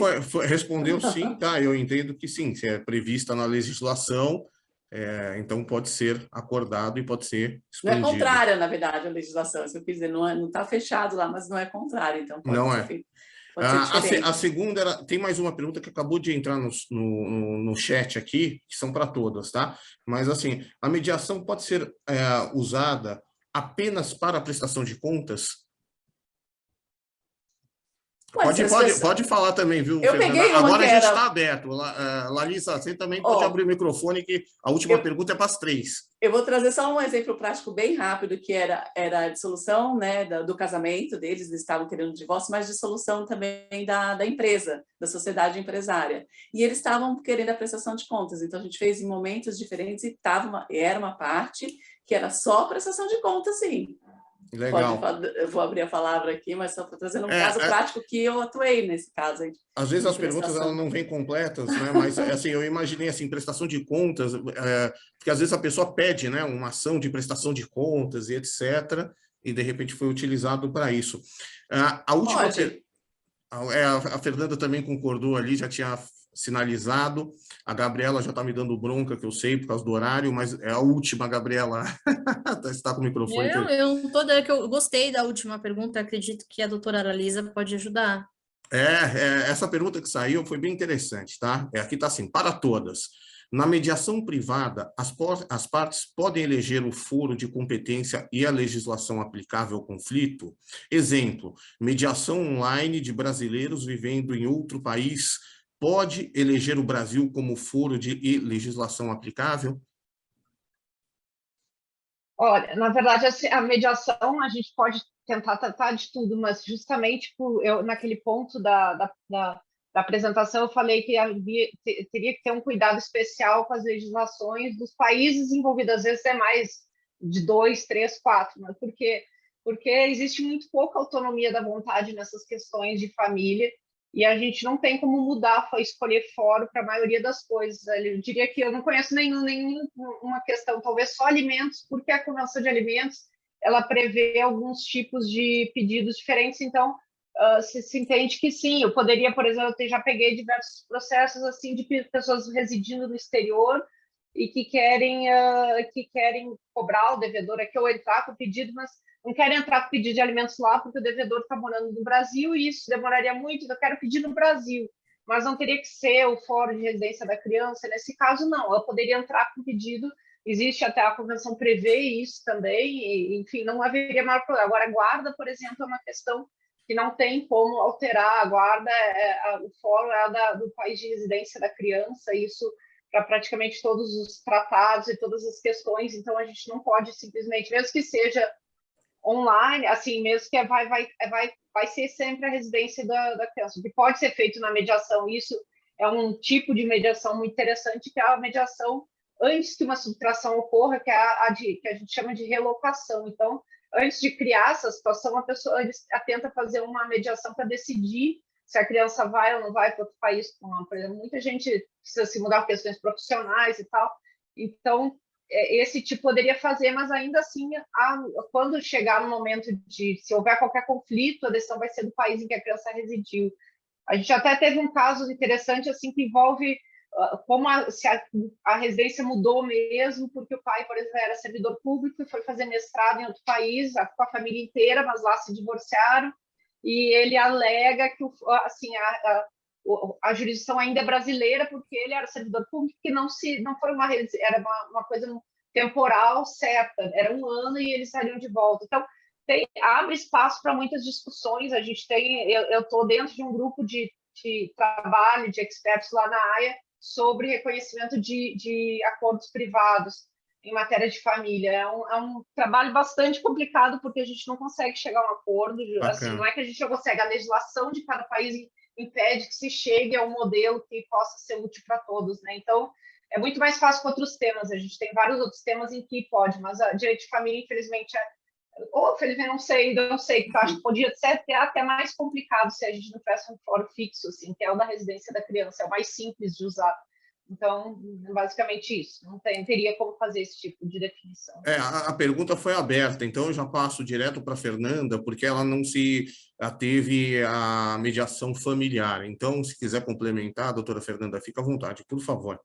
respondeu sim, tá? Eu entendo que sim, se é prevista na legislação, então pode ser acordado e pode ser expandido. Não é contrária, na verdade, a legislação, isso eu quis dizer, não está fechado lá, mas não é contrário, então pode não ser feito. A segunda, tem mais uma pergunta que acabou de entrar no chat aqui, que são para todas, tá? Mas assim, a mediação pode ser usada apenas para a prestação de contas? Pode falar também, viu, Fernanda? Agora a gente está aberto. Larissa, você também pode abrir o microfone, que a última pergunta é para as 3. Eu vou trazer só um exemplo prático bem rápido, que era a dissolução, né, do casamento deles, eles estavam querendo divórcio, mas dissolução também da empresa, da sociedade empresária. E eles estavam querendo a prestação de contas, então a gente fez em momentos diferentes e era uma parte que era só prestação de contas, sim. Legal. Eu vou abrir a palavra aqui, mas só estou trazendo um caso prático que eu atuei nesse caso. Às vezes as perguntas elas não vêm completas, né? Mas assim, eu imaginei assim, prestação de contas, porque às vezes a pessoa pede, né, uma ação de prestação de contas e etc., e de repente foi utilizado para isso. A última... a Fernanda também concordou ali, já tinha sinalizado. A Gabriela já está me dando bronca, que eu sei, por causa do horário, mas é a última, Gabriela. Você está com o microfone. Eu que eu gostei da última pergunta, acredito que a doutora Aralisa pode ajudar. Essa pergunta que saiu foi bem interessante, tá? Aqui está assim, para todas. Na mediação privada, as partes podem eleger o foro de competência e a legislação aplicável ao conflito? Exemplo, mediação online de brasileiros vivendo em outro país pode eleger o Brasil como foro de legislação aplicável? Olha, na verdade, a mediação, a gente pode tentar tratar de tudo, mas justamente naquele ponto da apresentação, eu falei que teria que ter um cuidado especial com as legislações dos países envolvidos. Às vezes é mais de 2, 3, 4, mas porque existe muito pouca autonomia da vontade nessas questões de família, e a gente não tem como mudar, escolher fórum para a maioria das coisas. Eu diria que eu não conheço nenhuma questão, talvez só alimentos, porque a Convenção de Alimentos ela prevê alguns tipos de pedidos diferentes, então se entende que sim. Eu poderia, por exemplo, eu já peguei diversos processos assim de pessoas residindo no exterior e que querem cobrar o devedor aqui ou entrar com o pedido, mas não querem entrar com pedido de alimentos lá porque o devedor está morando no Brasil e isso demoraria muito, então eu quero pedir no Brasil, mas não teria que ser o fórum de residência da criança. Nesse caso, não, eu poderia entrar com pedido, existe até a convenção prevê isso também, e, enfim, não haveria maior problema. Agora, a guarda, por exemplo, é uma questão que não tem como alterar. A guarda, o fórum do país de residência da criança, isso para praticamente todos os tratados e todas as questões, então a gente não pode simplesmente, mesmo que seja online, assim, mesmo que vai ser sempre a residência da criança, o que pode ser feito na mediação. Isso é um tipo de mediação muito interessante, que é a mediação antes que uma subtração ocorra, que é que a gente chama de relocação. Então, antes de criar essa situação, a pessoa tenta fazer uma mediação para decidir se a criança vai ou não vai para outro país. Por exemplo, muita gente precisa se mudar por questões profissionais e tal. Então, esse tipo poderia fazer, mas ainda assim, quando chegar no momento se houver qualquer conflito, a decisão vai ser do país em que a criança residiu. A gente até teve um caso interessante assim que envolve como se a residência mudou mesmo, porque o pai, por exemplo, era servidor público e foi fazer mestrado em outro país, com a família inteira, mas lá se divorciaram, e ele alega que assim, a jurisdição ainda é brasileira, porque ele era servidor público, que não foi era uma coisa temporal certa, era 1 ano e eles saíram de volta. Então, abre espaço para muitas discussões. A gente eu estou dentro de um grupo de trabalho, de experts lá na AIA, sobre reconhecimento de acordos privados em matéria de família. É um trabalho bastante complicado, porque a gente não consegue chegar a um acordo. Assim, não é que a gente não consegue, a legislação de cada país impede que se chegue a um modelo que possa ser útil para todos, né? Então, é muito mais fácil com outros temas. A gente tem vários outros temas em que pode, mas a direito de família, infelizmente, felizmente, não sei, eu acho que podia ser até mais complicado se a gente não tivesse um fórum fixo, assim, que é o da residência da criança, é o mais simples de usar. Então, basicamente isso, não teria como fazer esse tipo de definição. A pergunta foi aberta, então eu já passo direto para a Fernanda, porque ela não se ateve à mediação familiar. Então, se quiser complementar, doutora Fernanda, fica à vontade, por favor.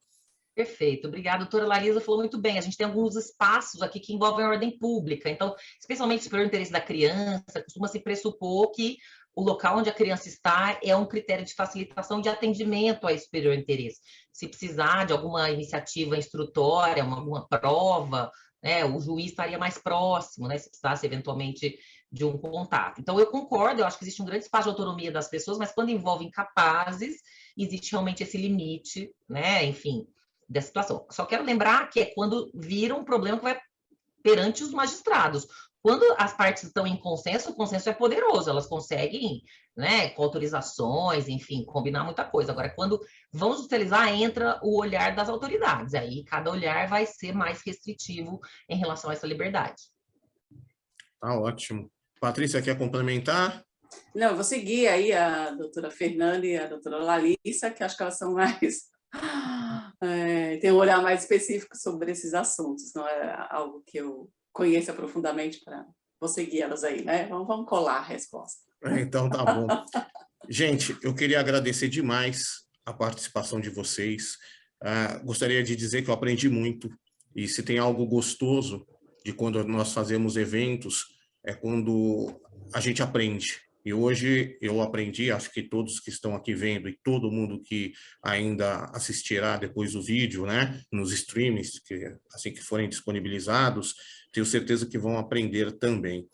Perfeito, obrigada. A doutora Larisa falou muito bem. A gente tem alguns espaços aqui que envolvem a ordem pública. Então, especialmente pelo interesse da criança, costuma se pressupor que o local onde a criança está é um critério de facilitação de atendimento a esse superior interesse. Se precisar de alguma iniciativa instrutória, alguma prova, né, o juiz estaria mais próximo, né, se precisasse eventualmente de um contato. Então, eu concordo, eu acho que existe um grande espaço de autonomia das pessoas, mas quando envolve incapazes, existe realmente esse limite, né, enfim, da situação. Só quero lembrar que é quando vira um problema que vai perante os magistrados. Quando as partes estão em consenso, o consenso é poderoso, elas conseguem, né, com autorizações, enfim, combinar muita coisa. Agora, quando vão judicializar, entra o olhar das autoridades. Aí, cada olhar vai ser mais restritivo em relação a essa liberdade. Tá ótimo. Patrícia, quer complementar? Não, eu vou seguir aí a doutora Fernanda e a doutora Larissa, que acho que elas são mais... tem um olhar mais específico sobre esses assuntos, não é algo que eu conheça profundamente para... Vou seguir elas aí, né? Vamos colar a resposta. Então, tá bom. Gente, eu queria agradecer demais a participação de vocês. Gostaria de dizer que eu aprendi muito, e se tem algo gostoso de quando nós fazemos eventos, é quando a gente aprende. E hoje eu aprendi, acho que todos que estão aqui vendo e todo mundo que ainda assistirá depois o vídeo, né, nos streamings, que assim que forem disponibilizados, tenho certeza que vão aprender também.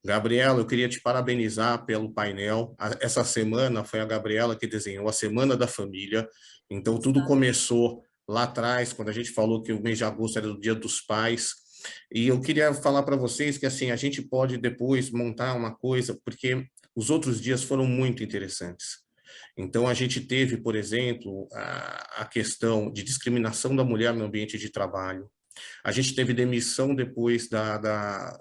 Gabriela, eu queria te parabenizar pelo painel. Essa semana foi a Gabriela que desenhou a Semana da Família, então tudo começou lá atrás, quando a gente falou que o mês de agosto era o Dia dos Pais, e eu queria falar para vocês que assim a gente pode depois montar uma coisa, porque os outros dias foram muito interessantes. Então, a gente teve, por exemplo, a questão de discriminação da mulher no ambiente de trabalho. A gente teve demissão depois da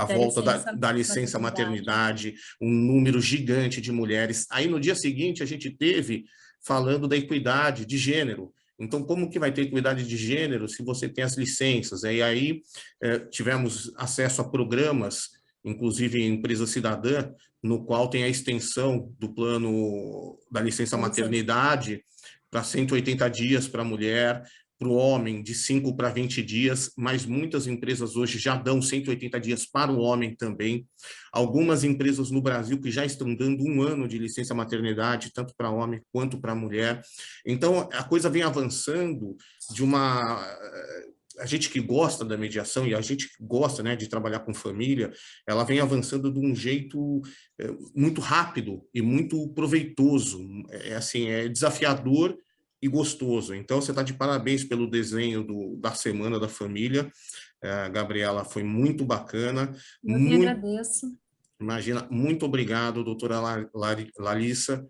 volta da licença maternidade, um número gigante de mulheres. Aí, no dia seguinte, a gente teve falando da equidade de gênero. Então, como que vai ter equidade de gênero se você tem as licenças? E aí, tivemos acesso a programas, inclusive em empresa cidadã, no qual tem a extensão do plano da licença maternidade para 180 dias para a mulher, para o homem de 5 para 20 dias, mas muitas empresas hoje já dão 180 dias para o homem também. Algumas empresas no Brasil que já estão dando 1 ano de licença maternidade, tanto para homem quanto para mulher. Então, a coisa vem avançando de uma... A gente que gosta da mediação e a gente que gosta, né, de trabalhar com família, ela vem avançando de um jeito muito rápido e muito proveitoso. Assim, é desafiador e gostoso. Então, você está de parabéns pelo desenho da Semana da Família. Gabriela, foi muito bacana. Eu que agradeço. Imagina, muito obrigado, doutora Larissa,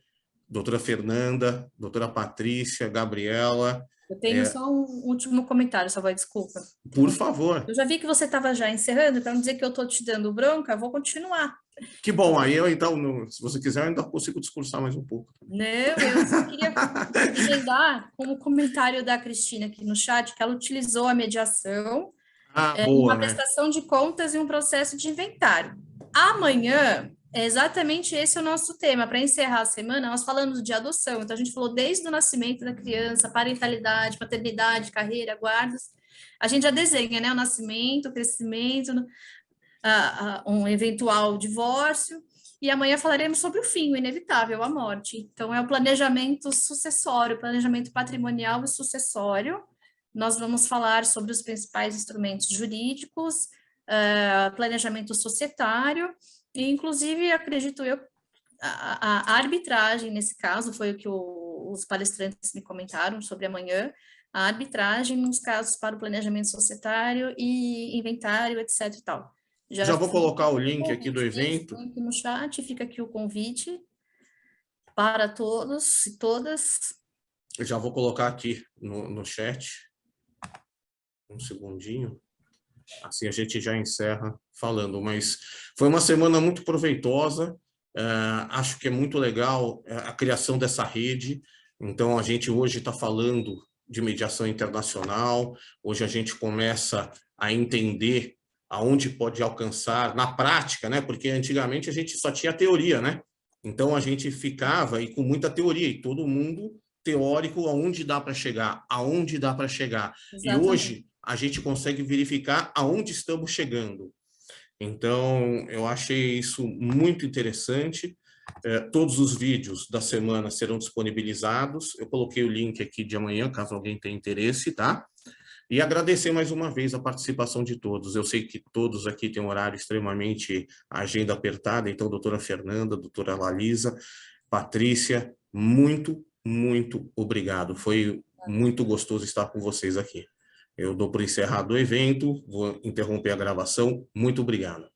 doutora Fernanda, doutora Patrícia, Gabriela. Eu tenho só um último comentário, só vai, desculpa. Por favor. Eu já vi que você estava já encerrando, para não dizer que eu estou te dando bronca, eu vou continuar. Que bom, aí eu então, se você quiser, eu ainda consigo discursar mais um pouco. Não, eu só queria emendar com o comentário da Cristina aqui no chat, que ela utilizou a mediação boa, uma prestação de contas e um processo de inventário. Amanhã, é exatamente esse o nosso tema. Para encerrar a semana, nós falamos de adoção. Então, a gente falou desde o nascimento da criança, parentalidade, paternidade, carreira, guardas. A gente já desenha, né? O nascimento, o crescimento, um eventual divórcio. E amanhã falaremos sobre o fim, o inevitável, a morte. Então, é o planejamento sucessório, planejamento patrimonial e sucessório. Nós vamos falar sobre os principais instrumentos jurídicos, planejamento societário, e, inclusive, acredito eu, a arbitragem, nesse caso, foi o que os palestrantes me comentaram sobre amanhã, a arbitragem nos casos para o planejamento societário e inventário, etc. e tal. Já vou colocar o link aqui do evento. Aqui no chat, fica aqui o convite para todos e todas. Eu já vou colocar aqui no chat. Um segundinho. Assim a gente já encerra falando, mas foi uma semana muito proveitosa, acho que é muito legal a criação dessa rede. Então a gente hoje está falando de mediação internacional, hoje a gente começa a entender aonde pode alcançar na prática, né? Porque antigamente a gente só tinha teoria, né? Então a gente ficava aí com muita teoria e todo mundo teórico aonde dá para chegar, aonde dá para chegar. Exatamente. E hoje a gente consegue verificar aonde estamos chegando. Então, eu achei isso muito interessante. Todos os vídeos da semana serão disponibilizados. Eu coloquei o link aqui de amanhã, caso alguém tenha interesse, tá? E agradecer mais uma vez a participação de todos. Eu sei que todos aqui têm um horário extremamente, agenda apertada, então, doutora Fernanda, doutora Lalisa, Patrícia, muito obrigado. Foi muito gostoso estar com vocês aqui. Eu dou por encerrado o evento, vou interromper a gravação. Muito obrigado.